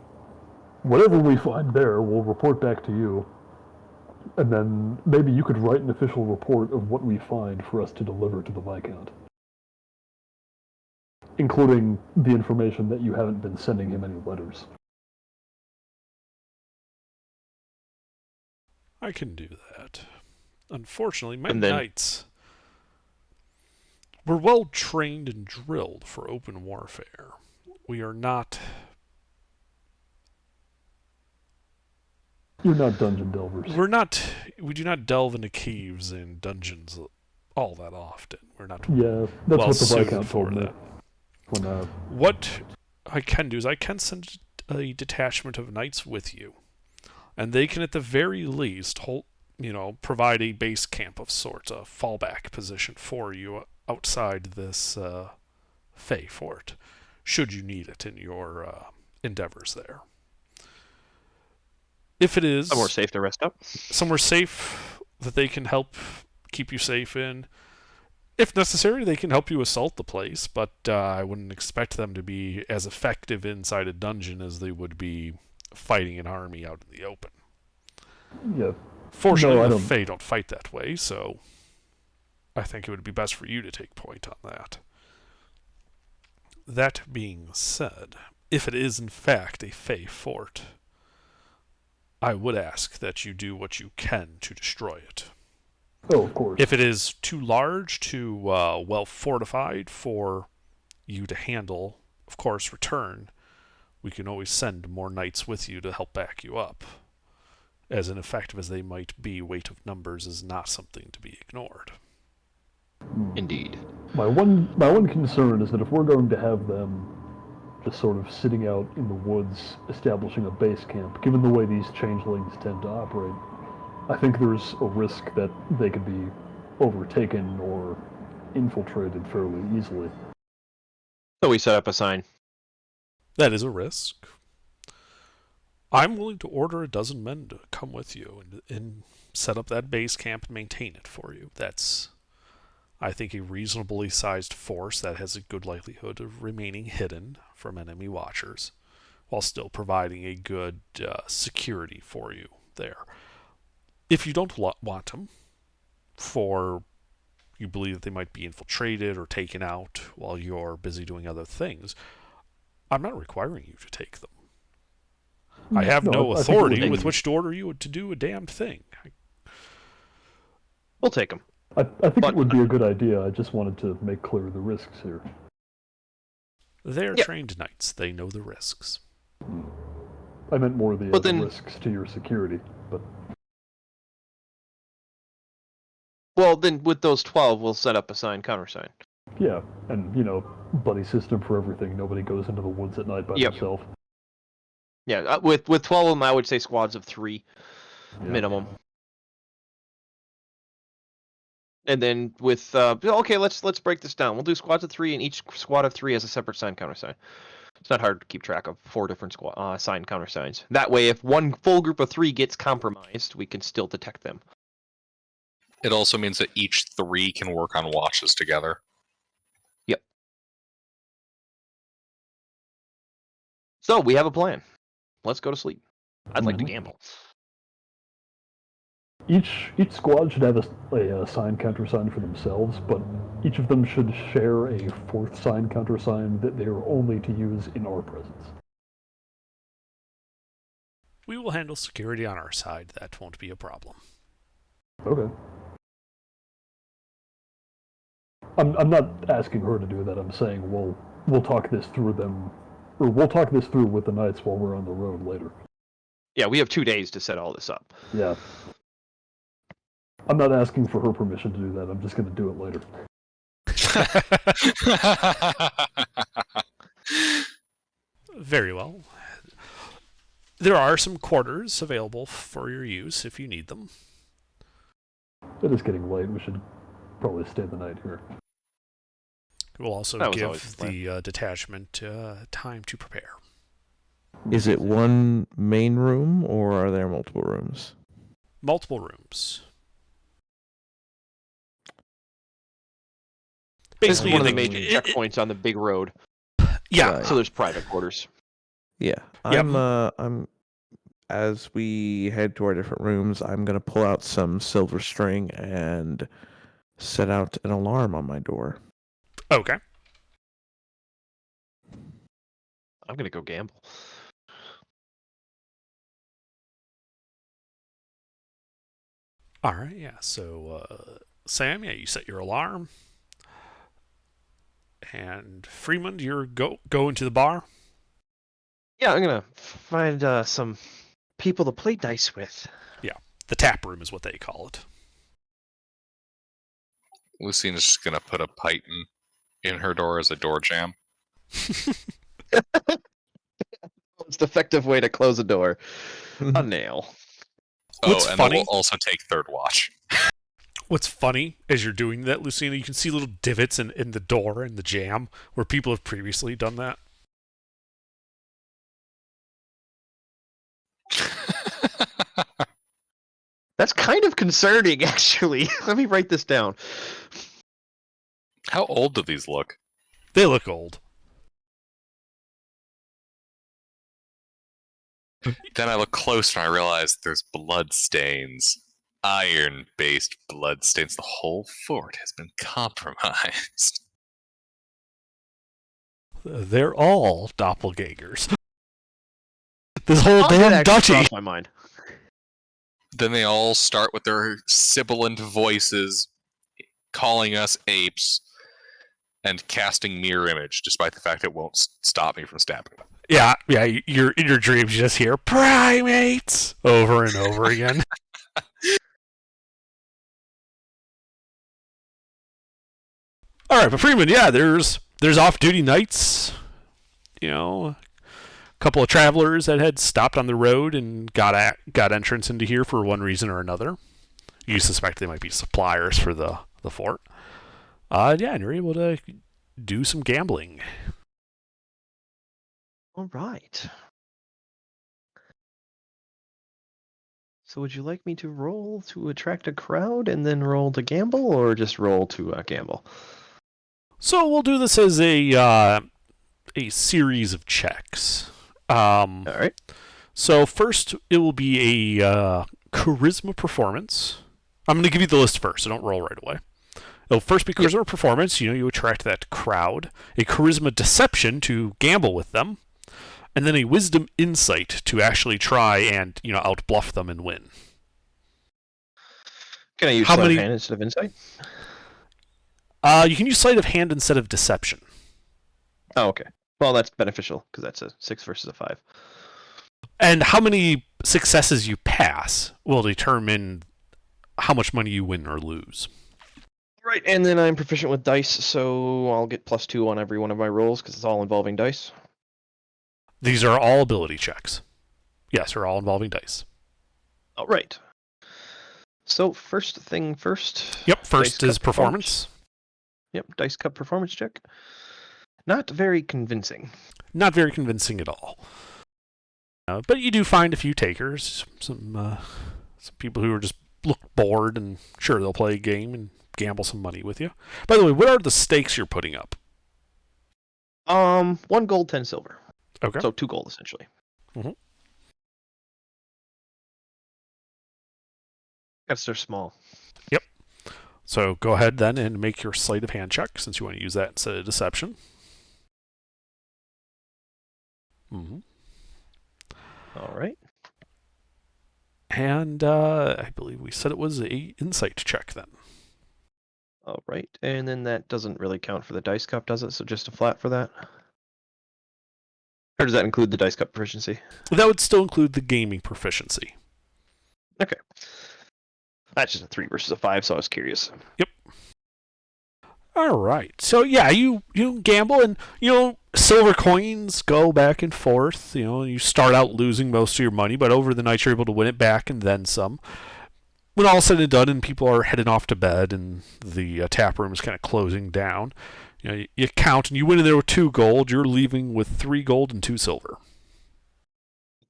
whatever we find there, we'll report back to you. And then maybe you could write an official report of what we find for us to deliver to the Viscount. Including the information that you haven't been sending him any letters. I can do that. Unfortunately, my And then- knights were well trained and drilled for open warfare. We are not. You're not dungeon delvers. We do not delve into caves and dungeons all that often. We're not Yeah, that's well what the suited Viscount for told me. that. When, What I can do is I can send a detachment of knights with you, and they can at the very least provide a base camp of sorts, a fallback position for you outside this Fey fort, should you need it in your endeavors there. If it is Somewhere safe to rest up. somewhere safe that they can help keep you safe in, if necessary, they can help you assault the place, but I wouldn't expect them to be as effective inside a dungeon as they would be fighting an army out in the open. yeah, Fortunately, No, I the don't- Fae don't fight that way, so I think it would be best for you to take point on that. That being said, if it is in fact a Fae fort, I would ask that you do what you can to destroy it. oh, of course. If it is too large, too well fortified for you to handle, of course, return. We can always send more knights with you to help back you up. As ineffective as they might be, weight of numbers is not something to be ignored. Indeed. My one concern is that if we're going to have them just sort of sitting out in the woods, establishing a base camp, given the way these changelings tend to operate, I think there's a risk that they could be overtaken or infiltrated fairly easily. So we set up a sign. That is a risk. I'm willing to order a dozen men to come with you and set up that base camp and maintain it for you. That's, I think, a reasonably sized force that has a good likelihood of remaining hidden from enemy watchers, while still providing a good security for you there. If you don't want them, for you believe that they might be infiltrated or taken out while you're busy doing other things, I'm not requiring you to take them. I have no I think it would authority be- with which to order you to do a damned thing. We'll take them. I think But- it would be a good idea. I just wanted to make clear the risks here. They're Yep. trained knights. They know the risks. I meant more the, But the then- risks to your security, but Well, then with those 12, we'll set up a sign, countersign. yeah, and buddy system for everything. Nobody goes into the woods at night by Yep. themselves. Yeah, with 12 of them, I would say squads of 3 Yeah. minimum. And then with okay, let's break this down. We'll do squads of 3, and each squad of 3 has a separate sign countersign. It's not hard to keep track of 4 different sign countersigns. That way, if one full group of 3 gets compromised, we can still detect them. It also means that each 3 can work on watches together. So we have a plan. Let's go to sleep. I'd like to Mhm. gamble. Each squad should have a sign countersign for themselves, but each of them should share a 4th sign countersign that they are only to use in our presence. We will handle security on our side. That won't be a problem. Okay. I'm not asking her to do that. I'm saying we'll talk this through we'll talk this through with the knights while we're on the road later. Yeah, we have 2 days to set all this up. Yeah. I'm not asking for her permission to do that. I'm just going to do it later. Very well. There are some quarters available for your use if you need them. It is getting late. We should probably stay the night here. We'll also That was always give the plan. the detachment time to prepare. Is it one main room or are there multiple rooms? Multiple rooms. This is one of the Basically, major checkpoints on the big road, Yeah. Right. so there's private quarters. Yeah, Yep. I'm as we head to our different rooms, I'm going to pull out some silver string and set out an alarm on my door. Okay. I'm gonna go gamble. All right, yeah. So, Sam, yeah, you set your alarm. And Freeman, you're going to the bar? Yeah, I'm gonna find some people to play dice with. Yeah. The tap room is what they call it. Lucina's just gonna put a python in her door as a door jam. Most effective way to close a door. A nail. What's and funny- then we'll also take third watch. What's funny as you're doing that, Lucina, you can see little divots in the door and the jam where people have previously done that. That's kind of concerning, actually. Let me write this down. How old do these look? They look old. Then I look closer and I realize there's blood stains. Iron-based blood stains. The whole fort has been compromised. They're all doppelgangers. This whole That damn actually duchy. crossed my mind. Then they all start with their sibilant voices, calling us apes, and casting mirror image, despite the fact it won't stop me from stabbing them. Yeah. You're in your dreams. You just hear primates over and over again. All right, but Freeman, yeah, there's off-duty nights. You know, a couple of travelers that had stopped on the road and got entrance into here for one reason or another. You suspect they might be suppliers for the fort. Yeah, and you're able to do some gambling. All right. So would you like me to roll to attract a crowd and then roll to gamble, or just roll to gamble? So we'll do this as a series of checks. All right. So first, it will be a charisma performance. I'm going to give you the list first, so don't roll right away. It'll first be charisma performance. You know, you attract that crowd. A charisma deception to gamble with them. And then a wisdom insight to actually try and, outbluff them and win. Can I use How sleight of many- hand instead of insight? You can use sleight of hand instead of deception. Oh, okay. Well, that's beneficial because that's a 6 versus a 5. And how many successes you pass will determine how much money you win or lose. Right, and then I'm proficient with dice, so I'll get +2 on every one of my rolls because it's all involving dice. These are all ability checks. Yes, they're all involving dice. All right. So first thing first. Yep, first Dice is cup performance. Yep, dice cup performance check. Not very convincing. Not very convincing at all. But you do find a few takers, some people who are just look bored and sure they'll play a game and gamble some money with you. By the way, what are the stakes you're putting up? 1 gold, 10 silver. Okay. So 2 gold essentially. Mhm. Guess they're small. So go ahead then and make your sleight of hand check since you want to use that instead of deception. Mm-hmm. All right. And I believe we said it was a insight check then. All right. And then that doesn't really count for the dice cup, does it? So just a flat for that? Or does that include the dice cup proficiency? That would still include the gaming proficiency. Okay. That's just a 3 versus a 5, so I was curious. All right. So yeah, you gamble and silver coins go back and forth. You start out losing most of your money, but over the night you're able to win it back and then some. When all said and done, and people are heading off to bed, and the tap room is kind of closing down, you count and you win in there with 2 gold. You're leaving with 3 gold and 2 silver.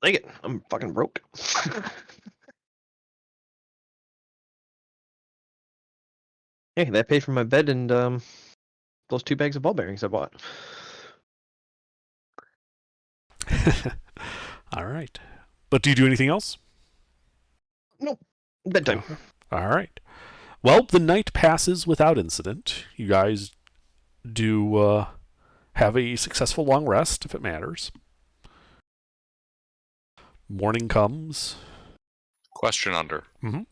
Dang it, I'm fucking broke. Hey, that paid for my bed and those 2 bags of ball bearings I bought. All right. But do you do anything else? Bedtime. All right. Well, the night passes without incident. You guys do have a successful long rest, if it matters. Morning comes. Question under. Mhm.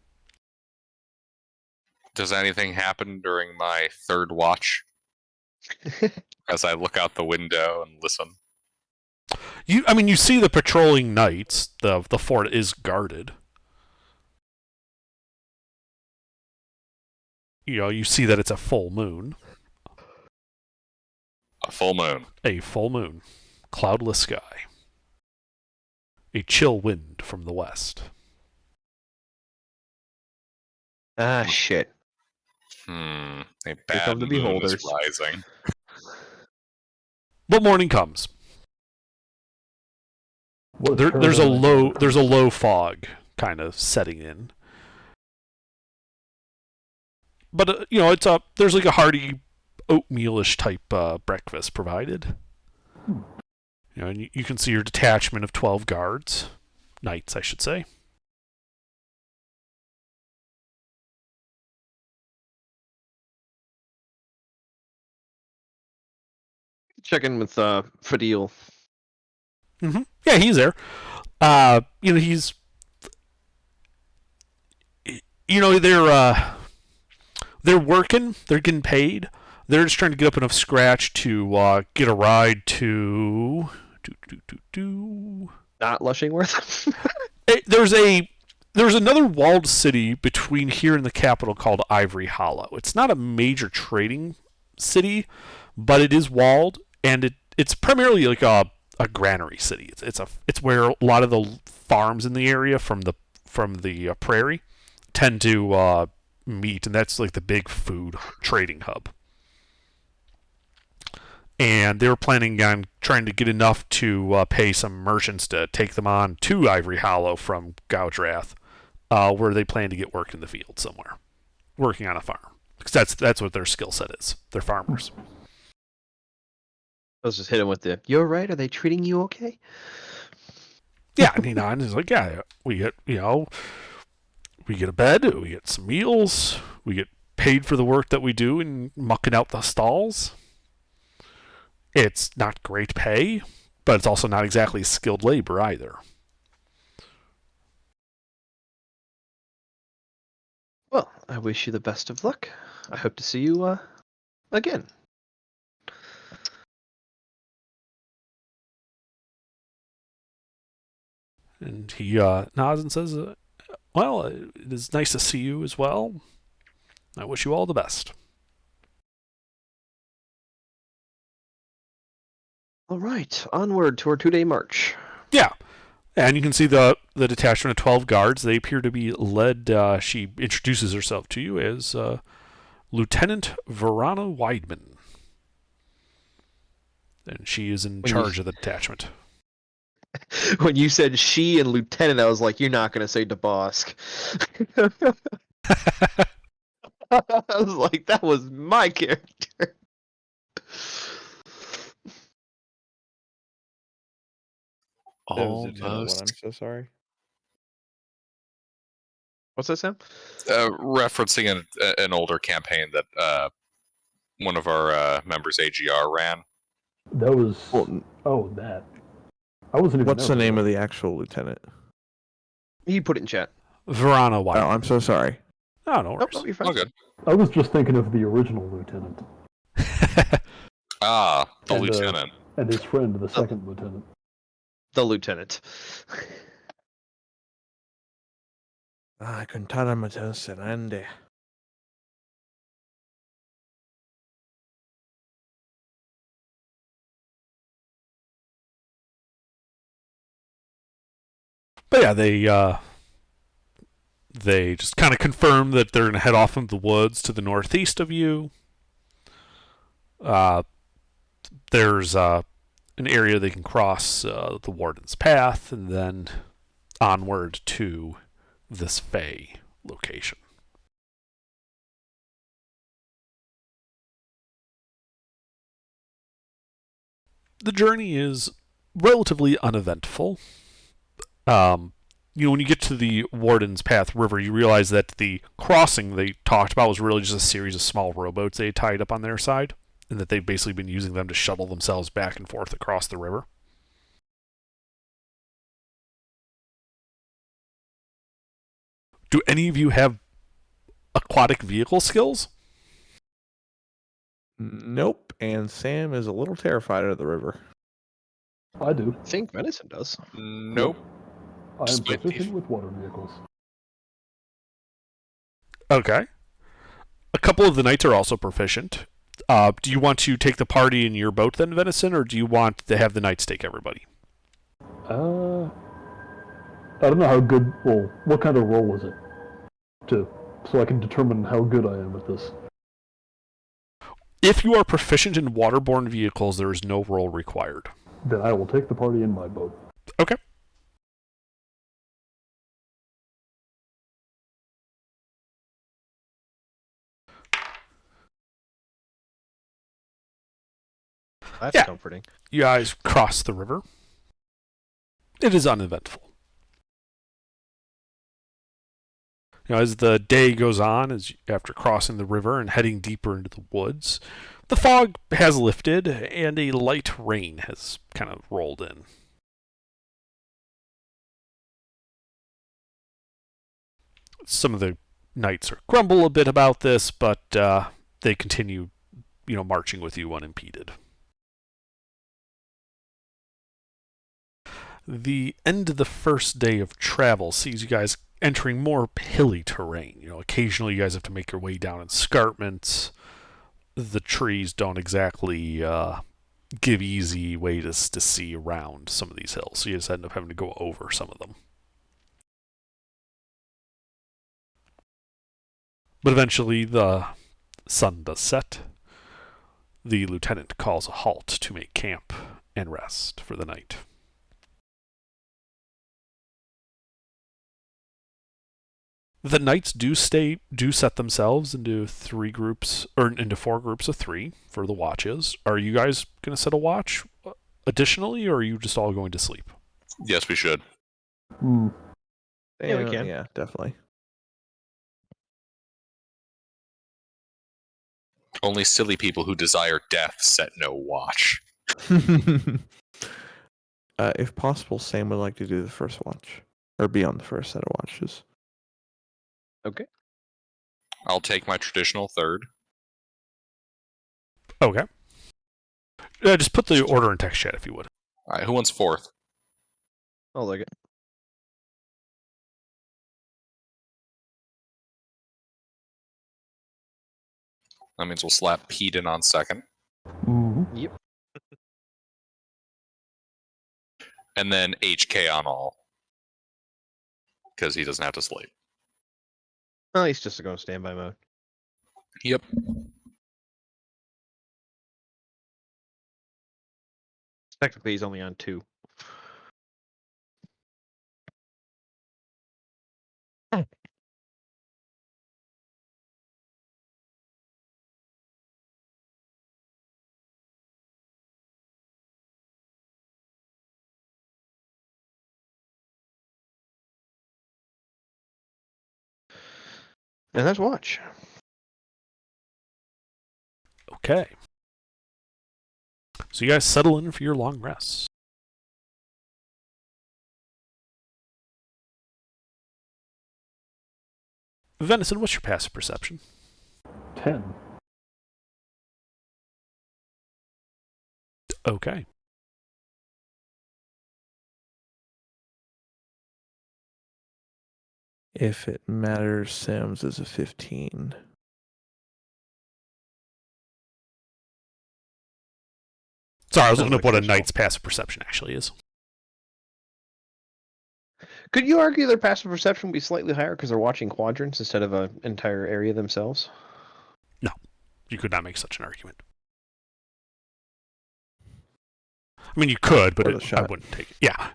Does anything happen during my third watch? As I look out the window and listen. You see the patrolling knights. The fort is guarded. You see that it's a full moon. A full moon. A full moon. Cloudless sky. A chill wind from the west. Ah, shit. A come bad the moon beholders. is rising. But morning comes. What a There's a terrible low fog kind of setting in. But it's there's like a hearty oatmealish type breakfast provided. And you can see your detachment of 12 guards, knights, I should say. Check in with Fadil. Mm-hmm. Yeah, he's there. He's. They're working. They're getting paid. They're just trying to get up enough scratch to get a ride to. Not Lushingworth. There's another walled city between here and the capital called Ivory Hollow. It's not a major trading city, but it is walled, and it's primarily like a granary city. It's where a lot of the farms in the area from the prairie tend to meet, and that's like the big food trading hub. And they were planning on trying to get enough to pay some merchants to take them on to Ivory Hollow from Goudrath, where they plan to get work in the field somewhere, working on a farm. Because that's what their skill set is. They're farmers. Let's just hit him with the, "You're right, are they treating you okay?" Yeah, and he's like, yeah, we get we get a bed, we get some meals, we get paid for the work that we do in mucking out the stalls. It's not great pay, but it's also not exactly skilled labor either. Well, I wish you the best of luck. I hope to see you again. And he nods and says, well, it is nice to see you as well. I wish you all the best. All right, onward to our 2-day march. Yeah. And you can see the detachment of 12 guards. They appear to be led. She introduces herself to you as Lieutenant Verana Weidman. And she is in charge of the detachment. When you said she and lieutenant, I was like, you're not going to say DeBosk. I was like, that was my character. Almost. I'm so sorry. What's that, Sam? Referencing an older campaign that one of our members, AGR, ran. That was. Well, that. I wasn't even. What's the name of the actual lieutenant? He put it in chat. Verana Oh, Weidman. I'm so sorry. Oh, no Nope, worries. you're fine. Oh, good. I was just thinking of the original lieutenant Ah, the And, lieutenant. and his friend, the second lieutenant. The lieutenant. Contara Matos Serende. But yeah, they just kind of confirm that they're going to head off into the woods to the northeast of you. There's an area they can cross the Warden's Path, and then onward to this Fey location. The journey is relatively uneventful. When you get to the Warden's Path River, you realize that the crossing they talked about was really just a series of small rowboats they had tied up on their side, and that they've basically been using them to shuttle themselves back and forth across the river. Do any of you have aquatic vehicle skills? Nope. And Sam is a little terrified of the river. I do. I think Venison does. Nope. I am Despite proficient the- with water vehicles. Okay. A couple of the knights are also proficient. Do you want to take the party in your boat then, Venison, or do you want to have the knights take everybody? I don't know how good. Well, what kind of roll was it? So I can determine how good I am at this. If you are proficient in waterborne vehicles, there is no roll required. Then I will take the party in my boat. Okay. That's Yeah. comforting. You guys cross the river. It is uneventful. As the day goes on, after crossing the river and heading deeper into the woods, the fog has lifted and a light rain has kind of rolled in. Some of the knights grumble a bit about this, but they continue, marching with you unimpeded. The end of the first day of travel sees you guys entering more hilly terrain. Occasionally you guys have to make your way down escarpments. The trees don't exactly give easy ways to see around some of these hills, so you just end up having to go over some of them. But eventually the sun does set. The lieutenant calls a halt to make camp and rest for the night. The knights do set themselves into 4 groups of 3 for the watches. Are you guys going to set a watch additionally, or are you just all going to sleep? Yes, we should. Yeah, we can. Yeah, definitely. Only silly people who desire death set no watch. If possible, Sam would like to do the first watch, or be on the first set of watches. Okay. I'll take my traditional third. Okay. Just put the order in text chat if you would. All right, who wants fourth? I'll take it. That means we'll slap Pete in on second. Yep. And then HK on all. Because he doesn't have to sleep. Oh, he's just going to standby mode. Yep. Technically, he's only on 2. And that's watch. Okay. So you guys settle in for your long rests. Venison, what's your passive perception? 10. Okay. If it matters, Sam's is a 15. Sorry, I was Sounds looking up like what a sensible. knight's passive perception actually is. Could you argue their passive perception would be slightly higher because they're watching quadrants instead of an entire area themselves? You could not make such an argument. I mean, you could, but Worth a I shot. wouldn't take it. Yeah.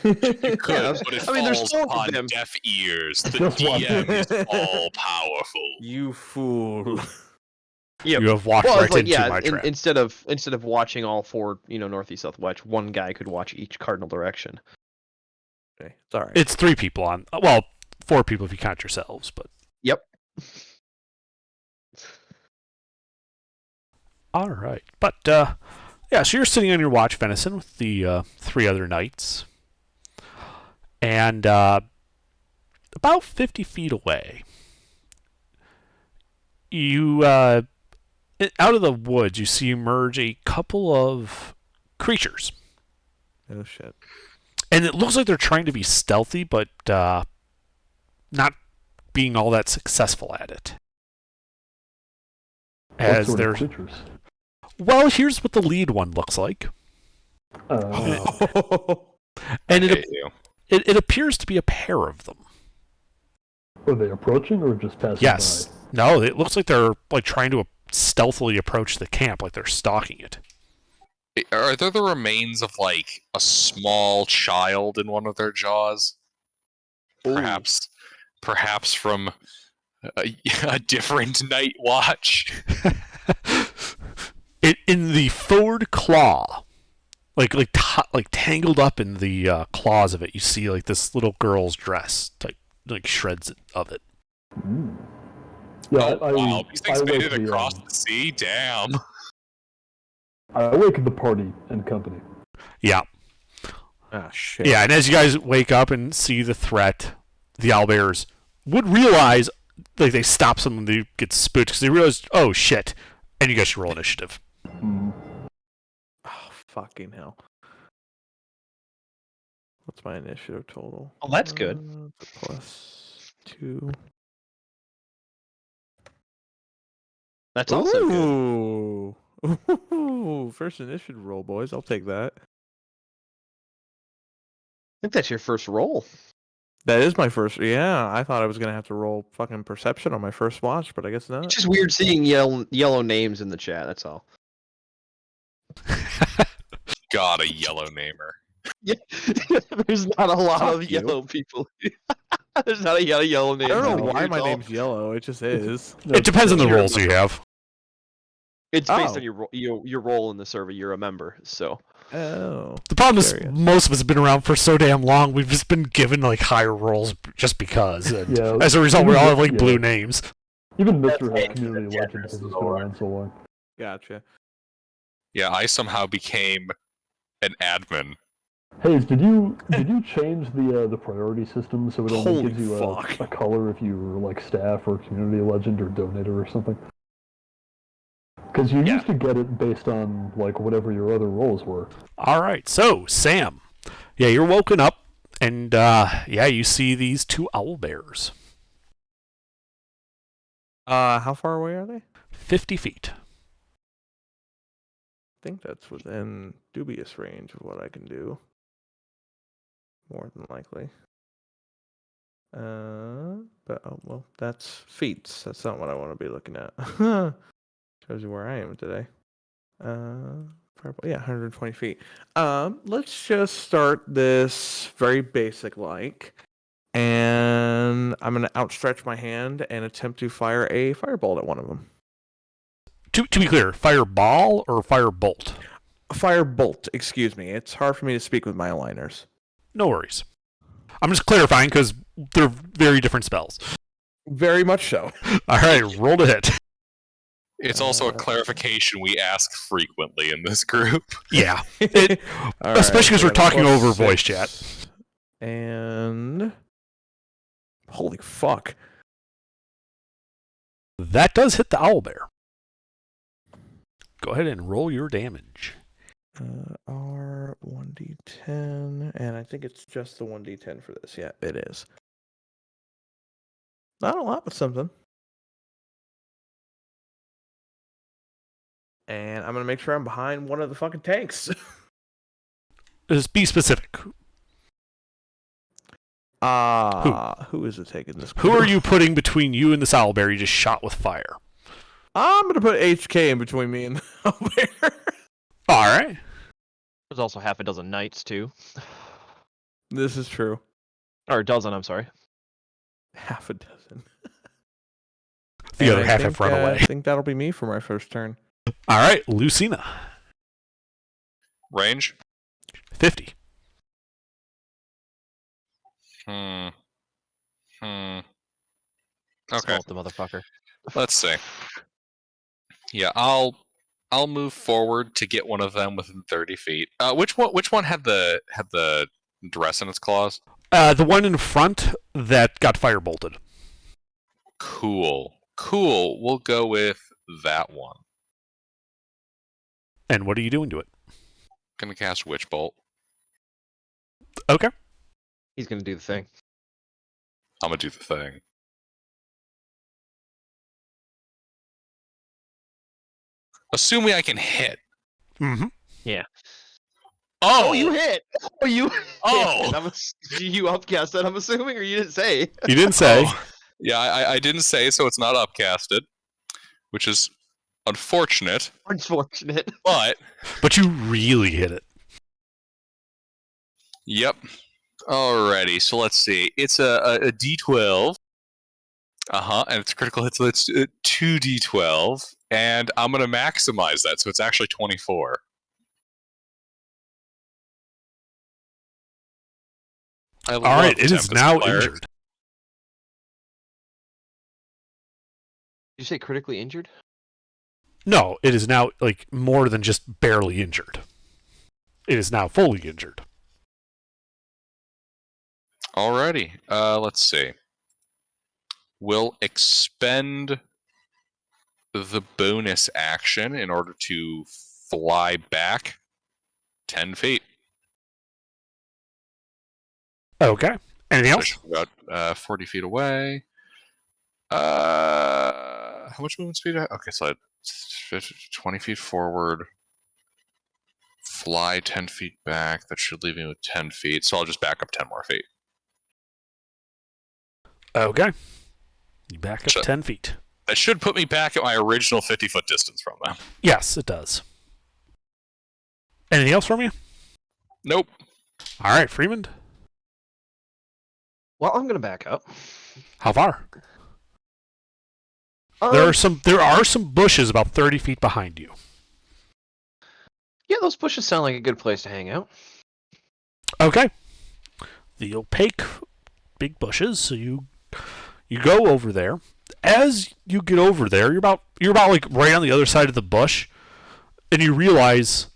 You could, Yeah, but it I mean, there's falls 4 of upon them. deaf ears. The Just one. DM is all powerful. You fool. Yep. You have walked Well, right it's like, into yeah, my trap. instead of watching all 4, northeast, south, west, one guy could watch each cardinal direction. Okay, it's all right. It's 3 people on. Well, 4 people if you count yourselves, but. Yep. All right. But, yeah, so you're sitting on your watch venison with the 3 other knights. And about 50 feet away, you, out of the woods, you see emerge a couple of creatures. Oh shit. And it looks like they're trying to be stealthy, but not being all that successful at it. What As sort of there's. creatures? Well, here's what the lead one looks like. And I hate you. it appears to be a pair of them. Are they approaching or just passing Yes. by? No, it looks like they're like trying to stealthily approach the camp, like they're stalking it. Are there the remains of like a small child in one of their jaws? Perhaps from a different night watch. In the forward claw, like tangled up in the claws of it, you see like this little girl's dress, like shreds of it. Mm. Yeah, Oh wow, these things made it across the sea. Damn. I awaken the party and company. Yeah. Ah shit. Yeah, and as you guys wake up and see the threat, the owlbears would realize, like, they stop someone, they get spooked because they realize, oh shit, and you guys should roll initiative. Mm. Oh fucking hell. What's my initiative total? Oh, that's good. +2. That's also good. Ooh. Ooh. First initiative roll, boys. I'll take that. I think that's your first roll. That is my first. Yeah, I thought I was gonna have to roll fucking perception on my first watch, but I guess not. It's just weird seeing yellow names in the chat. That's all. God, a yellow namer. Yeah, there's not a lot Fuck of you. yellow people. There's not a yellow name. I don't know in why here my at all. name's yellow. It just is. It depends on the rolls you have. It's based Oh. on your role in the server. You're a member, so Oh. The problem is Curious. most of us have been around for so damn long, we've just been given like higher rolls just because. And Yeah, as a result, we all have like yeah. blue names. Even Mr. has community legend because he's been around so long. Gotcha. Yeah, I somehow became an admin. Hayes, did you change the priority system so it only Holy gives you fuck. a color if you were like staff or community legend or donator or something? Because you used to get it based on like whatever your other roles were. All right, so Sam, yeah, you're woken up, and yeah, you see these 2 owlbears, How far away are they? 50 feet. I think that's within dubious range of what I can do. More than likely. But oh well, that's feats. That's not what I want to be looking at. Shows you where I am today. Yeah, 120 feet. Let's just start this very basic like, and I'm gonna outstretch my hand and attempt to fire a firebolt at one of them. To be clear, fireball or firebolt? Firebolt, excuse me. It's hard for me to speak with my aligners. No worries. I'm just clarifying because they're very different spells. Very much so. All right, roll to hit. It's also a clarification we ask frequently in this group. Yeah, All especially because so we're talking +6. over voice chat. And holy fuck. That does hit the owlbear. Go ahead and roll your damage. R1d10, and I think it's just the 1d10 for this. Yeah, it is. Not a lot, but something. And I'm gonna make sure I'm behind one of the fucking tanks. Just be specific. Who is it taking this? Who are you putting between you and this owlbear you just shot with fire? I'm gonna put HK in between me and the owlbear. All right. There's also half a dozen knights too, This is true. or a dozen. I'm sorry. Half a dozen. The And other I half think, have run away. I think that'll be me for my first turn. All right, Lucina. Range? 50. Hmm. Okay. Assault the motherfucker. Let's see. Yeah, I'll move forward to get one of them within 30 feet. Which one had the dress in its claws? The one in front that got firebolted. Cool. We'll go with that one. And what are you doing to it? Gonna cast Witch Bolt. Okay. He's gonna do the thing. I'm gonna do the thing. Assuming I can hit. Mm-hmm. Oh, you hit! Oh, you Oh! You upcast that, I'm assuming, or you didn't say? You didn't say. Oh. Yeah, I didn't say, so it's not upcasted, which is unfortunate. Unfortunate. But you really hit it. Yep. Alrighty, so let's see. It's a D12. And it's critical hit, so it's 2D12. And I'm going to maximize that, so it's actually 24. All right, it is now injured. Did you say critically injured? No, it is now more than just barely injured. It is now fully injured. Alrighty, let's see. We'll expend the bonus action in order to fly back 10 feet. Okay. Anything else? So about 40 feet away. How much movement speed? Okay, so 20 feet forward. Fly 10 feet back. That should leave me with 10 feet. So I'll just back up 10 more feet. Okay. You back up 10 feet. That should put me back at my original 50-foot distance from them. Yes, it does. Anything else from you? Nope. All right, Freeman. Well, I'm gonna back up. How far? There are some bushes about 30 feet behind you. Yeah, those bushes sound like a good place to hang out. Okay. The opaque big bushes, so you go over there. As you get over there, you're about right on the other side of the bush, and you realize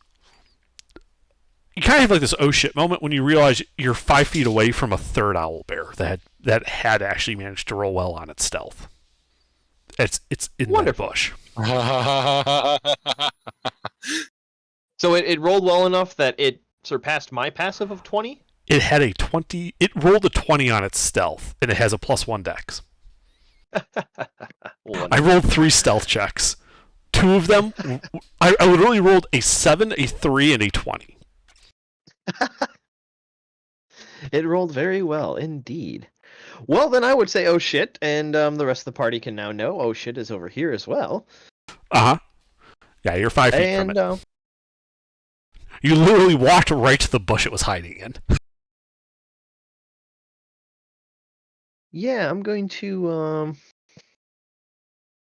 you kind of have this oh shit moment when you realize you're 5 feet away from a third owl bear that had actually managed to roll well on its stealth. It's in that bush. So it rolled well enough that it surpassed my passive of 20? It had a 20. It rolled a 20 on its stealth, and it has a +1 dex. I rolled 3 stealth checks. 2 of them, I literally rolled a 7, a 3, and a 20. It rolled very well indeed. Well, then I would say oh shit, and the rest of the party can now know oh shit is over here as well. Uh-huh. Yeah, you're 5 feet from it. And you literally walked right to the bush it was hiding in. yeah, I'm going to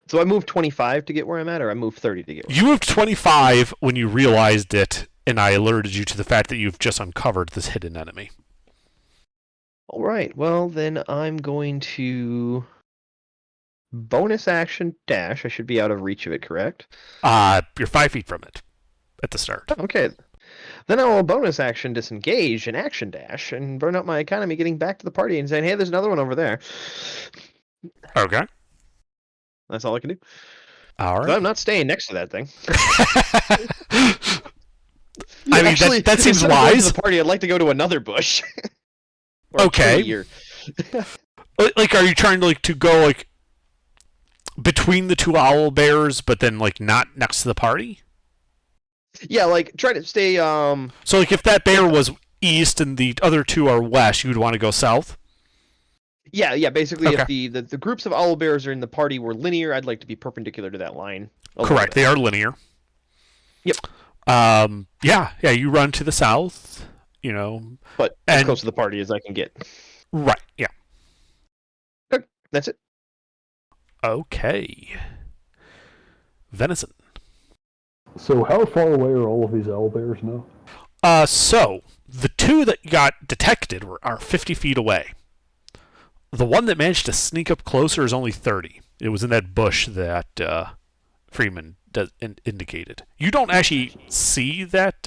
So I moved 25 to get where I'm at, or I moved 30 to get where You moved 25 when you realized it, and I alerted you to the fact that you've just uncovered this hidden enemy. All right, well, then I'm going to bonus action dash. I should be out of reach of it, correct? You're 5 feet from it at the start. Okay. Then I will bonus action disengage and action dash and burn up my economy getting back to the party and saying, hey, there's another one over there. Okay. That's all I can do. All right. But I'm not staying next to that thing. I mean, Actually, that seems instead of going to wise. the party, I'd like to go to another bush. Or a Okay. tree or- Are you trying to go between the 2 owl bears, but then not next to the party? Yeah, try to stay. So if that bear was east and the other 2 are west, you'd want to go south. Yeah. Basically, Okay. if the groups of owl bears are in the party were linear, I'd like to be perpendicular to that line. a little Correct. bit. They are linear. Yep. Yeah. You run to the south. But as And- close to the party as I can get. Right. Yeah. That's it. Okay. Venison. So how far away are all of these owlbears now? So the 2 that got detected are 50 feet away. The one that managed to sneak up closer is only 30. It was in that bush that Freeman indicated. You don't actually see that.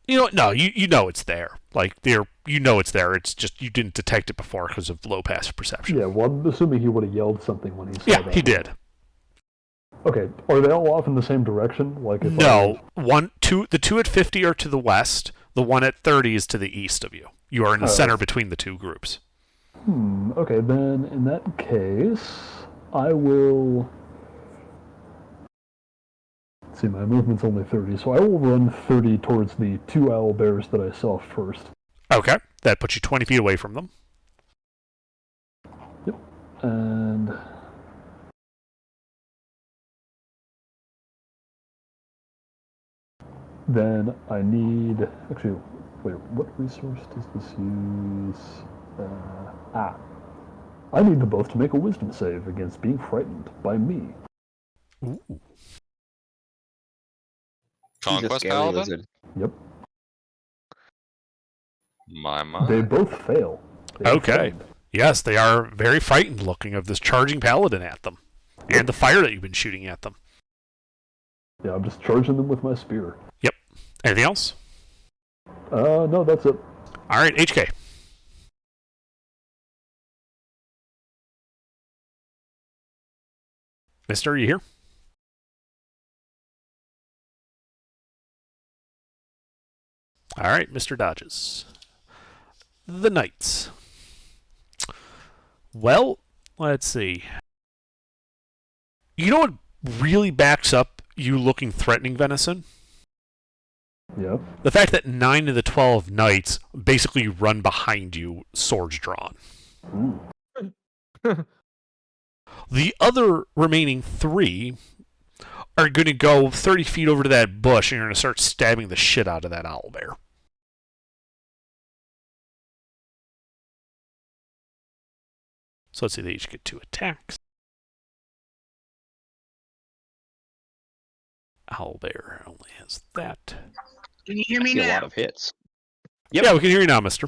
You know it's there. Like you know it's there. It's just you didn't detect it before because of low passive perception. Yeah, well, I'm assuming he would have yelled something when he saw Yeah, that. he did. Okay, are they all off in the same direction? Like if No, the two at 50 are to the west. The one at 30 is to the east of you. You are in the center between the two groups. Okay, then in that case, I will... Let's see, my movement's only 30, so I will run 30 towards the 2 owl bears that I saw first. Okay, that puts you 20 feet away from them. Yep, and... Then I need... Actually, wait, what resource does this use? I need them both to make a wisdom save against being frightened by me. Ooh. He's a Conquest scary Paladin? lizard. Yep. My. They both fail. They are Okay. frightened. Yes, they are very frightened looking of this charging paladin at them. And the fire that you've been shooting at them. Yeah, I'm just charging them with my spear. Anything else? No, that's it. Alright, HK. Mister, are you here? Alright, Mr. Dodges. The Knights. Well, let's see. You know what really backs up you looking threatening, Venison? Yep. The fact that 9 of the 12 knights basically run behind you, swords drawn. Ooh. The other remaining 3 are going to go 30 feet over to that bush and you're going to start stabbing the shit out of that owlbear. So let's see, they each get 2 attacks. Owlbear only has that. Can you hear I me see a now? lot of hits. Yeah, we can hear you now, mister.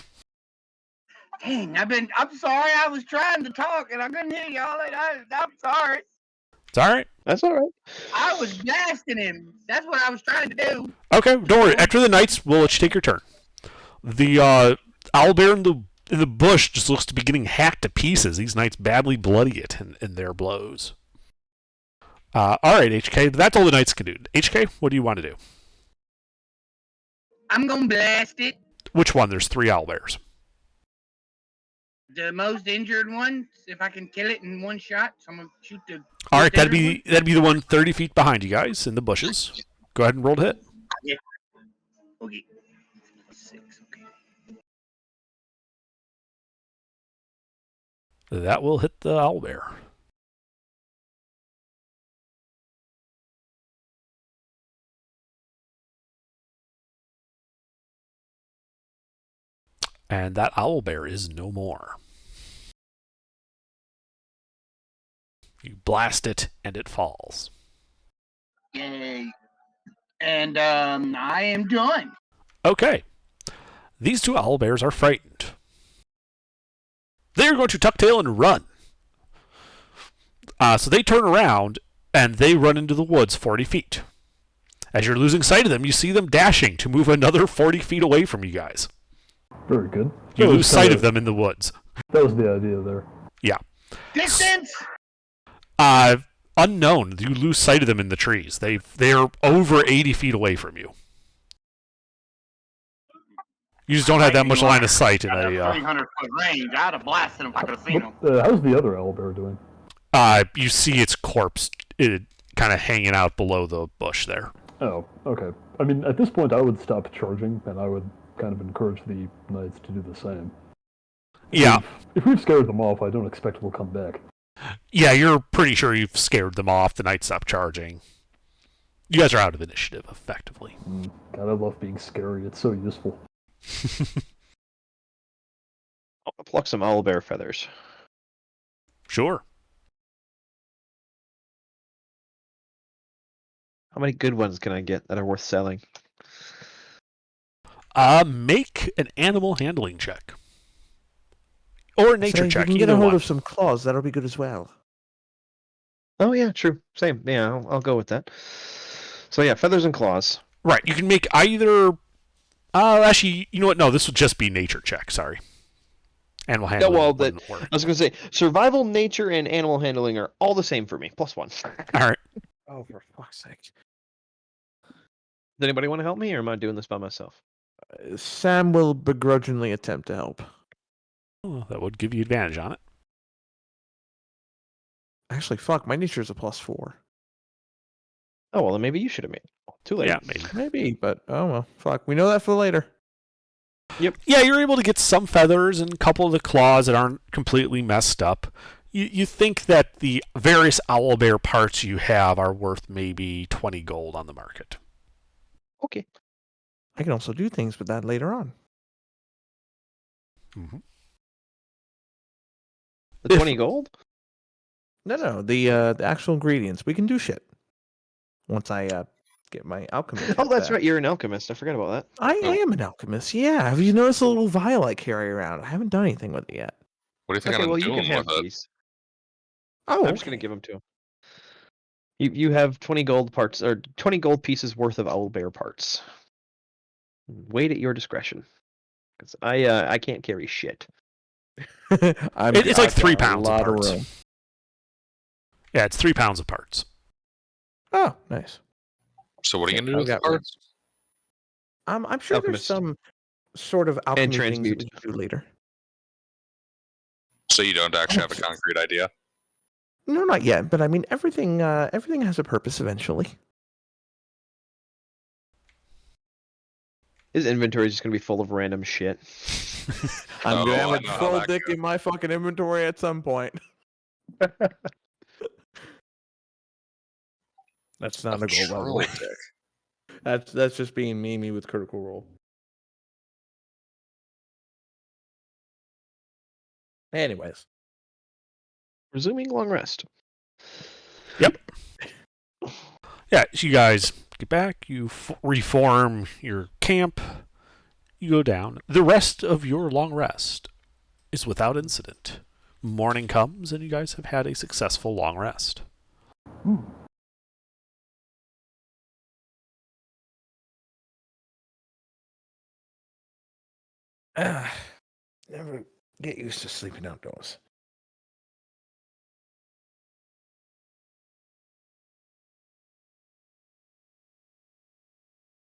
Dang, I'm sorry. I was trying to talk and I couldn't hear y'all. I'm sorry. It's alright. That's all right. I was blasting him. That's what I was trying to do. Okay, don't worry. After the knights, we'll let you take your turn. The owlbear in the bush just looks to be getting hacked to pieces. These knights badly bloody it in their blows. Alright, HK. That's all the knights can do. HK, what do you want to do? I'm gonna blast it. Which one? There's 3 owlbears. The most injured one, if I can kill it in one shot. So I'm gonna shoot the. Alright, most that'd injured be the one 30 feet behind you guys in the bushes. Go ahead and roll to hit. one. Okay. 6. Okay. That will hit the owlbear. And that owlbear is no more. You blast it, and it falls. Yay. And I am done. Okay. These 2 owlbears are frightened. They are going to tuck tail and run. So they turn around, and they run into the woods 40 feet. As you're losing sight of them, you see them dashing to move another 40 feet away from you guys. Very good. You That was lose sight kinda- of them in the woods. That was the idea there. Yeah. Distance. Unknown. You lose sight of them in the trees. They're over 80 feet away from you. You just don't have that much line of sight in At a a. 300-foot range. I'd have blasted him if I could have seen him. How's the other owlbear doing? You see its corpse kind of hanging out below the bush there. Oh, okay. I mean, at this point, I would stop charging, and I would kind of encourage the knights to do the same. Yeah. If we've scared them off, I don't expect we'll come back. Yeah, you're pretty sure you've scared them off. The knights stop charging. You guys are out of initiative, effectively. God, I love being scary. It's so useful. I'll pluck some owlbear feathers. Sure. How many good ones can I get that are worth selling? Make an animal handling check. Or a Say, nature if check. you can get a Either hold one. of some claws, that'll be good as well. Oh yeah, true. Same. Yeah, I'll go with that. So yeah, feathers and claws. Right. You can make either. Actually, you know what? No, this would just be nature check. Sorry. Animal handling. well, wouldn't work. I was gonna say survival, nature, and animal handling are all the same for me. +1. All right. Oh, for fuck's sake. Does anybody want to help me, or am I doing this by myself? Sam will begrudgingly attempt to help. Oh, that would give you advantage on it. Actually, fuck, my nature is a +4. Oh well, then maybe you should have made it. Too late. Yeah, maybe. Maybe, but oh well, fuck. We know that for later. Yeah, you're able to get some feathers and a couple of the claws that aren't completely messed up. You think that the various owlbear parts you have are worth maybe 20 gold on the market. Okay. I can also do things with that later on. Mm-hmm. The 20 gold? No, the actual ingredients. We can do shit. Once I get my alchemy. Oh, that's right. You're an alchemist. I forgot about that. I am an alchemist. Yeah. Have you noticed the little vial I carry around? I haven't done anything with it yet. What do you think Okay, I'm well you doing can have with it? these. Oh, I'm just gonna give them to him. You have 20 gold parts or 20 gold pieces worth of owlbear parts. Wait at your discretion. Because I can't carry shit. It's like 3 pounds of lot parts. room. Yeah, it's 3 pounds of parts. Oh, nice. So what are you Yeah, gonna do with the I've got room. parts? I'm sure Alchemist. there's some sort of alchemy things that transmute. we can do later. So you don't actually have a concrete idea? No, not yet. But I mean, everything has a purpose eventually. His inventory is just gonna be full of random shit. I'm Oh, gonna I have a know how full that dick goes. in my fucking inventory at some point. That's not a goal, by the way. Troll dick. That's just being me with Critical Role. Anyways, Resuming long rest. Yep. Yeah, so you guys get back, you reform your camp, you go down. The rest of your long rest is without incident. Morning comes, and you guys have had a successful long rest. never get used to sleeping outdoors.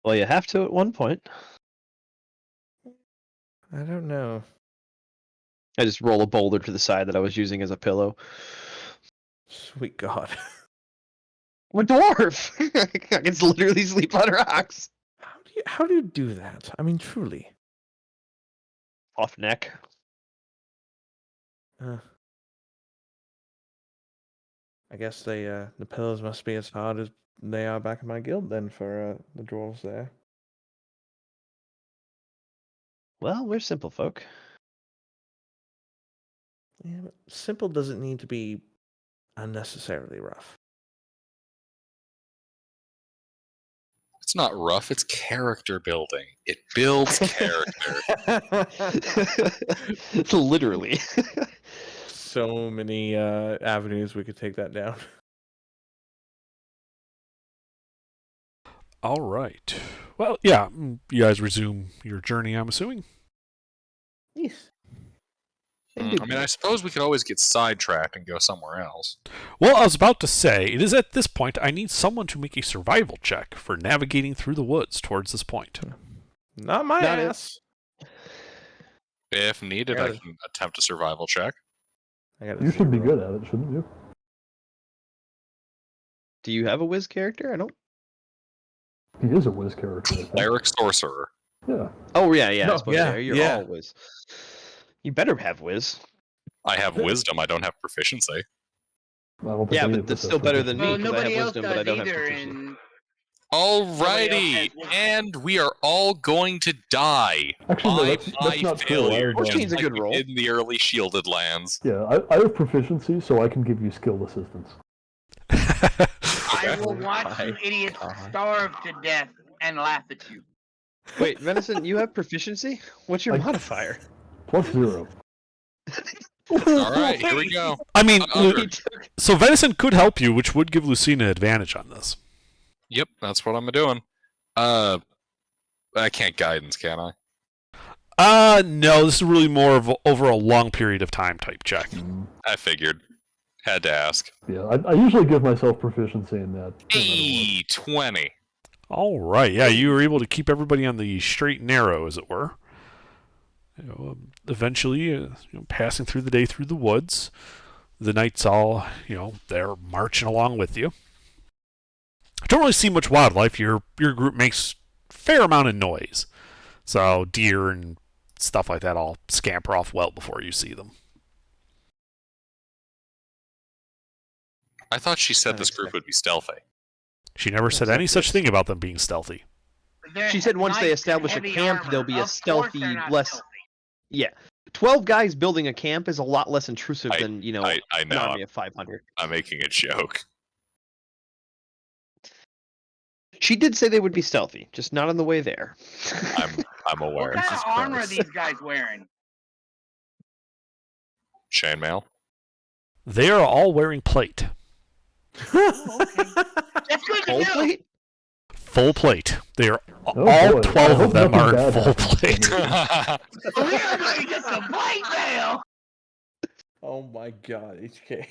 Well, you have to at one point. I don't know. I just roll a boulder to the side that I was using as a pillow. Sweet God. I'm a dwarf. I can literally sleep on rocks. How do you do that? I mean, truly. Off neck. I guess the pillows must be as hard as they are back in my guild then for the dwarves there. Well, we're simple folk. Yeah, but simple doesn't need to be unnecessarily rough. It's not rough, it's character building. It builds character. Literally. So many avenues we could take that down. All right. Well, yeah, you guys resume your journey, I'm assuming. Yes. I mean, I suppose we could always get sidetracked and go somewhere else. Well, I was about to say, it is at this point I need someone to make a survival check for navigating through the woods towards this point. Not my Not it. ass. If needed, I can attempt a survival check. I got a You should be 0. good at it, shouldn't you? Do you have a whiz character? I don't. He is a whiz character. I think. Cleric sorcerer. Yeah. Oh yeah, No, I suppose yeah, you're yeah. all whiz. You better have whiz. I have wisdom, I don't have proficiency. I don't think Yeah, any but of that's us still have better proficiency. than me Well, because I nobody have else wisdom, but I does don't have either, proficiency. and Alrighty, and we are all going to die. Actually, no, by that's my not true. I failure. have, 14's a Like good we roll. did in the early shielded lands. yeah, I have proficiency, so I can give you skill assistance. I will watch you My idiots God. starve to death and laugh at you. Wait, Venison, you have proficiency? What's your I- modifier? +0. All right, here we go. I mean, Under. so venison could help you, which would give Lucina advantage on this. Yep, that's what I'm doing. I can't guidance, can I? No, this is really more of over a long period of time type check. I figured. Had to ask. Yeah, I usually give myself proficiency in that. no matter what. Hey, 20. All right, yeah, you were able to keep everybody on the straight and narrow, as it were. Eventually, passing through the day through the woods, the knights all, they're marching along with you. Don't really see much wildlife. Your group makes a fair amount of noise, so deer and stuff like that all scamper off well before you see them. I thought she said this group would be stealthy. She never said any such thing about them being stealthy. She said once they Knights in establish a heavy camp, armor. there'll be a Of course stealthy, they're not less. stealthy. Yeah, 12 guys building a camp is a lot less intrusive I than I an know. army of 500. I'm making a joke. She did say they would be stealthy, just not on the way there. I'm aware. What kind of Jesus armor are Christ. these guys wearing? Chainmail. They are all wearing plate. That's good to Cold know. plate? Full plate. They are Oh, all boy. 12 I of hope them nothing are in bad full happens. plate. We are going to get some plate mail. Oh my god, HK.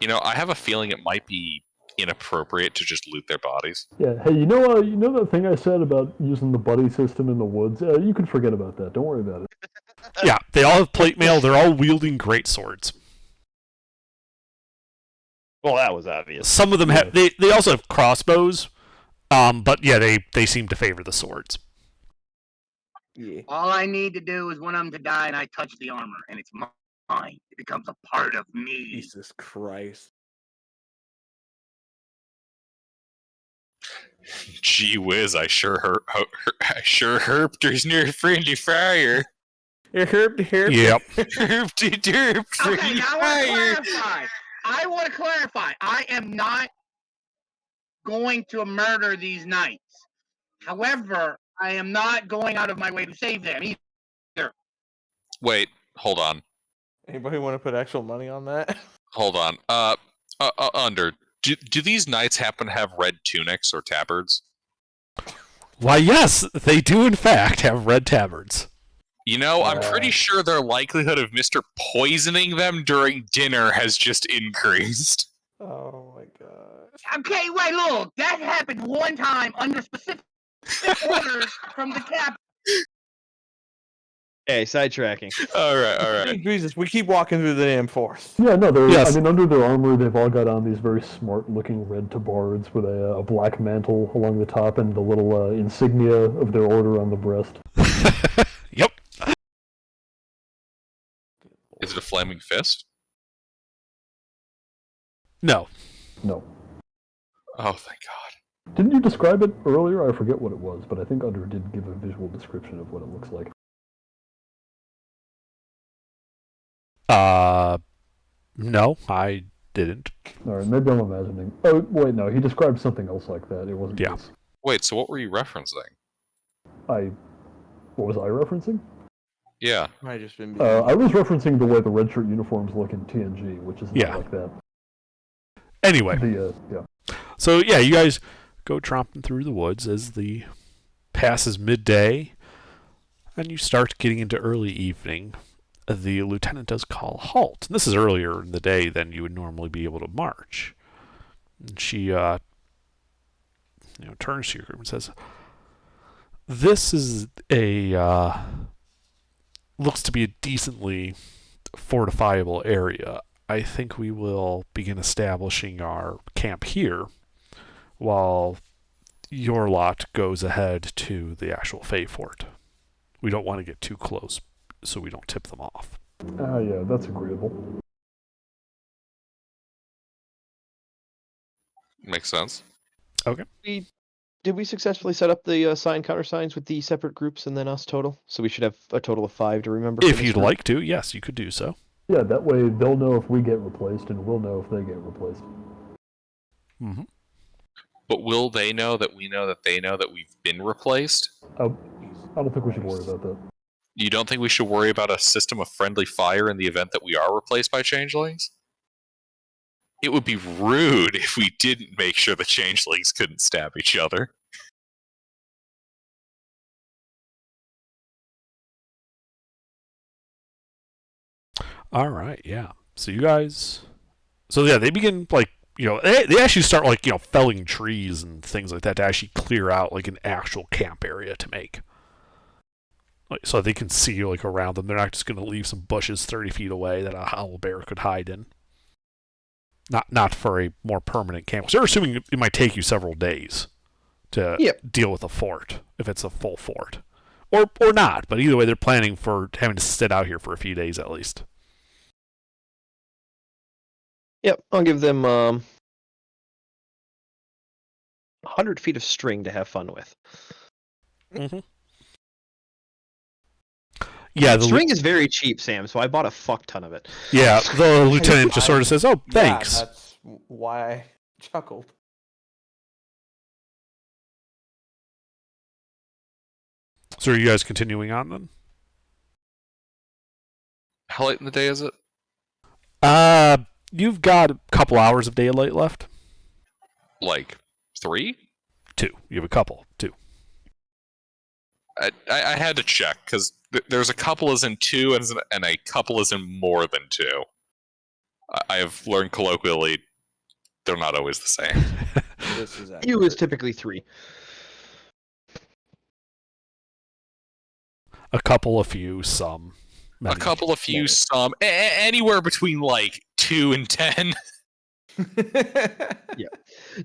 I have a feeling it might be inappropriate to just loot their bodies. Yeah. Hey, you know that thing I said about using the buddy system in the woods? You can forget about that. Don't worry about it. Yeah, they all have plate mail. They're all wielding great swords. Well, that was obvious. Some of them have. They also have crossbows. But yeah, they seem to favor the swords. Yeah. All I need to do is want them to die and I touch the armor and it's mine. It becomes a part of me. Jesus Christ. Gee whiz, I sure hope there's no friendly fire. Herb. Yep. Herp de derp, Okay, friendly now fire. I want to clarify. I am not going to murder these knights. However, I am not going out of my way to save them either. Wait, hold on. Anybody want to put actual money on that? Hold on. Under. Do these knights happen to have red tunics or tabards? Why, yes, they do in fact have red tabards. I'm pretty sure their likelihood of Mr. poisoning them during dinner has just increased. Oh my god. Okay, wait, look. That happened one time under specific orders from the captain. Hey, sidetracking. All right. Jesus, we keep walking through the damn forest. Yeah, no, they're. Yes. I mean, under their armor, they've all got on these very smart-looking red tabards with a black mantle along the top and the little insignia of their order on the breast. Yep. Is it a flaming fist? No. No. Oh, thank God. Didn't you describe it earlier? I forget what it was, but I think Under did give a visual description of what it looks like. No, I didn't. All right, maybe I'm imagining. Oh, wait, no, he described something else like that. It wasn't Yeah. this. Wait, so what were you referencing? What was I referencing? Yeah. Might just been. I was referencing the way the red shirt uniforms look in TNG, which is not Yeah. like that. Anyway, Yeah. so yeah, you guys go tromping through the woods as the passes midday, and you start getting into early evening. The lieutenant does call a halt. And this is earlier in the day than you would normally be able to march. And she turns to your group and says, "This is looks to be a decently fortifiable area. I think we will begin establishing our camp here while your lot goes ahead to the actual Fey Fort. We don't want to get too close so we don't tip them off." Yeah, that's agreeable. Makes sense. Did we successfully set up the sign countersigns with the separate groups and then us total? So we should have a total of 5 to remember. for If this you'd group? like to, yes, you could do so. Yeah, that way they'll know if we get replaced, and we'll know if they get replaced. Mm-hmm. But will they know that we know that they know that we've been replaced? I don't think we should worry about that. You don't think we should worry about a system of friendly fire in the event that we are replaced by changelings? It would be rude if we didn't make sure the changelings couldn't stab each other. All right, yeah. So you guys, so yeah, they begin like they actually start like felling trees and things like that to actually clear out like an actual camp area to make, like, so they can see like around them. They're not just going to leave some bushes 30 feet away that a owl bear could hide in. Not for a more permanent camp. Because they're assuming it might take you several days to deal with a fort if it's a full fort, or not. But either way, they're planning for having to sit out here for a few days at least. Yep, I'll give them 100 feet of string to have fun with. Mm-hmm. Yeah, string is very cheap, Sam, so I bought a fuck ton of it. Yeah, the lieutenant just sort of says, "Oh, thanks." Yeah, that's why I chuckled. So are you guys continuing on then? How late in the day is it? You've got a couple hours of daylight left. Like 3? 2. You have a couple. 2. I had to check because there's a couple is in 2 and a couple is in more than 2. I have learned colloquially they're not always the same. This is You is typically 3. A couple, a few, some. Many. A couple, a few, some. Anywhere between like 2 and 10. Yeah.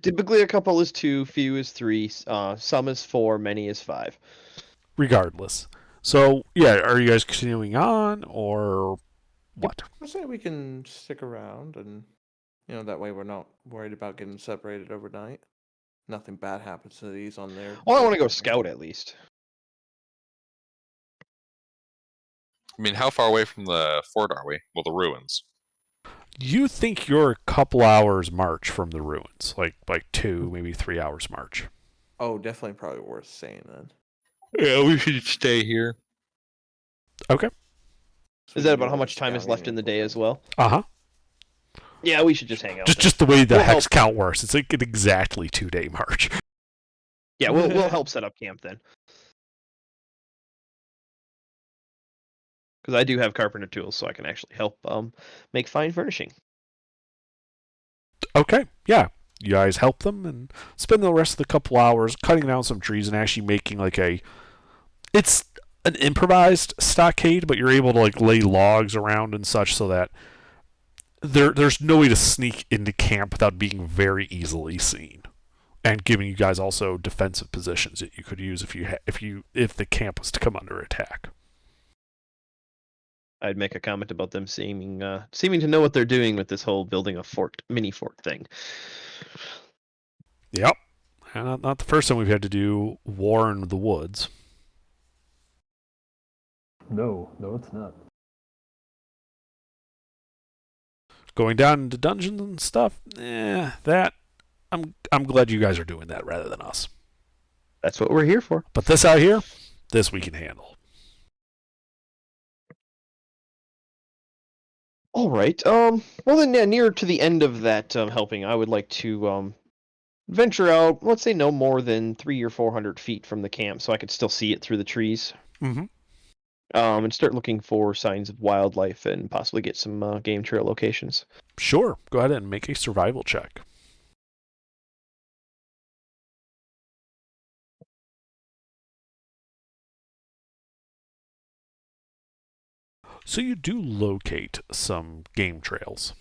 Typically a couple is 2, few is 3, some is 4, many is 5. Regardless. So, yeah, are you guys continuing on, or what? I say we can stick around, and that way we're not worried about getting separated overnight. Nothing bad happens to these on there. Well, I want to go scout at least. I mean, how far away from the fort are we? Well, the ruins. You think you're a couple hours march from the ruins, like 2, maybe 3 hours march. Oh, definitely, probably worth saying then. Yeah, we should stay here. Okay. So Is we that can do about how all much the time is scouting left in the and day all as that. well? Uh-huh. Yeah, we should just hang out. Just the way the We'll hex help. count works. It's like an exactly 2-day march. Yeah, we'll help set up camp then. Because I do have carpenter tools, so I can actually help make fine furnishing. Okay, yeah. You guys help them and spend the rest of the couple hours cutting down some trees and actually making it's an improvised stockade, but you're able to lay logs around and such so that there's no way to sneak into camp without being very easily seen, and giving you guys also defensive positions that you could use if the camp was to come under attack. I'd make a comment about them seeming to know what they're doing with this whole building a mini fort thing. Yep. And not the first time we've had to do war in the woods. No, it's not. Going down into dungeons and stuff, that I'm glad you guys are doing that rather than us. That's what we're here for. But this out here, this we can handle. All right. Well then, yeah, near to the end of that helping, I would like to venture out. Let's say no more than 300 or 400 feet from the camp, so I could still see it through the trees. Mm-hmm. And start looking for signs of wildlife and possibly get some game trail locations. Sure. Go ahead and make a survival check. So you do locate some game trails.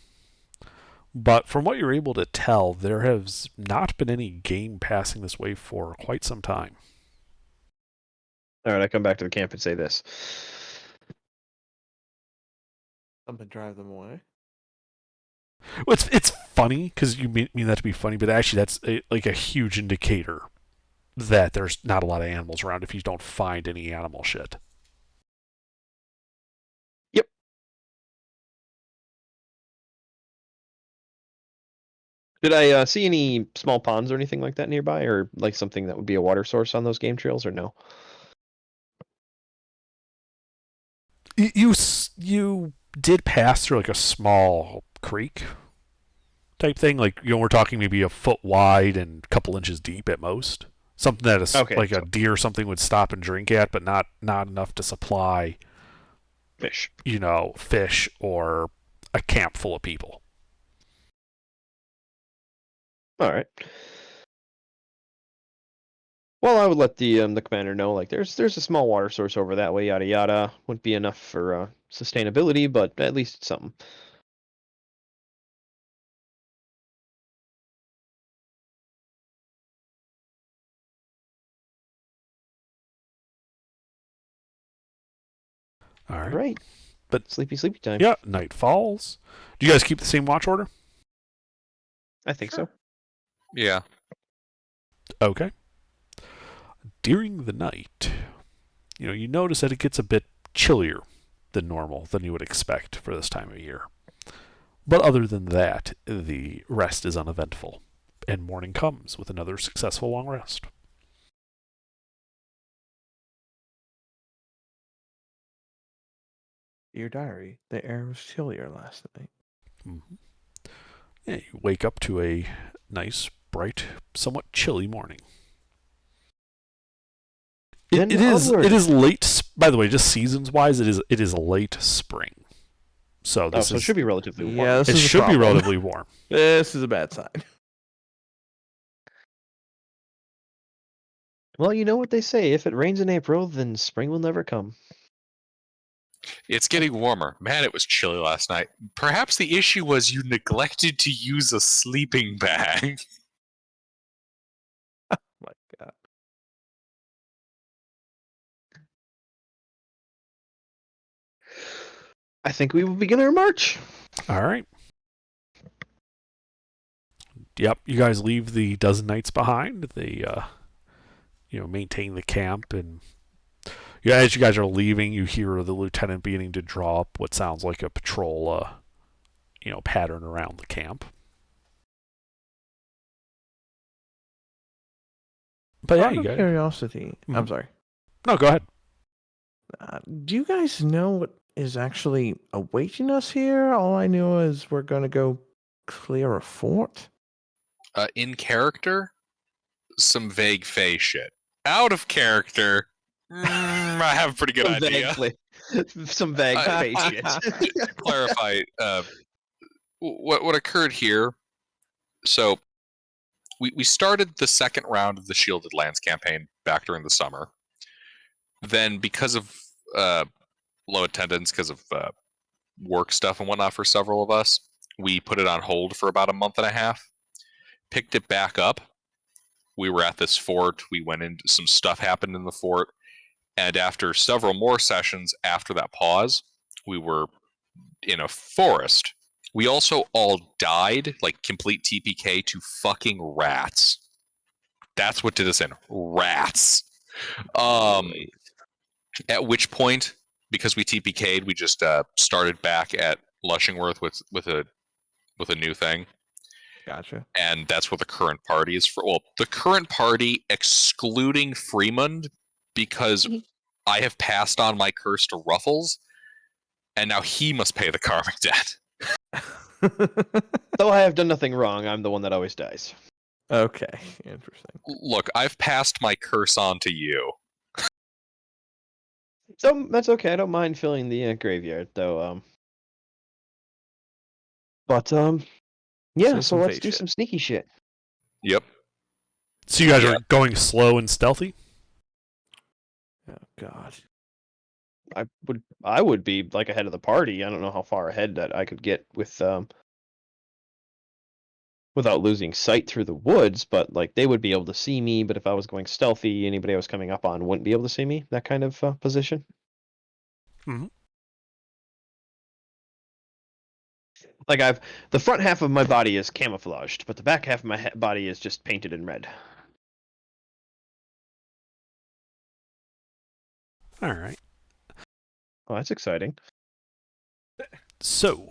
But from what you're able to tell, there has not been any game passing this way for quite some time. All right, I come back to the camp and say this. I'm gonna drive them away. Well, it's funny because you mean that to be funny, but actually that's a huge indicator that there's not a lot of animals around if you don't find any animal shit. Yep. Did I see any small ponds or anything like that nearby, or like something that would be a water source on those game trails, or no? you did pass through like a small creek type thing. Like, we're talking maybe a foot wide and a couple inches deep at most. Something that is Okay, like a so- deer or something would stop and drink at, but not enough to supply, Fish. fish or a camp full of people. All right. Well, I would let the commander know, like, there's a small water source over that way, yada yada. Wouldn't be enough for sustainability, but at least it's something. All right. Right. But- sleepy time. Yeah, night falls. Do you guys keep the same watch order? I think so. Yeah. Okay. During the night, you notice that it gets a bit chillier than normal, than you would expect for this time of year. But other than that, the rest is uneventful, and morning comes with another successful long rest. Dear diary, the air was chillier last night. Mm-hmm. Yeah, you wake up to a nice, bright, somewhat chilly morning. Then It is onward. late. By the way, just seasons wise, it is late spring. So this So it should be relatively warm. Yeah, this it is a should be problem. relatively warm. This is a bad sign. Well, you know what they say: if it rains in April, then spring will never come. It's getting warmer. Man, it was chilly last night. Perhaps the issue was you neglected to use a sleeping bag. My God. I think we will begin our march. All right. Yep, you guys leave the dozen knights behind. They, maintain the camp, and as you guys are leaving, you hear the lieutenant beginning to draw up what sounds like a patrol, pattern around the camp. But yeah, Out you of guys. curiosity, I'm Mhm. sorry. No, go ahead. Do you guys know what is actually awaiting us here? All I knew is we're gonna go clear a fort. In character, some vague Fey shit. Out of character, I have a pretty good idea. Some vague Uh, face shit. To clarify, what occurred here. So, we started the second round of the Shielded Lands campaign back during the summer. Then, because of low attendance, because of work stuff and whatnot for several of us, we put it on hold for about a month and a half. Picked it back up. We were at this fort. We went into some stuff happened in the fort. And after several more sessions after that pause, we were in a forest. We also all died, like complete TPK, to fucking rats. That's what did us in. Rats. At which point, because we TPK'd, we just started back at Lushingworth with a new thing. Gotcha. And that's what the current party is for. Well, the current party, excluding Fremond, because I have passed on my curse to Ruffles, and now he must pay the karmic debt. Though I have done nothing wrong, I'm the one that always dies. Okay, interesting. Look, I've passed my curse on to you. So that's okay. I don't mind filling the graveyard, though. Yeah. So So some let's fake do shit. some sneaky shit. Yep. So you guys Yeah. are going slow and stealthy? Oh God. I would be like ahead of the party. I don't know how far ahead that I could get with without losing sight through the woods, but like they would be able to see me. But if I was going stealthy, anybody I was coming up on wouldn't be able to see me. That kind of position. Mhm. Like the front half of my body is camouflaged, but the back half of my body is just painted in red. All right. Oh, that's exciting. So,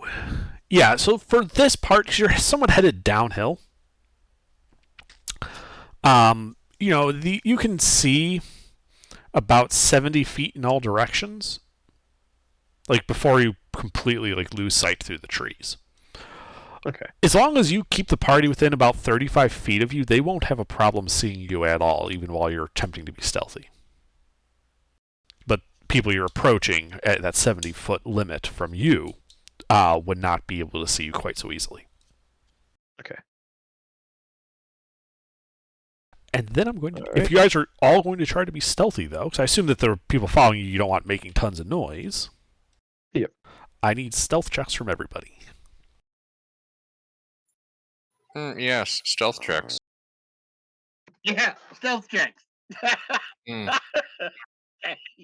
yeah, so for this part, 'cause you're somewhat headed downhill, you can see about 70 feet in all directions. like before you completely like lose sight through the trees. Okay. As long as you keep the party within about 35 feet of you, they won't have a problem seeing you at all, even while you're attempting to be stealthy. But people you're approaching at that 70-foot limit from you would not be able to see you quite so easily. Okay. And then I'm going to... All If right. you guys are all going to try to be stealthy, though, because I assume that there are people following you, you don't want making tons of noise. Yep. I need stealth checks from everybody. Yes, stealth checks. Yeah, stealth checks. Mm.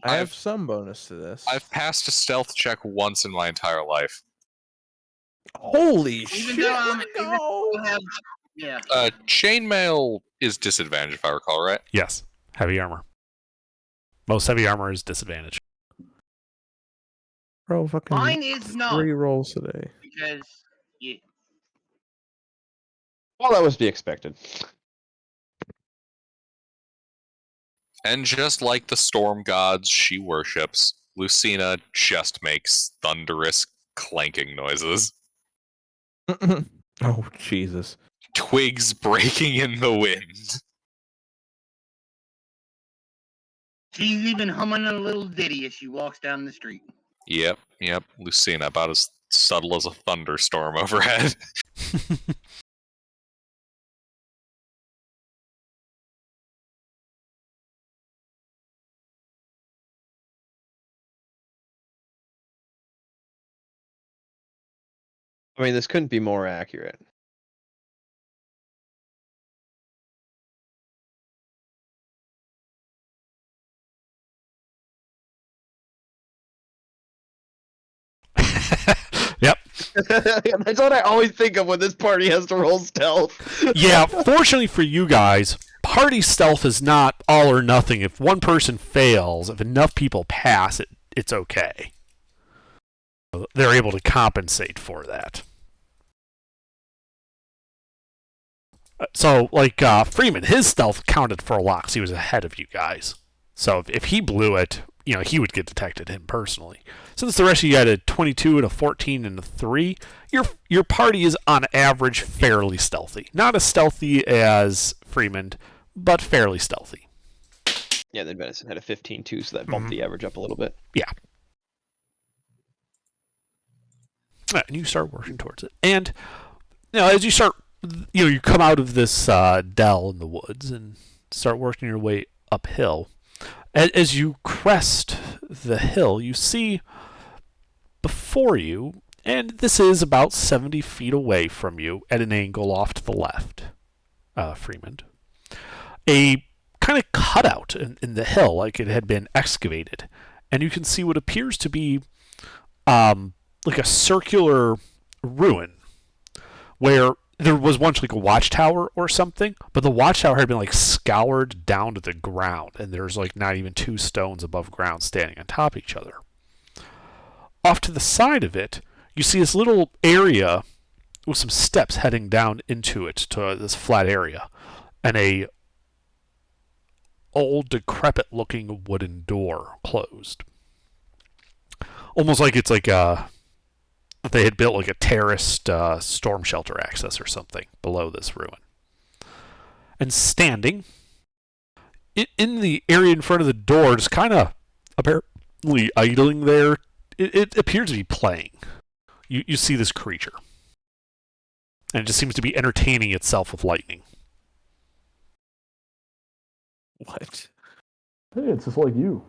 I have some bonus to this. I've passed a stealth check once in my entire life. Holy Even shit! though I'm- No. I have, yeah. Chainmail is disadvantage, if I recall, right? Yes. Heavy armor. Most heavy armor is disadvantage. Bro, fucking Mine is not 3 rolls today. because yeah. Well, that was to be expected. And just like the storm gods she worships, Lucina just makes thunderous clanking noises. Oh, Jesus. Twigs breaking in the wind. She's even humming a little ditty as she walks down the street. Yep. Lucina, about as subtle as a thunderstorm overhead. I mean, this couldn't be more accurate. Yep. That's what I always think of when this party has to roll stealth. Yeah, fortunately for you guys, party stealth is not all or nothing. If one person fails, if enough people pass, it's okay. They're able to compensate for that. So, like Freeman, his stealth counted for a lot because he was ahead of you guys. So if he blew it, he would get detected, him personally. Since the rest of you had a 22 and a 14 and a 3, your party is on average fairly stealthy. Not as stealthy as Freeman, but fairly stealthy. Yeah, then Venison had a 15 too, so that bumped the average up a little bit. Yeah. And you start working towards it. And as you start, you come out of this dell in the woods and start working your way uphill. As you crest the hill, you see before you, and this is about 70 feet away from you at an angle off to the left, Freeman, a kind of cutout in the hill, like it had been excavated. And you can see what appears to be like a circular ruin where there was once like a watchtower or something, but the watchtower had been like scoured down to the ground, and there's like not even 2 stones above ground standing on top of each other. Off to the side of it, you see this little area with some steps heading down into it to this flat area, and a old decrepit looking wooden door closed. Almost like it's like they had built like a terraced storm shelter access or something below this ruin. And standing in the area in front of the door, just kind of apparently idling there, it appears to be playing. You see this creature. And it just seems to be entertaining itself with lightning. What? Hey, it's just like you.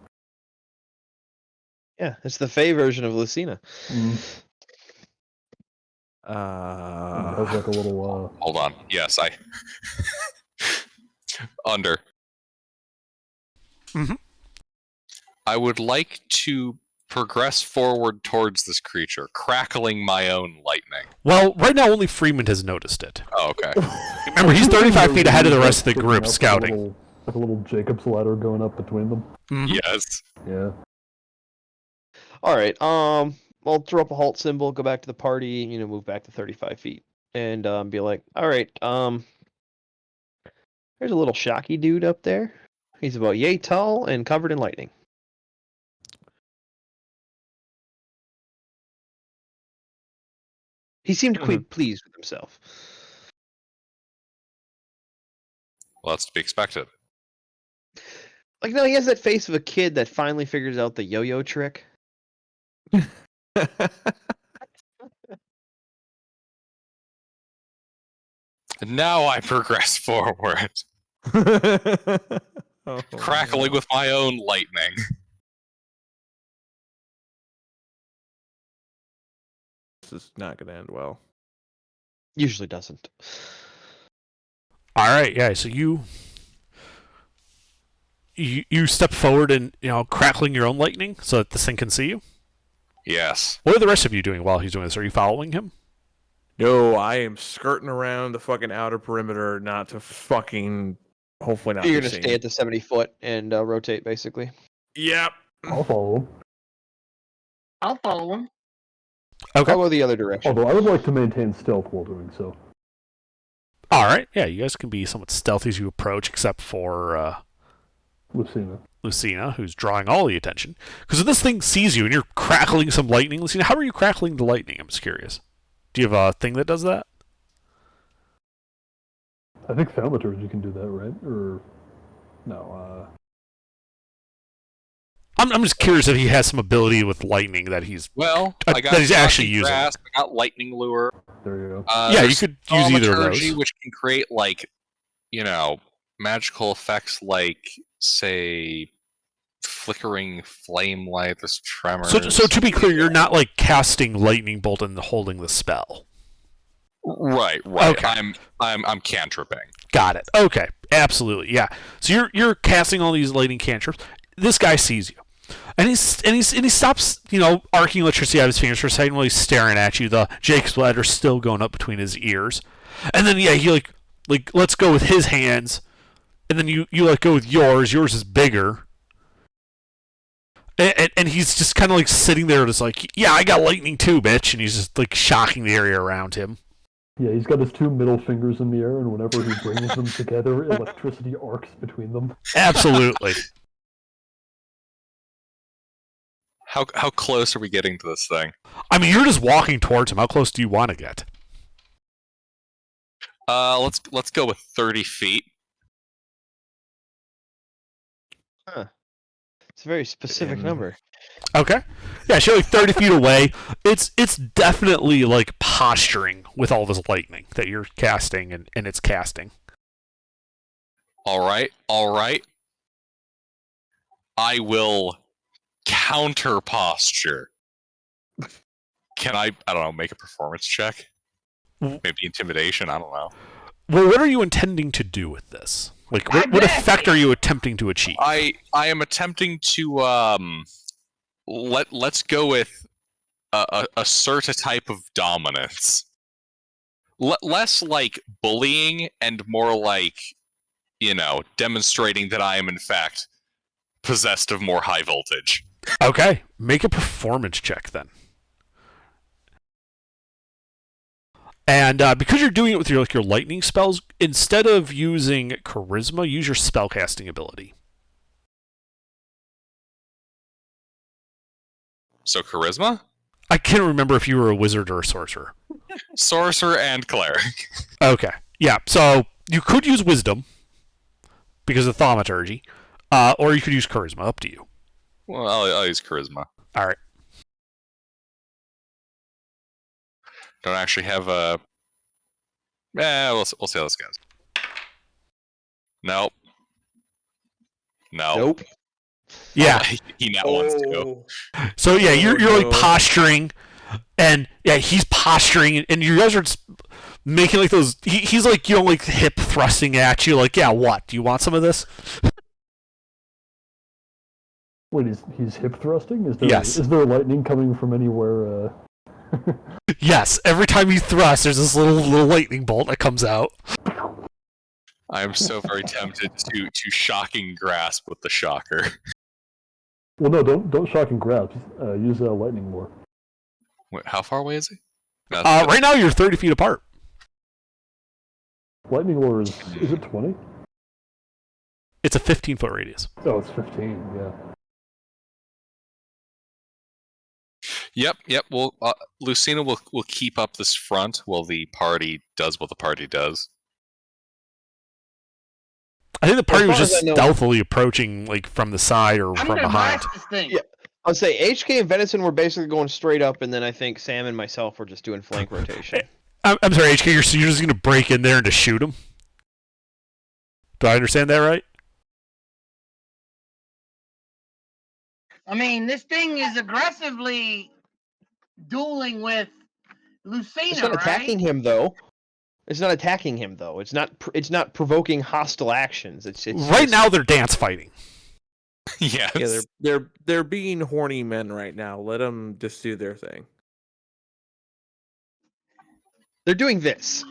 Yeah, it's the Fey version of Lucina. Mm. It has like a little. Hold on. Yes, I. Under. Mm-hmm. I would like to progress forward towards this creature, crackling my own lightning. Well, right now only Freeman has noticed it. Oh, okay. Remember, he's 35 feet ahead of the rest of the Sticking group up scouting. Like a little Jacob's ladder going up between them. Mhm. Yes. Yeah. All right. I'll throw up a halt symbol, go back to the party, move back to 35 feet, and be like, all right. There's a little shocky dude up there. He's about yay tall and covered in lightning. He seemed quite pleased with himself. Well, that's to be expected. Like, no, he has that face of a kid that finally figures out the yo-yo trick. And now I progress forward, Oh, crackling no. with my own lightning. This is not going to end well. Usually doesn't. All right, yeah. So you step forward and crackling your own lightning so that this thing can see you. Yes. What are the rest of you doing while he's doing this? Are you following him? No, I am skirting around the fucking outer perimeter, not to fucking. Hopefully not. You're be going to seen. stay at the 70 foot and rotate, basically. Yep. I'll follow him. I'll follow him. Okay. I'll go the other direction. Although I would like to maintain stealth while doing so. All right. Yeah, you guys can be somewhat stealthy as you approach, except for Lucina. Lucina, who's drawing all the attention. Because if this thing sees you and you're crackling some lightning, Lucina, how are you crackling the lightning? I'm just curious. Do you have a thing that does that? I think thaumaturgy can do that, right? Or no? I'm just curious if he has some ability with lightning that he's. Well, that I got he's actually Shocking using. Grasp, I got Lightning Lure. There you go. Yeah, you there's could use either of Thaumaturgy, those. which can create magical effects like, say, flickering flame light, this tremor. So to be clear, you're not like casting lightning bolt and holding the spell. Right. Okay. I'm cantripping. Got it. Okay, absolutely. Yeah. So you're casting all these lightning cantrips. This guy sees you, and he stops, arcing electricity out of his fingers for a second while he's staring at you. The Jake's letter still going up between his ears, and then he like lets go with his hands, and then you let go with yours. Yours is bigger. And he's just kind of like sitting there, just like, yeah, I got lightning too, bitch, and he's just like shocking the area around him. Yeah, he's got his two middle fingers in the air, and whenever he brings them together, electricity arcs between them. Absolutely. How close are we getting to this thing? I mean, you're just walking towards him. How close do you want to get? Let's go with 30 feet. It's a very specific number. Okay. Yeah, she's like 30 feet away. It's definitely like posturing with all this lightning that you're casting and it's casting. All right. I will counter posture. Can I don't know, make a performance check? Maybe intimidation, I don't know. Well, what are you intending to do with this? Like, what effect are you attempting to achieve? I am attempting to let's go with assert a type of dominance. Less like bullying and more like, demonstrating that I am in fact possessed of more high voltage. Okay, make a performance check then. And because you're doing it with your lightning spells, instead of using charisma, use your spellcasting ability. So charisma? I can't remember if you were a wizard or a sorcerer. Sorcerer and cleric. Okay, yeah. So you could use wisdom because of thaumaturgy, or you could use charisma. Up to you. Well, I'll use charisma. All right. Don't actually have a. We'll see how this goes. Nope. No. Nope. Yeah. He now wants to. So yeah, you're like posturing, and yeah, he's posturing, and you guys are just making like those. He's like like hip thrusting at you, like, yeah, what? Do you want some of this? Wait, he's hip thrusting? Yes. Is there lightning coming from anywhere? Yes. Every time you thrust, there's this little lightning bolt that comes out. I am so very tempted to shocking grasp with the shocker. Well, no, don't shock and grab. Use lightning lure. Wait, how far away is he? No, Right now, you're 30 feet apart. Lightning lure is it 20? It's a 15-foot radius. Oh, it's 15. Yeah. Yep. Well, Lucina will keep up this front while the party does what the party does. I think the party was far as just I know- stealthily approaching, like from the side or I'm from gonna behind. blast this thing. Yeah. I'll say HK and Venison were basically going straight up, and then I think Sam and myself were just doing flank rotation. I'm sorry, HK. You're just going to break in there and just shoot him. Do I understand that right? I mean, this thing is aggressively dueling with Lucina, It's not attacking him though. It's not attacking him though. It's not provoking hostile actions. It's Right just- now they're dance fighting. Yes. Yeah, they're being horny men right now. Let them just do their thing. they're doing this.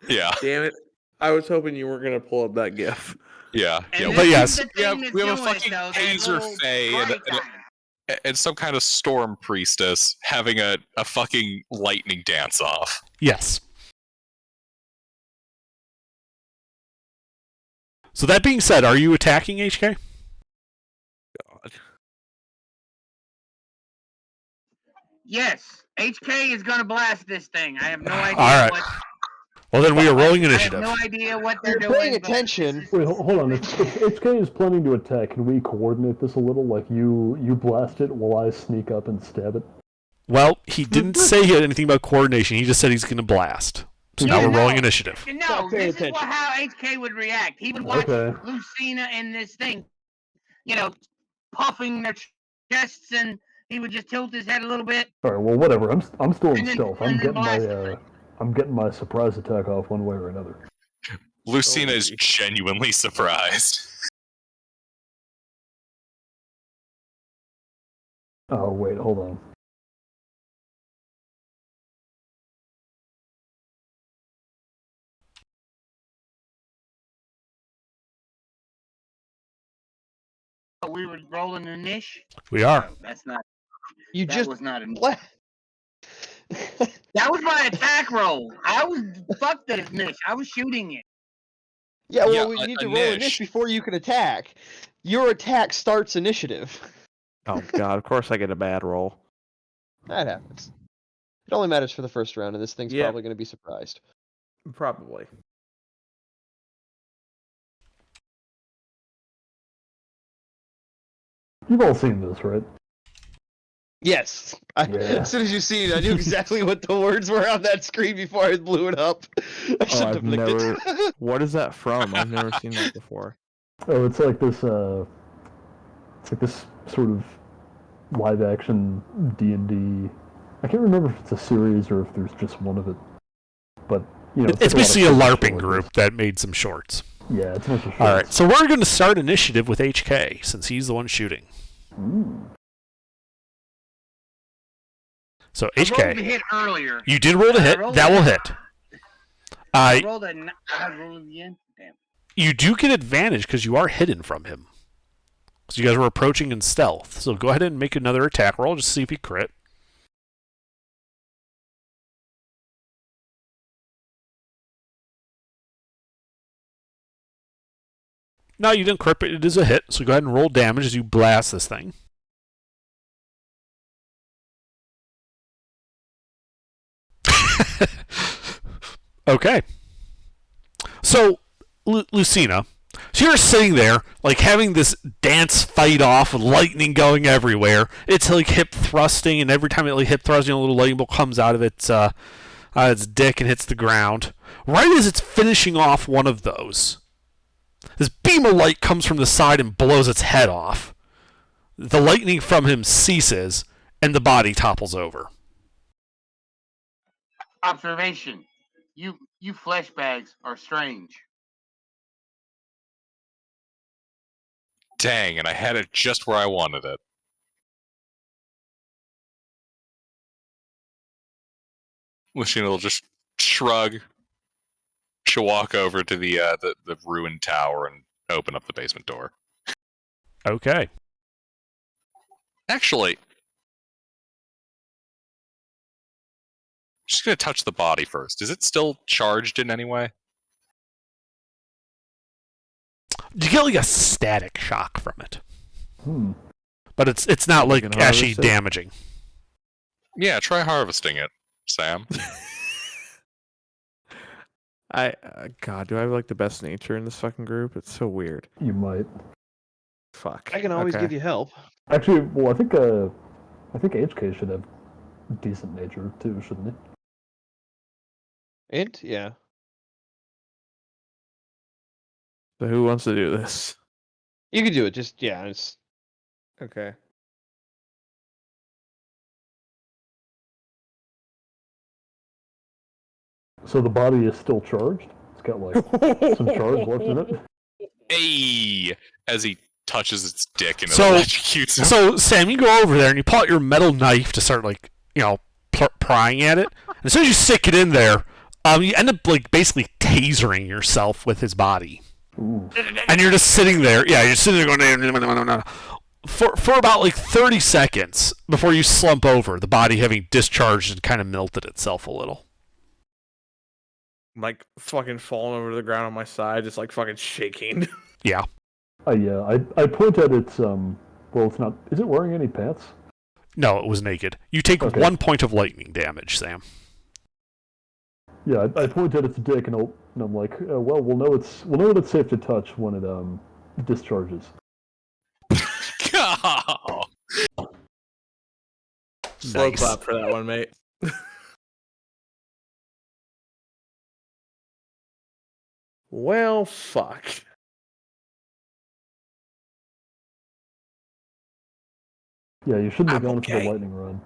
Yeah. Damn it! I was hoping you weren't gonna pull up that GIF. Yeah. And Yeah. this But is yes. the thing We have that's a doing it, fucking though, that Hazer little Fae bright and guy. and some kind of storm priestess having a fucking lightning dance off. Yes. So that being said, are you attacking HK? God. Yes, HK is gonna blast this thing. I have no idea. All right. What, Well, then we are rolling I have initiative. no idea what they're You're doing. paying but attention. this is- Wait, hold on. If HK is planning to attack, can we coordinate this a little? Like you blast it while I sneak up and stab it? Well, he didn't say he had anything about coordination. He just said he's going to blast. So now Yeah, we're rolling no. initiative. No, Stop paying this is attention. how HK would react. He would watch Okay. Lucina and this thing, puffing their chests, and he would just tilt his head a little bit. All right. Well, whatever. I'm still in And then- stealth. and then blast I'm getting my surprise attack off one way or another. Lucina is Holy. genuinely surprised. Oh wait, hold on. We were rolling a niche. We are. No, that's not. You That just was not a. bla- That was my attack roll. I was fucked at his niche. I was shooting it. Yeah, well, Yeah, we a- need a to roll a niche niche. before you can attack. Your attack starts initiative. Oh God! Of course I get a bad roll. That happens. It only matters for the first round, and this thing's Yeah. probably going to be surprised. Probably. You've all seen this, right? Yes. Yeah. As soon as you see it, I knew exactly what the words were on that screen before I blew it up. I shouldn't I've have licked it. What is that from? I've never seen that before. Oh, it's like this. It's like this sort of live-action D&D. I can't remember if it's a series or if there's just one of it. But It's like basically a lot of LARPing short group that made some shorts. Yeah, it's a bunch of shorts. All right, so we're going to start initiative with HK since he's the one shooting. Ooh. So I rolled the HK, hit earlier. you did roll to I hit. rolled That it. will hit. I rolled a. I rolled it again. Damn. You do get advantage because you are hidden from him. So you guys were approaching in stealth. So go ahead and make another attack roll just to see if you crit. No, you didn't crit, but it is a hit. So go ahead and roll damage as you blast this thing. Okay. So, Lucina, so you're sitting there, like having this dance fight off with lightning going everywhere. It's like hip thrusting, and every time it like hip thrusts, a little lightning bolt comes out of its dick and hits the ground. Right as it's finishing off one of those, this beam of light comes from the side and blows its head off. The lightning from him ceases, and the body topples over. Observation. You flesh bags are strange. Dang, and I had it just where I wanted it. Lucina will just shrug. She'll walk over to the ruined tower and open up the basement door. Okay. Actually, just gonna touch the body first. Is it still charged in any way? You get like a static shock from it. but it's not You like can actually harvest it? damaging. Yeah, try harvesting it, Sam. God, do I have like the best nature in this fucking group? It's so weird. You might. Fuck. I can always Okay. give you help. Actually, well, I think HK should have decent nature too, shouldn't he? Int? Yeah. So who wants to do this? You can do it. Just yeah. It's Okay. So the body is still charged. It's got like some charge left in it. Hey, as he touches its dick and it So- electrocutes him. So Sam, you go over there and you pull out your metal knife to start like prying at it. And as soon as you stick it in there, you end up like basically tasering yourself with his body. Ooh. And you're just sitting there. Yeah, you're sitting there going for about like 30 seconds before you slump over, the body having discharged and kind of melted itself a little. I'm like fucking falling over to the ground on my side, just like fucking shaking. Yeah. I point at its well, it's not. Is it wearing any pants? No, it was naked. You take Okay. 1 point of lightning damage, Sam. Yeah, I point at its dick and I'm like, well, we'll know when it's safe to touch when it discharges. Oh. Slow Nice. clap for that one, mate. Well, fuck. Yeah, you shouldn't have I'm gone for okay. the lightning rod.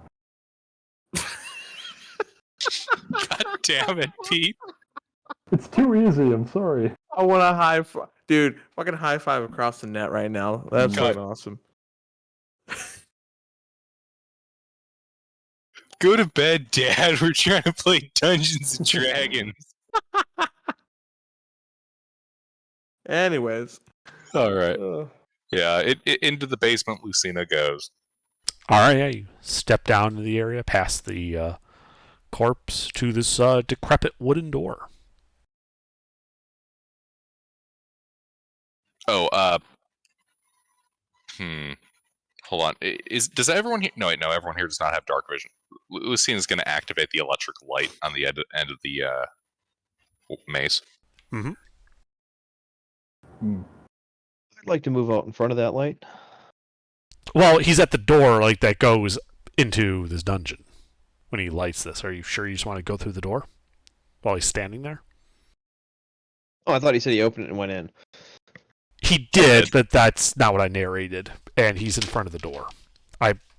God damn it, Pete. It's too easy. I'm sorry. I want a high five. Dude, fucking high five across the net right now. That's God. fucking awesome. Go to bed, Dad. We're trying to play Dungeons and Dragons. Anyways. All right. Uh, Yeah, into the basement Lucina goes. All right, yeah, you step down to the area, past the corpse, to this decrepit wooden door. Oh, hold on. Does everyone here? No, wait, no. Everyone here does not have dark vision. Lucina's going to activate the electric light on the end of the mace. Hmm. I'd like to move out in front of that light. Well, he's at the door, like, that goes into this dungeon when he lights this. Are you sure you just want to go through the door while he's standing there? Oh, I thought he said he opened it and went in. He did, but that's not what I narrated, and he's in front of the door.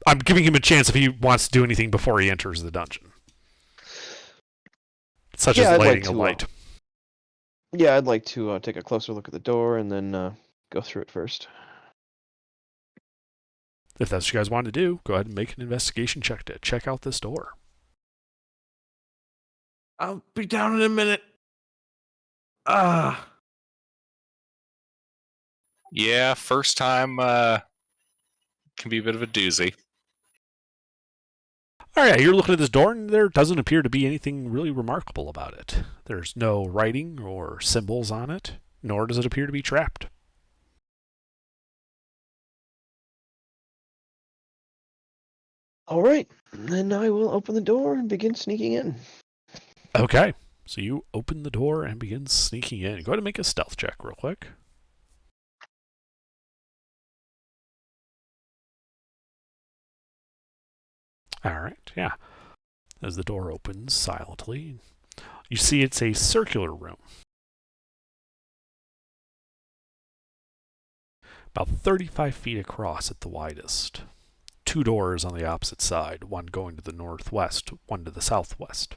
I'm giving him a chance if he wants to do anything before he enters the dungeon. Such Yeah, as I'd like lighting a to, light. Yeah, I'd like to take a closer look at the door and then go through it first. If that's what you guys want to do, go ahead and make an investigation check to check out this door. I'll be down in a minute. Ah. Yeah, first time can be a bit of a doozy. All right, you're looking at this door, and there doesn't appear to be anything really remarkable about it. There's no writing or symbols on it, nor does it appear to be trapped. All right, then I will open the door and begin sneaking in. Okay, so you open the door and begin sneaking in. Go ahead and make a stealth check real quick. All right, yeah. As the door opens silently, you see it's a circular room. About 35 feet across at the widest. 2 doors on the opposite side, one going to the northwest, one to the southwest.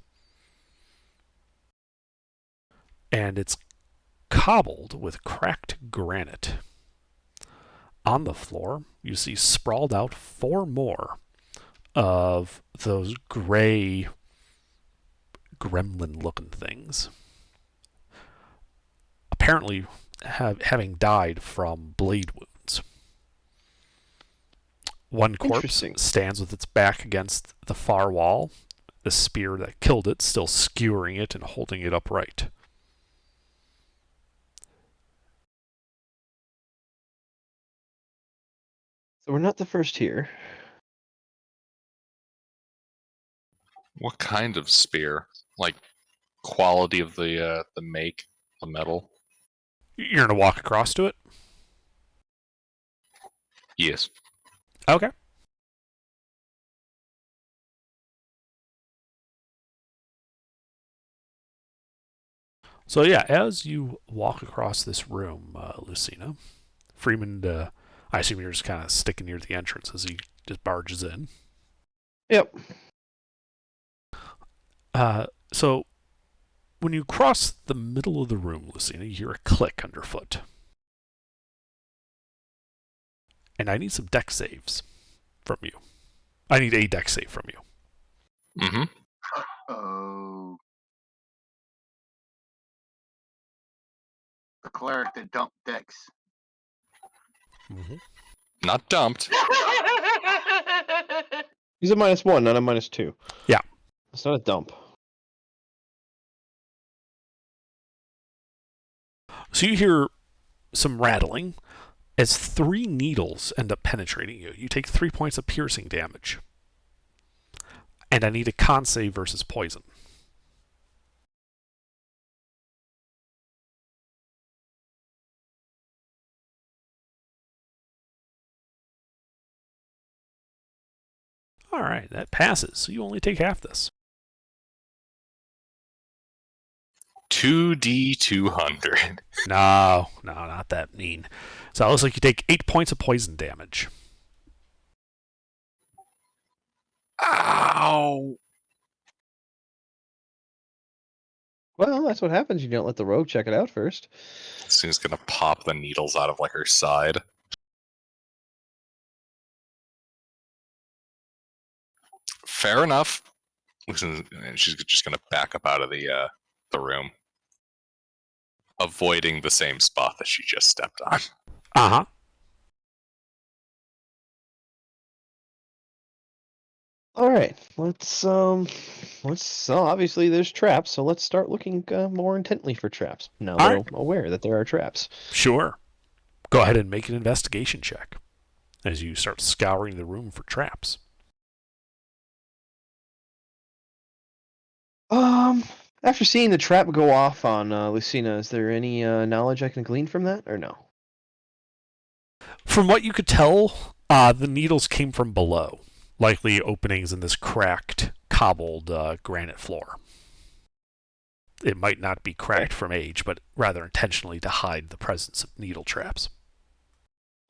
And it's cobbled with cracked granite. On the floor, you see sprawled out 4 more of those gray gremlin-looking things. Apparently having died from blade wounds. One corpse Interesting. stands with its back against the far wall, the spear that killed it still skewering it and holding it upright. So we're not the first here. What kind of spear? Like quality of the make, the metal? You're going to walk across to it? Yes. Okay. So yeah, as you walk across this room, Lucina, Freeman, I assume you're just kind of sticking near the entrance as he just barges in. Yep. So when you cross the middle of the room, Lucina, you hear a click underfoot. And I need some deck saves from you. I need a deck save from you. Mm-hmm. Oh. The cleric that dumped decks. Mm-hmm. Not dumped. He's a -1, not a -2. Yeah. It's not a dump. So you hear some rattling as 3 needles end up penetrating you. You take 3 points of piercing damage. And I need a con save versus poison. Alright, that passes, so you only take half this. 2d200. No, not that mean. So it looks like you take 8 points of poison damage. Ow! Well, that's what happens. You don't let the rogue check it out first. This thing's gonna pop the needles out of like her side. Fair enough. Listen, and she's just gonna back up out of the room, avoiding the same spot that she just stepped on. Uh-huh. All right, let's obviously there's traps, so let's start looking more intently for traps. Now that Alright. I'm aware that there are traps. Sure. Go ahead and make an investigation check as you start scouring the room for traps. After seeing the trap go off on Lucina, is there any knowledge I can glean from that, or no? From what you could tell, the needles came from below, likely openings in this cracked, cobbled granite floor. It might not be cracked from age, but rather intentionally to hide the presence of needle traps.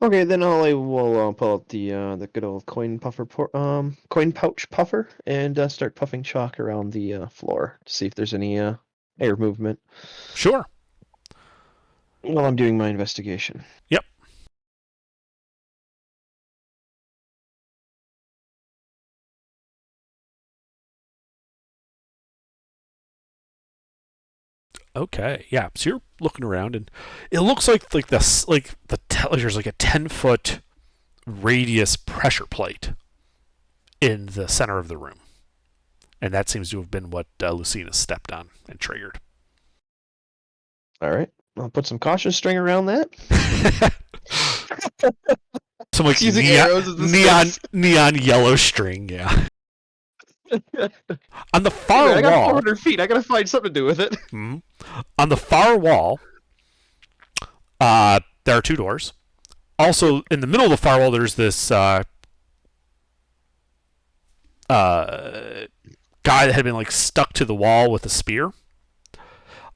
Okay, then I will pull out the good old coin pouch puffer and start puffing chalk around the floor to see if there's any air movement Sure. while I'm doing my investigation. Yep. Okay, yeah. So you're looking around, and it looks like there's like a 10-foot radius pressure plate in the center of the room, and that seems to have been what Lucina stepped on and triggered. All right, I'll put some caution string around that. Some like Using arrows as the neon yellow string, yeah. On the Wait, far I got wall, 400 feet. I gotta find something to do with it. Mhm. On the far wall, there are 2 doors. Also, in the middle of the far wall, there's this guy that had been like stuck to the wall with a spear.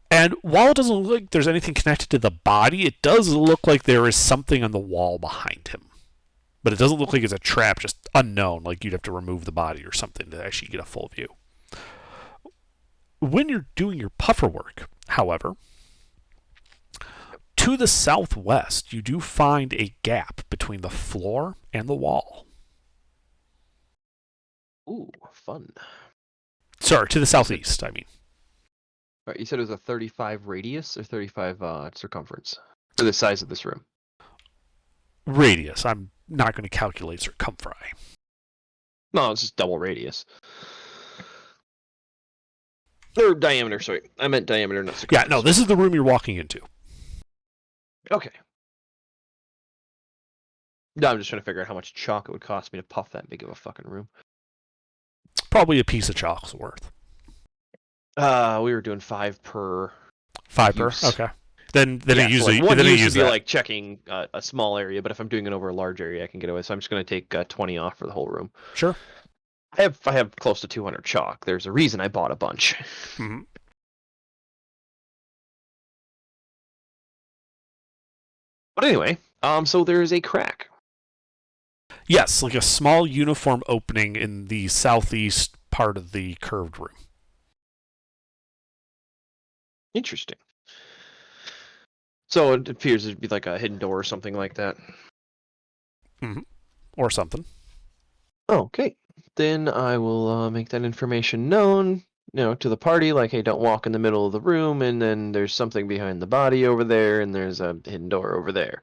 And while it doesn't look like there's anything connected to the body, it does look like there is something on the wall behind him. But it doesn't look like it's a trap, just unknown, like you'd have to remove the body or something to actually get a full view. When you're doing your puffer work, however, to the southwest, you do find a gap between the floor and the wall. Ooh, fun. Sorry, to the southeast, I mean. All right, you said it was a 35 radius or 35 circumference for the size of this room. Radius. I'm not going to calculate circumference. No, it's just double radius. Or diameter, sorry. I meant diameter, not Yeah, circumference. no, this is the room you're walking into. Okay. No, I'm just trying to figure out how much chalk it would cost me to puff that big of a fucking room. Probably a piece of chalk's worth. We were doing 5 per. 5 per. Use. Okay. Then Yeah, it so like usually one then it use use would be that. like checking a small area, but if I'm doing it over a large area, I can get away. So I'm just going to take 20 off for the whole room. Sure. I have close to 200 chalk. There's a reason I bought a bunch. Mhm. But anyway, so there's a crack. Yes, like a small uniform opening in the southeast part of the curved room. Interesting. So it appears it'd be like a hidden door or something like that. Or something. Okay. Then I will make that information known, to the party, like, hey, don't walk in the middle of the room, and then there's something behind the body over there, and there's a hidden door over there.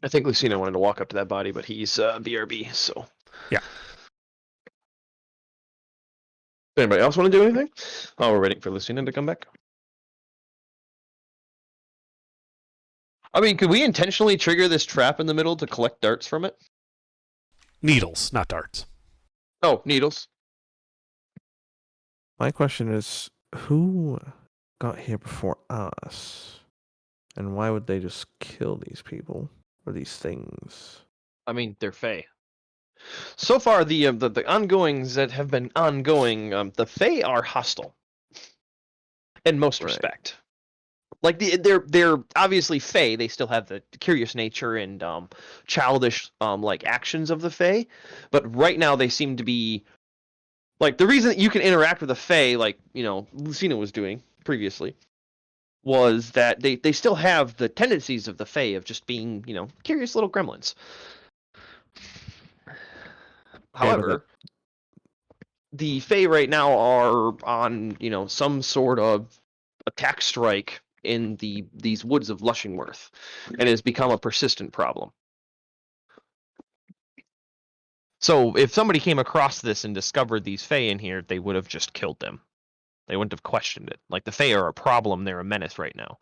I think Lucina wanted to walk up to that body, but he's BRB, so. Yeah. Anybody else want to do anything? Oh, we're waiting for Lucina to come back. I mean, could we intentionally trigger this trap in the middle to collect darts from it? Needles, not darts. Oh, needles. My question is, who got here before us? And why would they just kill these people or these things? I mean, they're Fae. So far, the ongoings that have been ongoing, the Fae are hostile. In most Right. respect. Like they're obviously Fae. They still have the curious nature and childish like actions of the Fae, but right now they seem to be like the reason that you can interact with a Fae, like Lucina was doing previously, was that they still have the tendencies of the Fae of just being curious little gremlins. However, the Fae right now are on some sort of attack strike in these woods of Lushingworth, and it has become a persistent problem. So if somebody came across this and discovered these Fae in here, they would have just killed them. They wouldn't have questioned it. Like, the Fae are a problem, they're a menace right now.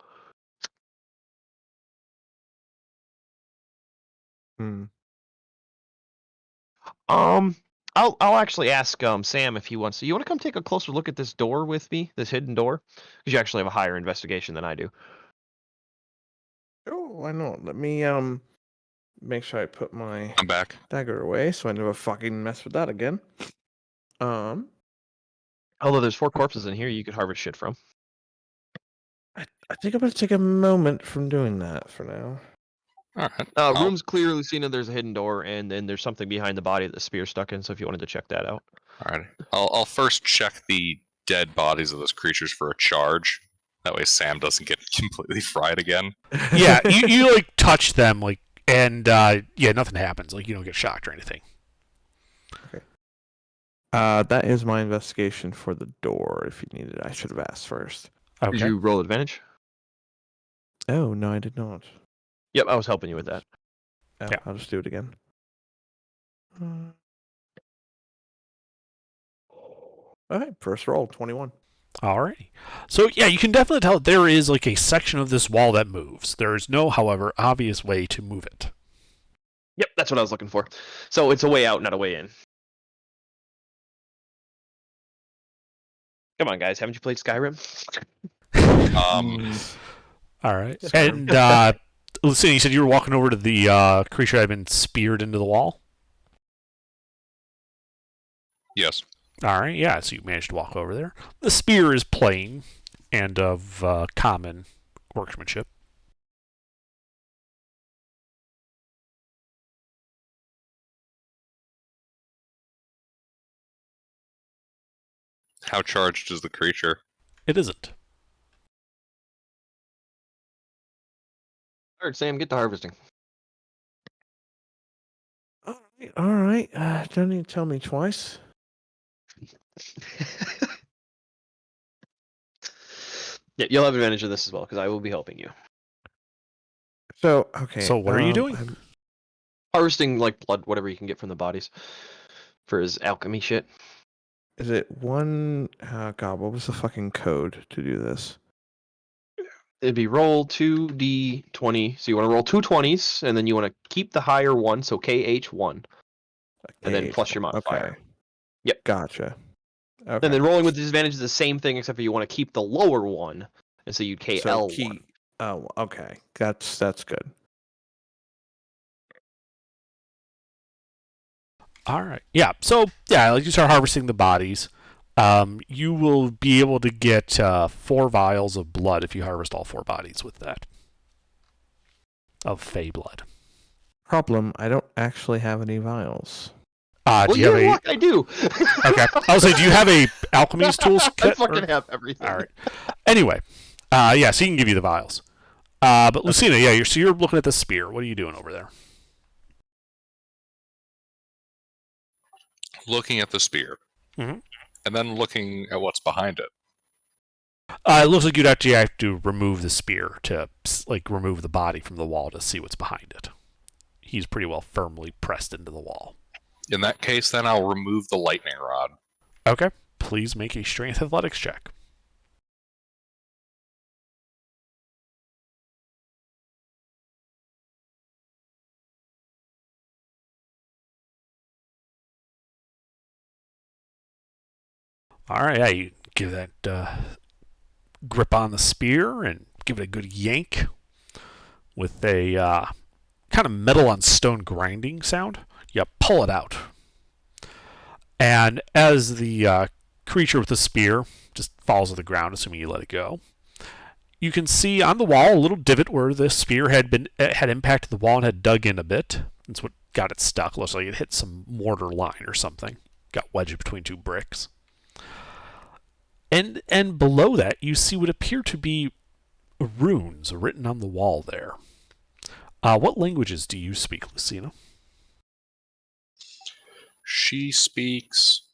I'll actually ask Sam if he wants to. You want to come take a closer look at this door with me, this hidden door? Because you actually have a higher investigation than I do. Oh, why not? Let me make sure I put my I'm back. dagger away so I never fucking mess with that again. Although there's 4 corpses in here you could harvest shit from. I think I'm gonna take a moment from doing that for now. All right. Room's clear, Lucina. There's a hidden door, and then there's something behind the body that the spear's stuck in. So if you wanted to check that out, All right. I'll first check the dead bodies of those creatures for a charge. That way Sam doesn't get completely fried again. Yeah, you like touch them like, and nothing happens. Like you don't get shocked or anything. That is my investigation for the door. If you needed, I should have asked first. Okay. Did you roll advantage? Oh no, I did not. Yep, I was helping you with that. Oh, Yeah. I'll just do it again. All right, first roll, 21. Alrighty. So yeah, you can definitely tell there is like a section of this wall that moves. There is no, however, obvious way to move it. Yep, that's what I was looking for. So it's a way out, not a way in. Come on, guys, haven't you played Skyrim? All right. Skyrim. And Lucina, you said you were walking over to the creature that had been speared into the wall. Yes. All right. Yeah. So you managed to walk over there. The spear is plain and of common workmanship. How charged is the creature? It isn't. All right, Sam, get to harvesting. All right. Don't need to tell me twice. Yeah, you'll have advantage of this as well, because I will be helping you. So okay. So what are you doing? Harvesting, like, blood, whatever you can get from the bodies. For his alchemy shit. Is it one? God, what was the fucking code to do this? It'd be roll 2d20. So you want to roll 2 20s, and then you want to keep the higher one, so KH1. And then plus your modifier. Okay. Yep. Gotcha. Okay. And then rolling with disadvantage is the same thing, except for you want to keep the lower one, and so you KL1. Oh, okay. That's good. All right. Yeah. So yeah, like you start harvesting the bodies. You will be able to get 4 vials of blood if you harvest all 4 bodies with that of Fey blood. Problem, I don't actually have any vials. Well, Do you have you're in a? luck, I do. Okay. I was like, do you have a alchemy's tools I kit? fucking have everything. All right. Anyway, yeah, so he can give you the vials. But Lucina, yeah, you're looking at the spear. What are you doing over there? Looking at the spear. Mhm. And then looking at what's behind it. It looks like you'd actually have to remove the spear to remove the body from the wall to see what's behind it. He's pretty well firmly pressed into the wall. In that case, then I'll remove the lightning rod. Okay. Please make a strength athletics check. All right, yeah, you give that grip on the spear and give it a good yank with a kind of metal on stone grinding sound. You pull it out. And as the creature with the spear just falls to the ground, assuming you let it go, you can see on the wall a little divot where the spear had impacted the wall and had dug in a bit. That's what got it stuck. Looks like it hit some mortar line or something. Got wedged between 2 bricks. And below that, you see what appear to be runes written on the wall there. What languages do you speak, Lucina? She speaks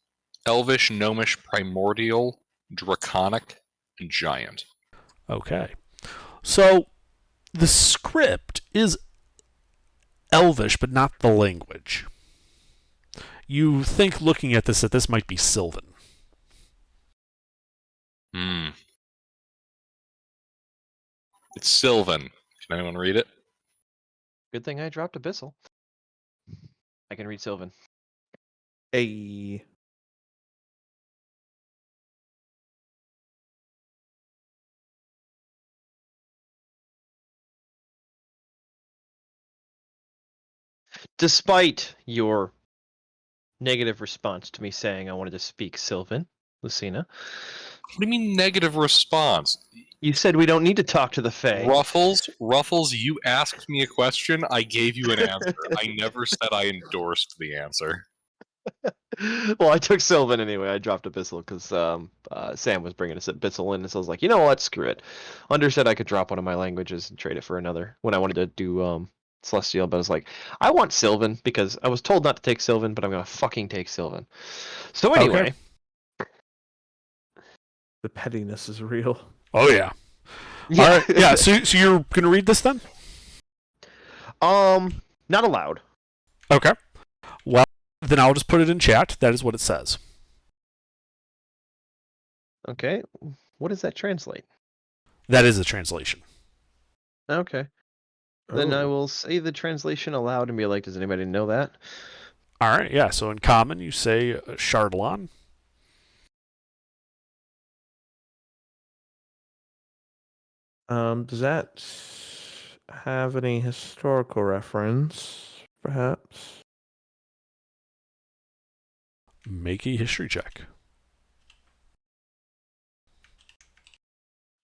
Elvish, Gnomish, Primordial, Draconic, and Giant. Okay. So, the script is Elvish, but not the language. You think, looking at this, that this might be Sylvan. It's Sylvan. Can anyone read it? Good thing I dropped Abyssal. I can read Sylvan. Hey. Despite your negative response to me saying I wanted to speak Sylvan, Lucina, What do you mean negative response? you said we don't need to talk to the Fae. Ruffles, you asked me a question, I gave you an answer. I never said I endorsed the answer. Well, I took Sylvan anyway. I dropped Abyssal because Sam was bringing us Abyssal in, and so I was like, you know what, screw it. Under said I could drop one of my languages and trade it for another when I wanted to do Celestial, but I was like, I want Sylvan because I was told not to take Sylvan, but I'm gonna fucking take Sylvan. So anyway, The pettiness is real. Oh, yeah. All right. Yeah, so you're going to read this then? not allowed. Okay. Well, then I'll just put it in chat. That is what it says. Okay, what does that translate? That is the translation. Okay, then I Oh. will say the translation aloud and be like, does anybody know that? All right, yeah. So in common, you say Chardalon. Does that have any historical reference, perhaps? Make a history check.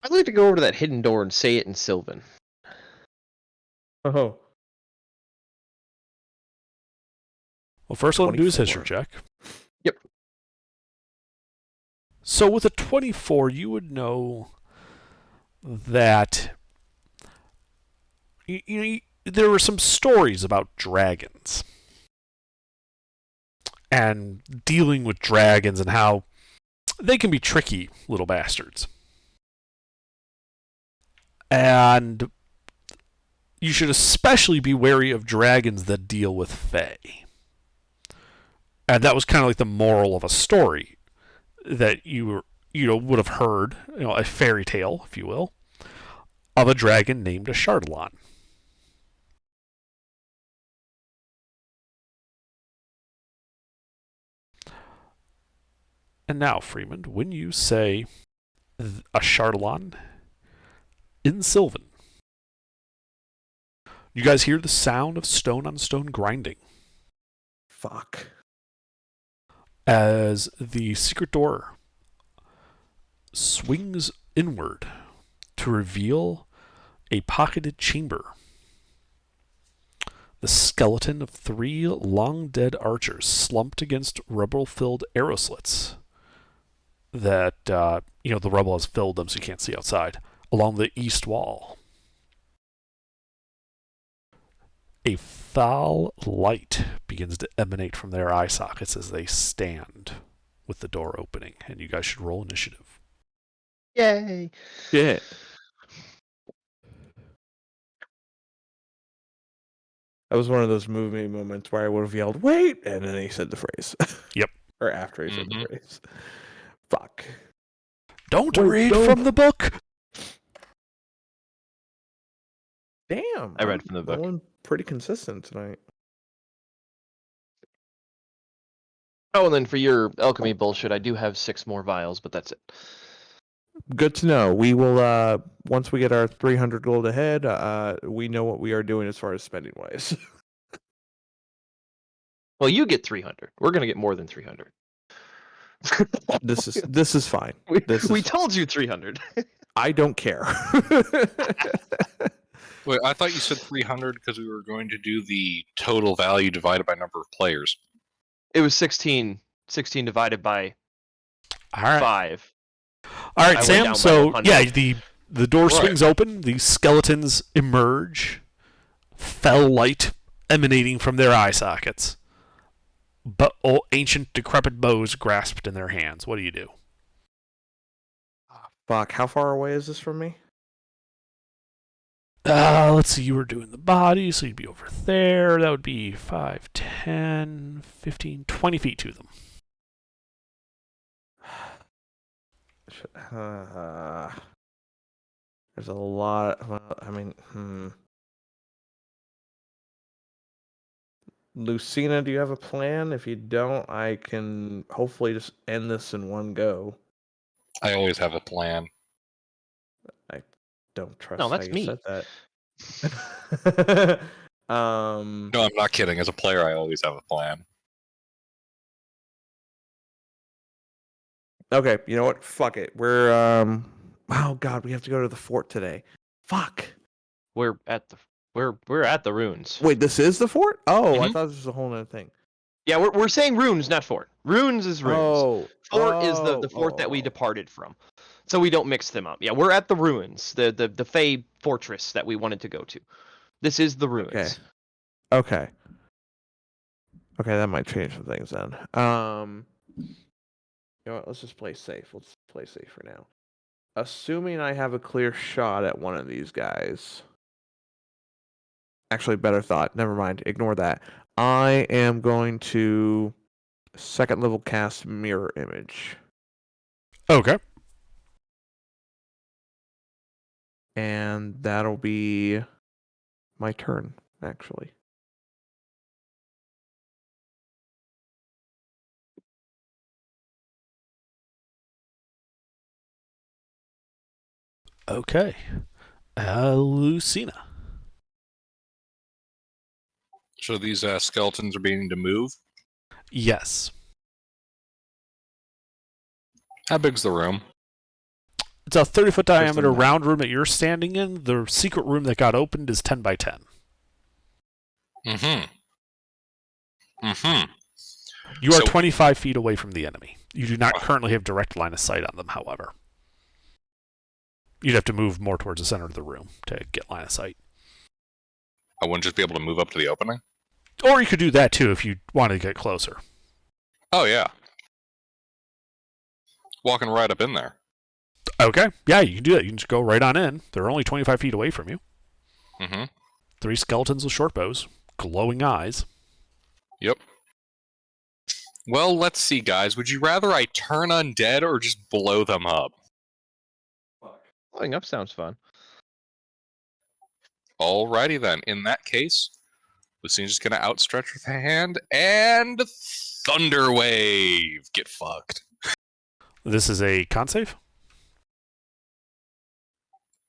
I'd like to go over to that hidden door and say it in Sylvan. Oh. Well, first let him do his history 24. check. Yep. So with a 24, you would know that there were some stories about dragons and dealing with dragons and how they can be tricky little bastards. And you should especially be wary of dragons that deal with fae. And that was kind of like the moral of a story that you would have heard, a fairy tale, if you will. of a dragon named Ashardalon. And now, Freeman, when you say Ashardalon in Sylvan, you guys hear the sound of stone on stone grinding Fuck. as the secret door swings inward to reveal a pocketed chamber. The skeleton of 3 long-dead archers slumped against rubble-filled arrow slits that, the rubble has filled them so you can't see outside, along the east wall. A foul light begins to emanate from their eye sockets as they stand with the door opening, and you guys should roll initiative. Yay! Shit. That was one of those movie moments where I would have yelled, "Wait!" and then he said the phrase. Yep. Or after he said the phrase. Fuck. Don't Wait, read don't- from the book! Damn. I read I'm from the book. rolling pretty consistent tonight. Oh, and then for your alchemy bullshit, I do have 6 more vials, but that's it. Good to know. We will once we get our 300 gold ahead, we know what we are doing as far as spending wise. Well, you get 300. We're gonna get more than 300. this is fine. we This we is- told you 300. I don't care. Wait, I thought you said 300 because we were going to do the total value divided by number of players. It was 16. 16 divided by All right. 5. All I right, went Sam. down by So 100. yeah, the door Right. swings open. The skeletons emerge, fell light emanating from their eye sockets. But ancient, decrepit bows grasped in their hands. What do you do? Fuck, how far away is this from me? Let's see. You were doing the body, so you'd be over there. That would be 5, 10, 15, 20 feet to them. There's a lot. Well, I mean, Lucina, do you have a plan? If you don't, I can hopefully just end this in one go. I always have a plan. Don't trust No, how that's you me. said that. No, I'm not kidding. As a player, I always have a plan. Okay, you know what? Fuck it. We're oh god, we have to go to the fort today. Fuck. We're at the ruins. Wait, this is the fort? Oh, I Mhm. thought this was a whole other thing. Yeah, we're saying runes, not fort. Runes is runes. Oh, Fort is the fort that we departed from. So we don't mix them up. Yeah, we're at the ruins, the Fey fortress that we wanted to go to. This is the ruins. Okay. Okay, that might change some things then. You know what? Let's just play safe. Let's play safe for now. Assuming I have a clear shot at one of these guys. Actually, better thought. Never mind. Ignore that. I am going to second level cast mirror image. Okay. And that'll be my turn, actually. Okay. Lucina. So these skeletons are beginning to move. Yes. How big's the room? It's a 30-foot Just diameter enough. round room that you're standing in. The secret room that got opened is 10 by 10. Mm-hmm. Mm-hmm. You are So- 25 feet away from the enemy. You do not currently have direct line of sight on them, however. You'd have to move more towards the center of the room to get line of sight. I wouldn't just be able to move up to the opening? Or you could do that too if you wanted to get closer. Oh, yeah. Walking right up in there. Okay. Yeah, you can do that. You can just go right on in. They're only 25 feet away from you. Mm-hmm. 3 skeletons with short bows, glowing eyes. Yep. Well, let's see, guys. Would you rather I turn undead or just blow them up? Blowing up sounds fun. Alrighty then. In that case, Lucine's just gonna outstretch her hand and Thunder Wave. Get fucked. This is a con save?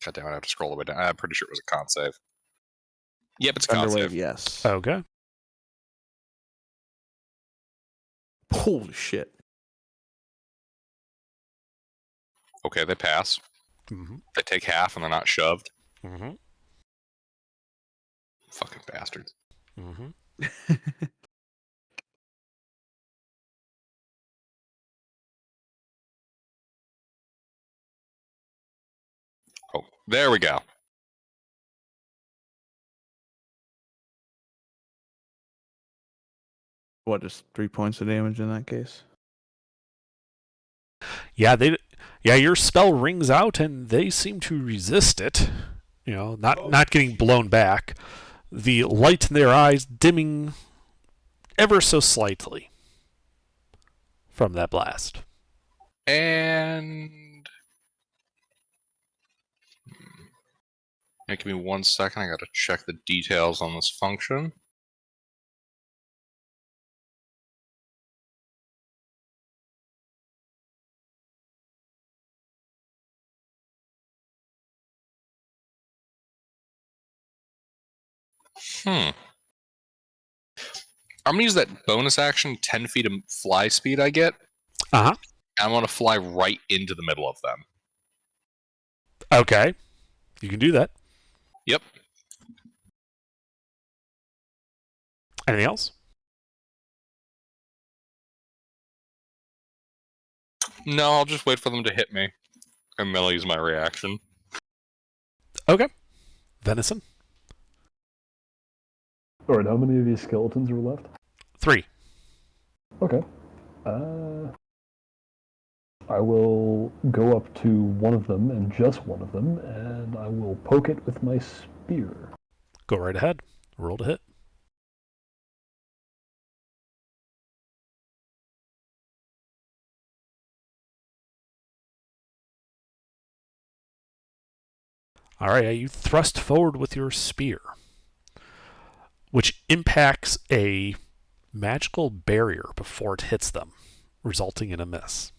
God damn it, I have to scroll the way down. I'm pretty sure it was a con save. Yep, it's a con Thunderwave, save. yes. Okay. Holy shit. Okay, they pass. Mm-hmm. They take half and they're not shoved. Mm-hmm. Fucking bastards. Mm-hmm. Oh, there we go. What, just 3 points of damage in that case? Yeah, your spell rings out and they seem to resist it. Not getting blown back. The light in their eyes dimming ever so slightly from that blast. And give me 1 second. I gotta check the details on this function. I'm gonna use that bonus action, 10 feet of fly speed I get. Uh-huh. I want to fly right into the middle of them. Okay. You can do that. Yep. Anything else? No, I'll just wait for them to hit me. And then I'll use my reaction. Okay. Venison. All right, how many of these skeletons are left? 3. Okay. I will go up to one of them, and just one of them, and I will poke it with my spear. Go right ahead. Roll to hit. All right, you thrust forward with your spear, which impacts a magical barrier before it hits them, resulting in a miss.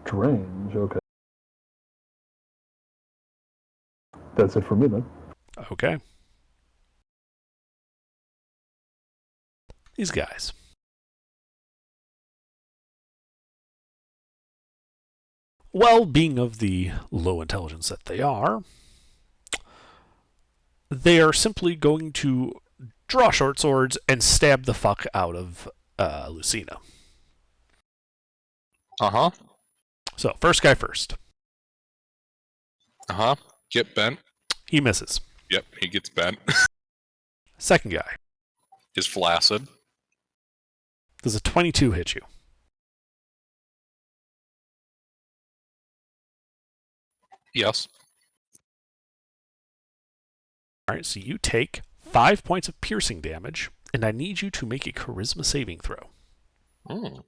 Strange, okay. That's it for me then. Okay. These guys. Well, being of the low intelligence that they are simply going to draw short swords and stab the fuck out of Lucina. Uh-huh. So, first guy first. Uh-huh. Get bent. He misses. Yep, he gets bent. Second guy. Is flaccid. Does a 22 hit you? Yes. Alright, so you take 5 points of piercing damage, and I need you to make a charisma saving throw. Mm.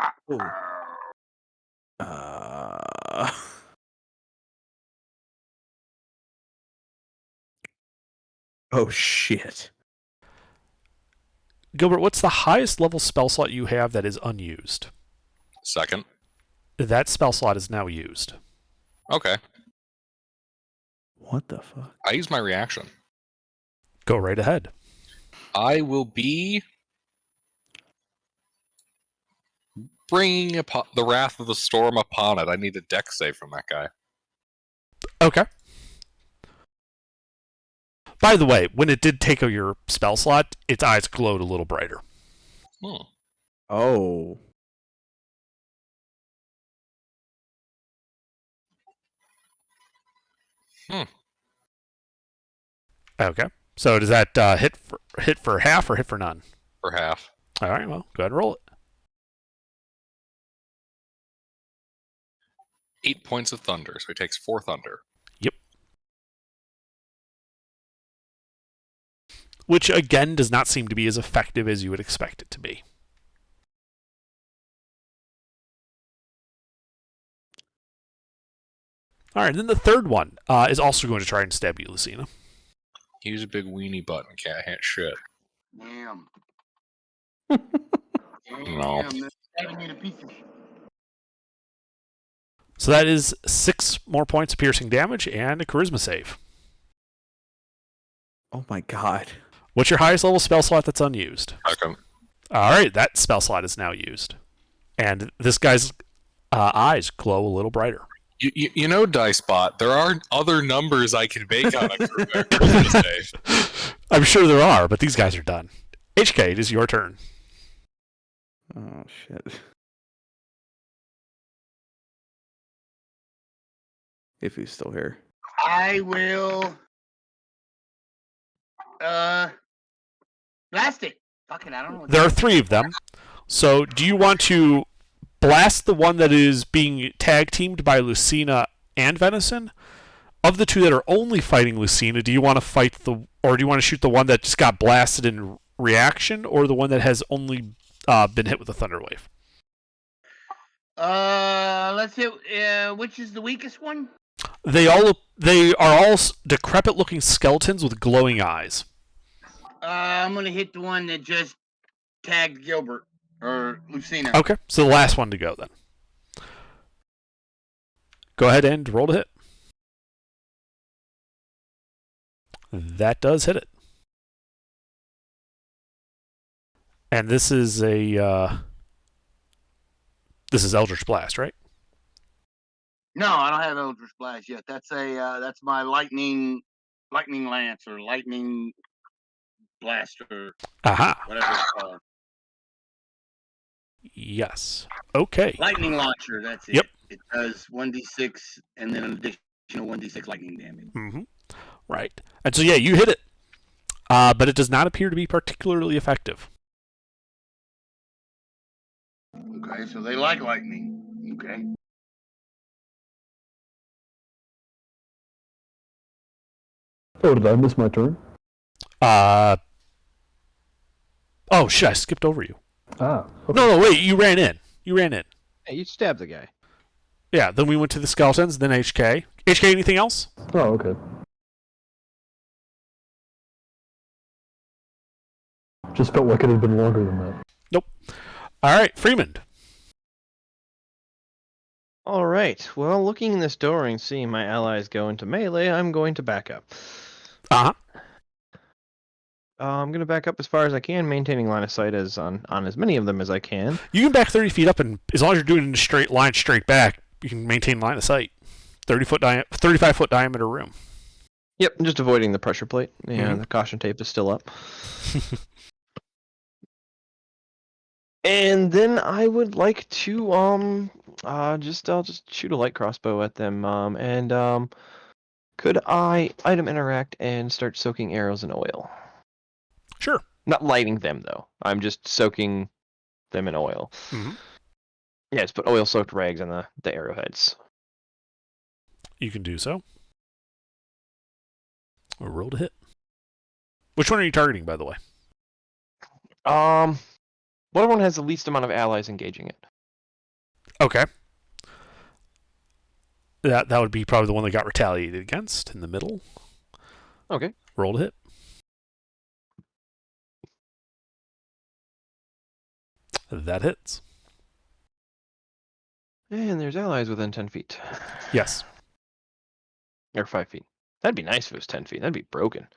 Oh, shit. Gilbert, what's the highest level spell slot you have that is unused? Second. That spell slot is now used. Okay. What the fuck? I use my reaction. Go right ahead. I will be bringing the Wrath of the Storm upon it. I need a dex save from that guy. Okay. By the way, when it did take your spell slot, its eyes glowed a little brighter. Oh. Okay. So does that hit for half or hit for none? For half. All right. Well, go ahead and roll it. 8 points of thunder, so he takes 4 thunder. Yep. Which again does not seem to be as effective as you would expect it to be. All right, and then the third one is also going to try and stab you, Lucina. Use a big weenie button, cat can't shit. Damn. No. Damn, that's stabbing you to pieces. So that is 6 more points of piercing damage and a charisma save. Oh my god. What's your highest level spell slot that's unused? Okay. All right, that spell slot is now used. And this guy's eyes glow a little brighter. You know, Dicebot, there are other numbers I can make on a Christmas day. I'm sure there are, but these guys are done. HK, it is your turn. Oh shit. If he's still here. I will. Blast it. Fuck it, I don't know. What There are 3 of them. So do you want to blast the one that is being tag teamed by Lucina and Venison? Of the 2 that are only fighting Lucina, do you want to fight or do you want to shoot the one that just got blasted in reaction, or the one that has only been hit with a thunder wave? Let's hit. Which is the weakest one? They are all decrepit looking skeletons with glowing eyes. I'm gonna hit the one that just tagged Gilbert or Lucina. Okay, so the last one to go then. Go ahead and roll to hit. That does hit it. And this is Eldritch Blast, right? No, I don't have Eldritch Blast yet. That's my lightning lance or lightning blaster, Aha. whatever it's called. Yes. Okay. Lightning launcher. That's it. Yep. It does 1d6 and then an additional 1d6 lightning damage. Mm-hmm. Right. And so yeah, you hit it, but it does not appear to be particularly effective. Okay, so they like lightning. Okay. Oh, did I miss my turn? Oh shit! I skipped over you. Ah. Okay. No, wait. You ran in. Hey, you stabbed the guy. Yeah. Then we went to the skeletons. Then HK. HK. Anything else? Oh, okay. Just felt like it had been longer than that. Nope. All right, Freeman. All right. Well, looking in this door and seeing my allies go into melee, I'm going to back up. Uh-huh. I'm going to back up as far as I can, maintaining line of sight on as many of them as I can. You can back 30 feet up, and as long as you're doing it in a straight line, straight back, you can maintain line of sight. 35-foot diameter room. Yep, I'm just avoiding the pressure plate. Yeah, Mhm. The caution tape is still up. And then I would like to I'll just shoot a light crossbow at them. Could I item interact and start soaking arrows in oil? Sure. Not lighting them though. I'm just soaking them in oil. Mhm. Yeah, just put oil-soaked rags on the arrowheads. You can do so. Or roll to hit. Which one are you targeting, by the way? What one has the least amount of allies engaging it? Okay. That would be probably the one that got retaliated against in the middle. Okay. Roll to hit. That hits. And there's allies within 10 feet. Yes. Or 5 feet. That'd be nice if it was 10 feet. That'd be broken.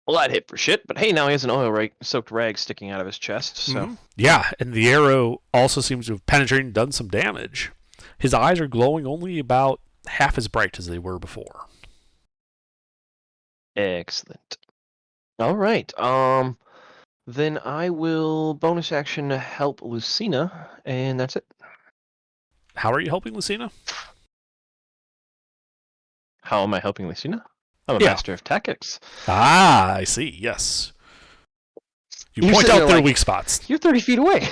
Well, that hit for shit, but hey, now he has an oil-soaked rag sticking out of his chest, so... Mhm. Yeah, and the arrow also seems to have penetrated and done some damage. His eyes are glowing only about half as bright as they were before. Excellent. All right. Then I will bonus action help Lucina, and that's it. How are you helping Lucina? How am I helping Lucina? I'm a Yeah. master of tactics. Ah, I see. Yes. You You're point sitting out there their like- weak spots. You're 30 feet away.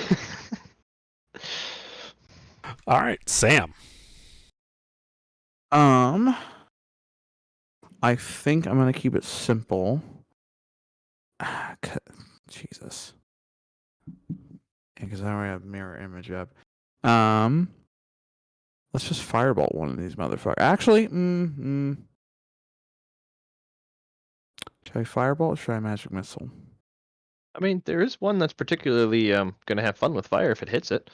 All right, Sam. I think I'm gonna keep it simple. Jesus. Yeah, because I already have mirror image up. Let's just firebolt one of these motherfuckers. Actually, should I firebolt or should I magic missile? I mean, there is one that's particularly gonna have fun with fire if it hits it.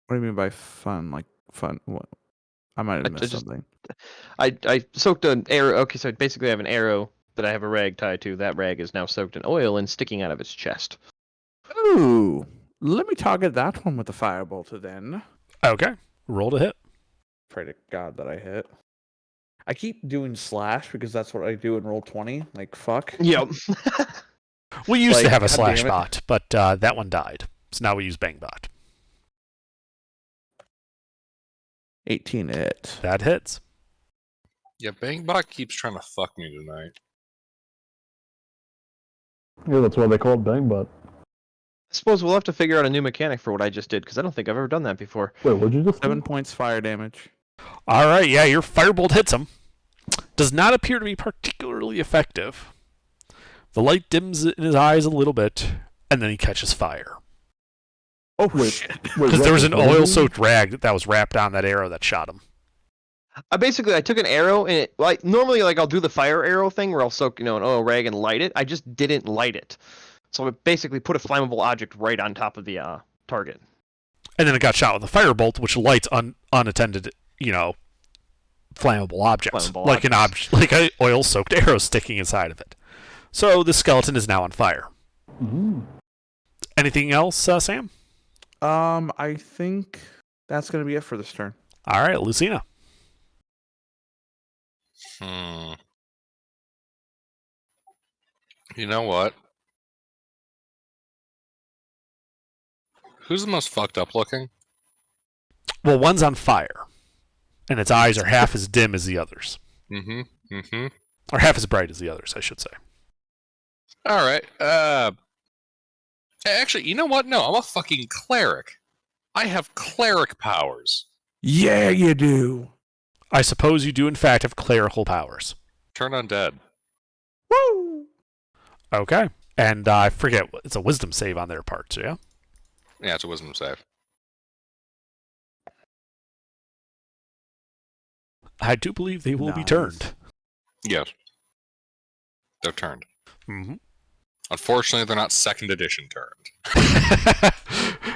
What do you mean by fun? Like fun? What? I might I have missed just- something. I soaked an arrow. Okay, so basically I have an arrow that I have a rag tied to. That rag is now soaked in oil and sticking out of its chest. Ooh, let me target that one with the firebolt then. Okay. Roll to hit. Pray to God that I hit. I keep doing slash because that's what I do in Roll20. Like, fuck. Yep. We used to Like, have a God slash damn it. bot, but that one died. So now we use Bangbot. 18 hit. That hits. Yeah, Bangbot keeps trying to fuck me tonight. Yeah, that's why they call it Bangbot. I suppose we'll have to figure out a new mechanic for what I just did because I don't think I've ever done that before. Wait, what'd you just 7 do? points fire damage. All right, yeah, your firebolt hits him. Does not appear to be particularly effective. The light dims in his eyes a little bit, and then he catches fire. Oh, Wait, shit. Wait, Because there was an Russell, what did you- oil-soaked rag that was wrapped on that arrow that shot him. I took an arrow and it, like normally like I'll do the fire arrow thing where I'll soak an oil rag and light it. I just didn't light it, so I basically put a flammable object right on top of the target. And then it got shot with a firebolt, which lights unattended, flammable objects. Flammable like objects. like an oil-soaked arrow sticking inside of it. So the skeleton is now on fire. Mhm. Anything else, Sam? I think that's going to be it for this turn. All right, Lucina. You know what? Who's the most fucked up looking? Well, one's on fire, and its eyes are half as dim as the others. Or half as bright as the others, I should say. All right. Actually, you know what? No, I'm a fucking cleric. I have cleric powers. Yeah, you do. I suppose you do, in fact, have clerical powers. Turn undead. Woo! Okay. And I forget, it's a wisdom save on their part, yeah? Yeah, it's a wisdom save. I do believe they will be Nice. turned. Yes. They're turned. Mm-hmm. Unfortunately, they're not second edition turned.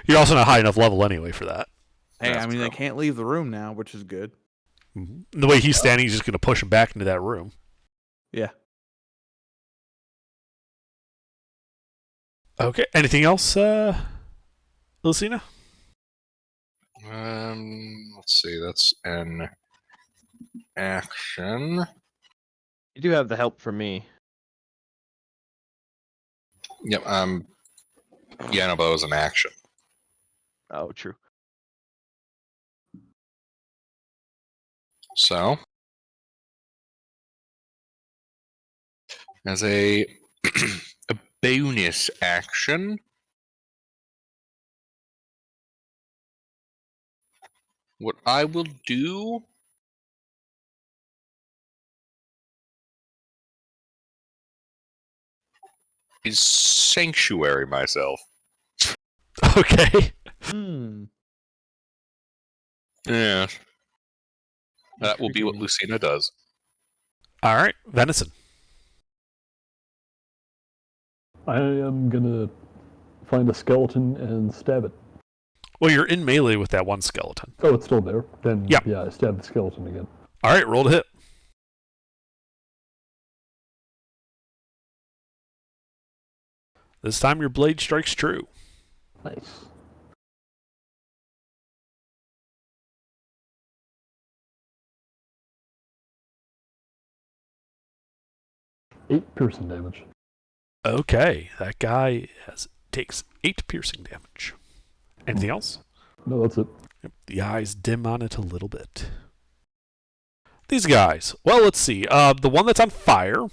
You're also not high enough level anyway for that. Hey, That's I mean, they true. can't leave the room now, which is good. Mm-hmm. The way he's standing, he's just going to push him back into that room. Yeah. Okay. Anything else, Lucina? Let's see. That's an action. You do have the help from me. Yep. Yeah, no, but it was an action. Oh, true. So, as a a bonus action, what I will do is sanctuary myself. Okay. Hmm. Yeah. That will be what Lucina does. All right. Venison. I am gonna find a skeleton and stab it. Well, you're in melee with that one skeleton. Oh, it's still there. Then Yeah. I stab the skeleton again. All right. Roll to hit. This time your blade strikes true. Nice. Eight piercing damage. Okay. That guy takes 8 piercing damage. Anything else? No, that's it. Yep, the eyes dim on it a little bit. These guys. Well, let's see. The one that's on fire.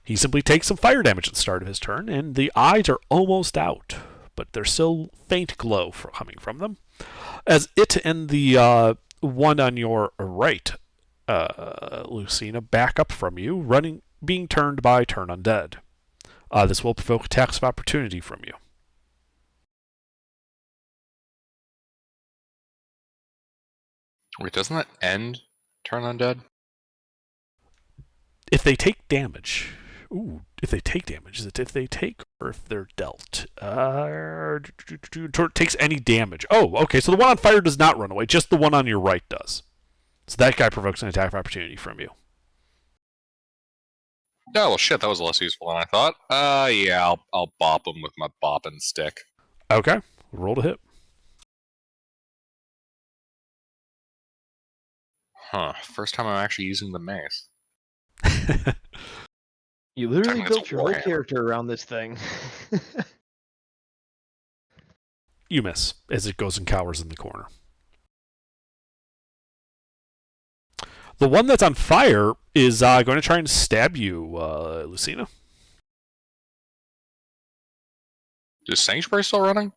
He simply takes some fire damage at the start of his turn, and the eyes are almost out, but there's still faint glow coming from them. As it and the one on your right, Lucina, back up from you, being turned by Turn Undead. This will provoke attacks of opportunity from you. Wait, doesn't that end Turn Undead? If they take damage. Ooh, if they take damage. Is it if they take or if they're dealt? Takes any damage. Oh, okay, so the one on fire does not run away, just the one on your right does. So that guy provokes an attack of opportunity from you. Oh, well, shit, that was less useful than I thought. Yeah, I'll bop him with my bopping stick. Okay, roll to hit. Huh, first time I'm actually using the mace. You literally Technically, built it's a your whole warhammer. character around this thing. You miss as it goes and cowers in the corner. The one that's on fire is going to try and stab you, Lucina. Is Sanctuary still running?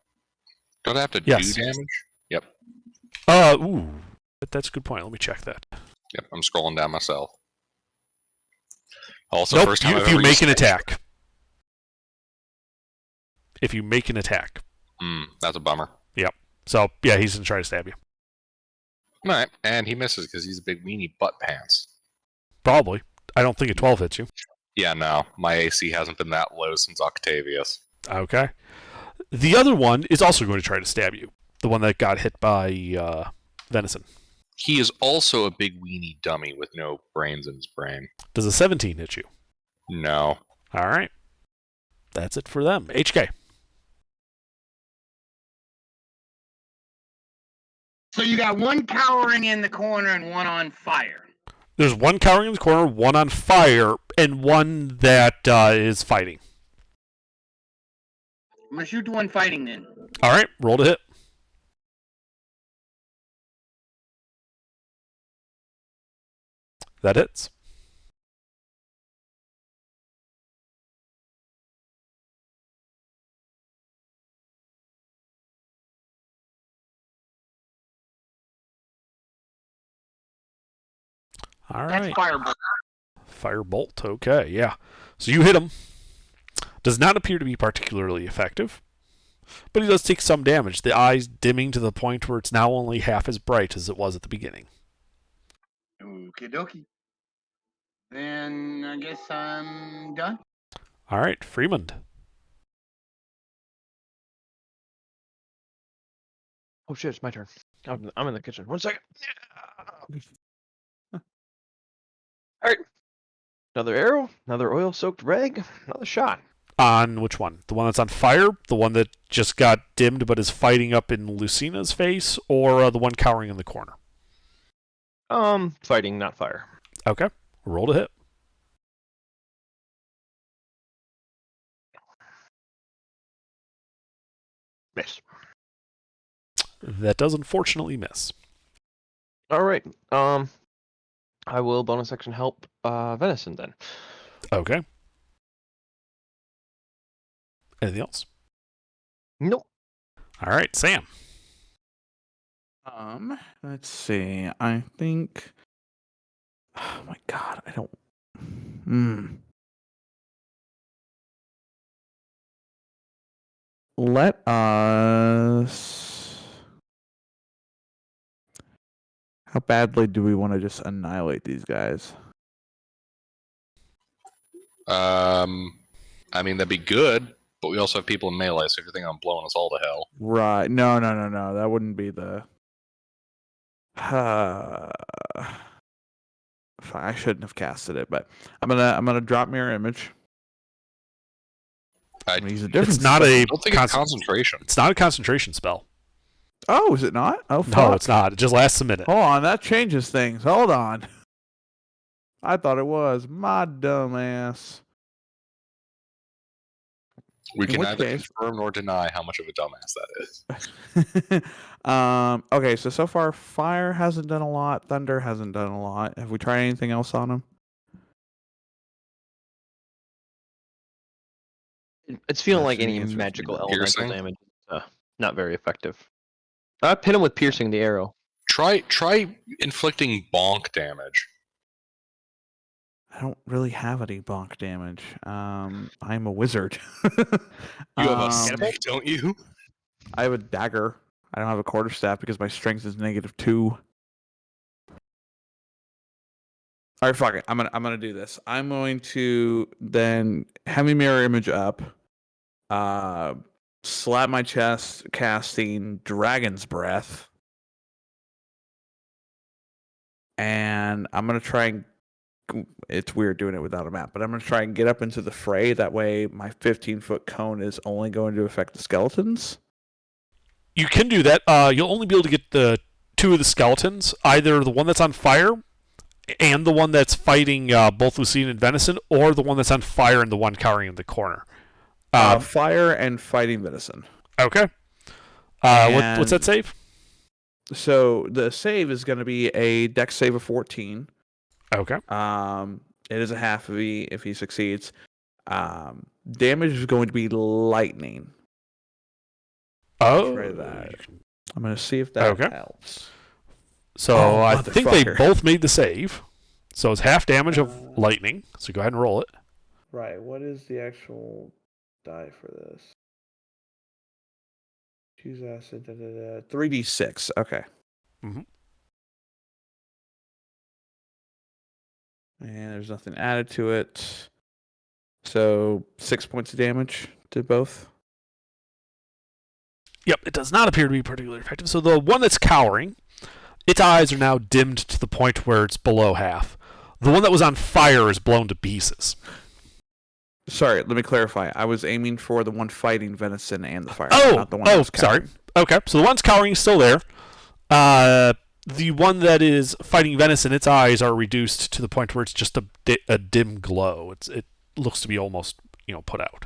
Don't I have to Yes. do damage? Yep. Ooh, that's a good point. Let me check that. Yep, I'm scrolling down myself. Also, Nope, first time I've if you ever make used an Sanctuary. attack. If you make an attack. That's a bummer. So, yeah, he's going to try to stab you. Alright, and he misses because he's a big weenie butt pants. Probably. I don't think a 12 hits you. Yeah, no, my AC hasn't been that low since Octavius. Okay. The other one is also going to try to stab you. The one that got hit by Venison. He is also a big weenie dummy with no brains in his brain. Does a 17 hit you? No. All right. That's it for them. HK. So you got one cowering in the corner and one on fire. There's one cowering in the corner, one on fire, and one that is fighting. I'm gonna shoot the one fighting then. All right. Roll to hit. That hits. All That's right. firebolt. Firebolt. Okay, yeah. So you hit him. Does not appear to be particularly effective, but he does take some damage. The eyes dimming to the point where it's now only half as bright as it was at the beginning. Okie dokie. Then I guess I'm done. All right, Freeman. Oh shit, it's my turn. I'm in the kitchen. 1 second. Alright. Another arrow, another oil-soaked rag, another shot. On which one? The one that's on fire? The one that just got dimmed but is fighting up in Lucina's face? Or the one cowering in the corner? Fighting, not fire. Okay, roll to hit. Miss. That does unfortunately miss. Alright. I will bonus action help Venison then. Okay. Anything else? Nope. All right, Sam. Let's see. I think. Oh my god, I don't. Let us. How badly do we want to just annihilate these guys? I mean, that'd be good, but we also have people in melee, so if you're thinking I'm blowing us all to hell. Right. No. That wouldn't be the. I shouldn't have casted it, but I'm gonna drop mirror image. I'm gonna use a different. It's not spell. a I don't think it's concentration. It's not a concentration spell. Oh, is it not? Oh, fuck. No, it's not. It just lasts a minute. Hold on, that changes things. Hold on. I thought it was my dumb ass. We In can which neither case- confirm nor deny how much of a dumbass that is. Okay, so far fire hasn't done a lot, thunder hasn't done a lot. Have we tried anything else on him? It's feeling Yes, like the any answer is magical no. elemental Piercing? damage. Not very effective. I pin him with piercing the arrow. Try inflicting bonk damage. I don't really have any bonk damage. I'm a wizard. You have a Um, stick, don't you? I have a dagger. I don't have a quarterstaff because my strength is -2. All right, fuck it. I'm gonna do this. I'm going to then heavy mirror image up, slap my chest, casting Dragon's Breath, and I'm gonna try and. It's weird doing it without a map, but I'm gonna try and get up into the fray. That way, my 15-foot cone is only going to affect the skeletons. You can do that. You'll only be able to get the 2 of the skeletons, either the one that's on fire and the one that's fighting both Lucina and Venison, or the one that's on fire and the one cowering in the corner. Fire and fighting venison. Okay. What's that save? So the save is going to be a dex save of 14. Okay. It is a half if he succeeds. Damage is going to be lightning. Oh. Try that. I'm going to see if that Okay. helps. So I think they motherfucker. both made the save. So it's half damage of lightning. So go ahead and roll it. Right. What is the actual die for this? Choose acid. 3d6. Okay. Mhm. And there's nothing added to it. So 6 points of damage to both. Yep, it does not appear to be particularly effective. So the one that's cowering, its eyes are now dimmed to the point where it's below half. The one that was on fire is blown to pieces. Sorry, let me clarify. I was aiming for the one fighting venison and the fire. Not the one that was sorry. cowering. Okay, so the one's cowering is still there. The one that is fighting venison, its eyes are reduced to the point where it's just a dim glow. It looks to be almost put out.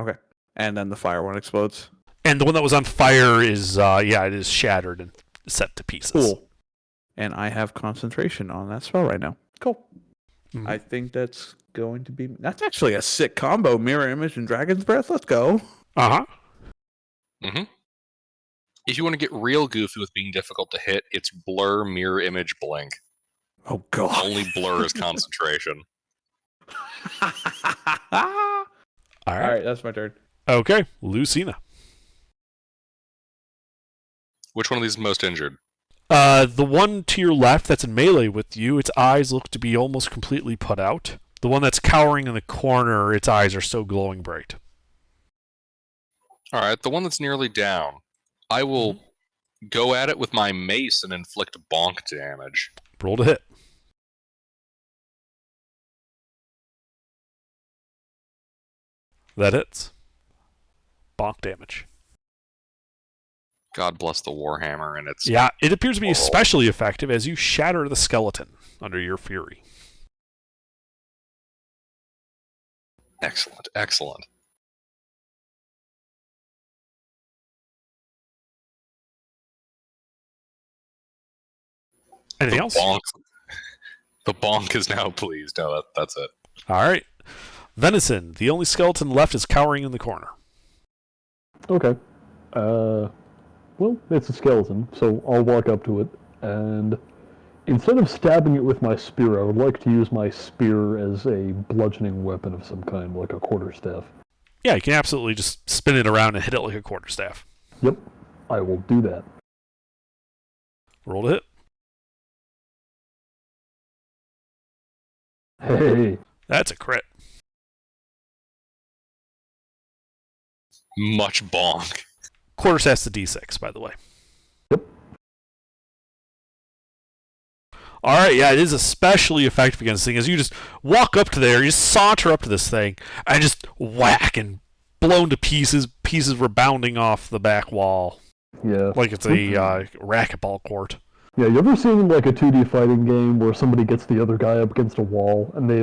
Okay. And then the fire one explodes. And the one that was on fire is it is shattered and set to pieces. Cool. And I have concentration on that spell right now. Cool. Mhm. I think that's going to be... That's actually a sick combo. Mirror Image and Dragon's Breath. Let's go. Uh-huh. Mm-hmm. If you want to get real goofy with being difficult to hit, it's Blur, Mirror Image, Blink. Oh, God. Only Blur is concentration. All All right, that's my turn. Okay, Lucina. Which one of these is most injured? The one to your left that's in melee with you, its eyes look to be almost completely put out. The one that's cowering in the corner, its eyes are still glowing bright. Alright, the one that's nearly down. I will go at it with my mace and inflict bonk damage. Roll to hit. That hits. Bonk damage. God bless the Warhammer and its... Yeah, it appears to be Oh. especially effective as you shatter the skeleton under your fury. Excellent, excellent. Anything the else? Bonk, the bonk is now pleased. No, that's it. All right. Venison, the only skeleton left is cowering in the corner. Okay. Well, it's a skeleton, so I'll walk up to it, and instead of stabbing it with my spear, I would like to use my spear as a bludgeoning weapon of some kind, like a quarterstaff. Yeah, you can absolutely just spin it around and hit it like a quarterstaff. Yep, I will do that. Roll to hit. Hey, That's a crit. Much bonk. Quarterstaff's the D6, by the way. Yep. All right, yeah, it is especially effective against this thing. As you just walk up to there, you just saunter up to this thing, and just whack and blown to pieces. Pieces rebounding off the back wall yeah. like it's a racquetball court. Yeah, you ever seen like a 2D fighting game where somebody gets the other guy up against a wall, and they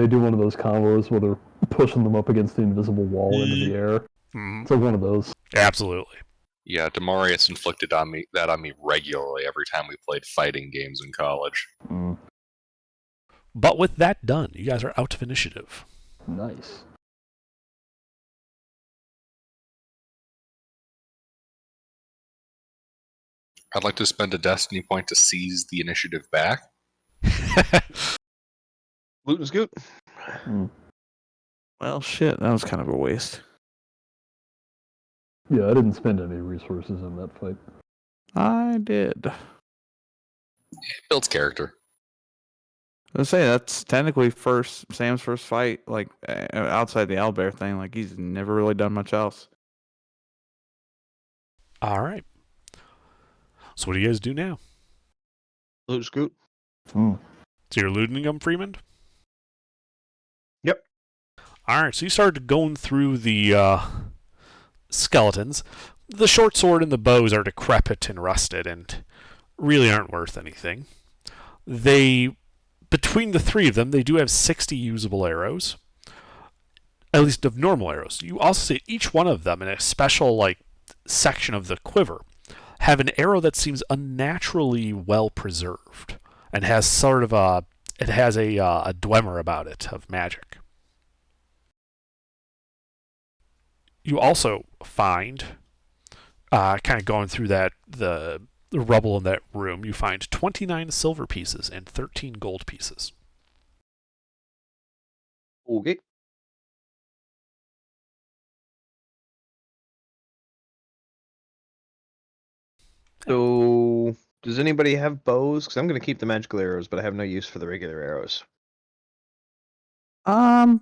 do one of those combos where they're pushing them up against the invisible wall into the air? Mhm. It's like one of those. Absolutely. Yeah, Demarius inflicted on me regularly every time we played fighting games in college. But with that done, you guys are out of initiative. Nice. I'd like to spend a destiny point to seize the initiative back. Loot and scoot. Well, shit, that was kind of a waste. Yeah, I didn't spend any resources in that fight. I did. It builds character. Let's say that's technically Sam's first fight, like outside the owlbear thing. Like he's never really done much else. All right. So what do you guys do now? Loot and scoot. So you're looting them, Freeman? Yep. All right. So you started going through the skeletons. The short sword and the bows are decrepit and rusted and really aren't worth anything. Between the three of them, they do have 60 usable arrows, at least of normal arrows. You also see each one of them in a special section of the quiver have an arrow that seems unnaturally well preserved and has sort of a dwemer about it of magic. You also find, kind of going through the rubble in that room, you find 29 silver pieces and 13 gold pieces. Okay. So, does anybody have bows? Because I'm going to keep the magical arrows, but I have no use for the regular arrows. I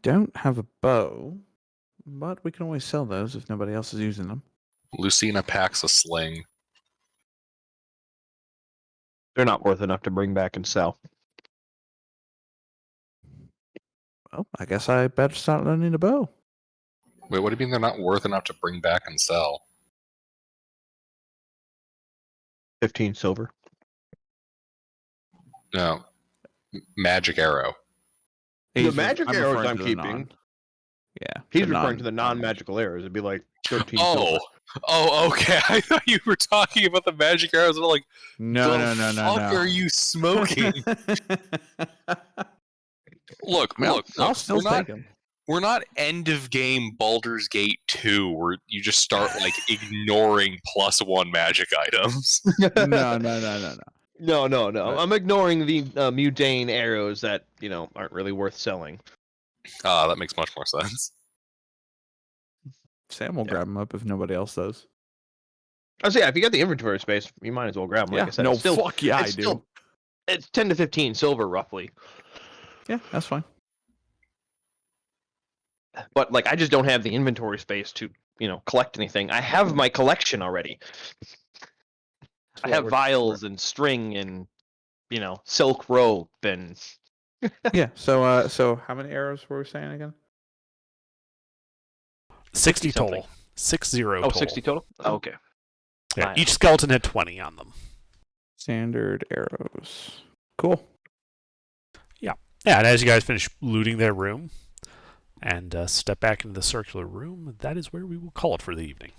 don't have a bow, but we can always sell those if nobody else is using them. Lucina packs a sling. They're not worth enough to bring back and sell. Well, I guess I better start learning a bow. Wait, what do you mean they're not worth enough to bring back and sell? 15 silver. No. Magic arrow. The magic arrows referring I'm to the keeping. Yeah. He's referring to the non-magical arrows. It'd be like 13 silver. Oh, okay. I thought you were talking about the magic arrows. I'm like, No. the fuck are you smoking? Look, I'll still we're not, take them. we're not end of game Baldur's Gate 2 where you just start ignoring +1 magic items. No. No. I'm ignoring the mundane arrows that, aren't really worth selling. That makes much more sense. Sam will grab them up if nobody else does. Oh, so yeah, if you got the inventory space, you might as well grab them. Like I said, no, it's still, fuck yeah, I it's do. still- it's 10 to 15 silver, roughly. Yeah, that's fine. But I just don't have the inventory space to, collect anything. I have my collection already. I have vials and string and, silk rope and. Yeah. So how many arrows were we saying again? 60 something. total. 60 total. Oh, 60 total? Oh, okay. Yeah, Fine. each skeleton had 20 on them. Standard arrows. Cool. Yeah, and as you guys finish looting their room and step back into the circular room, that is where we will call it for the evening.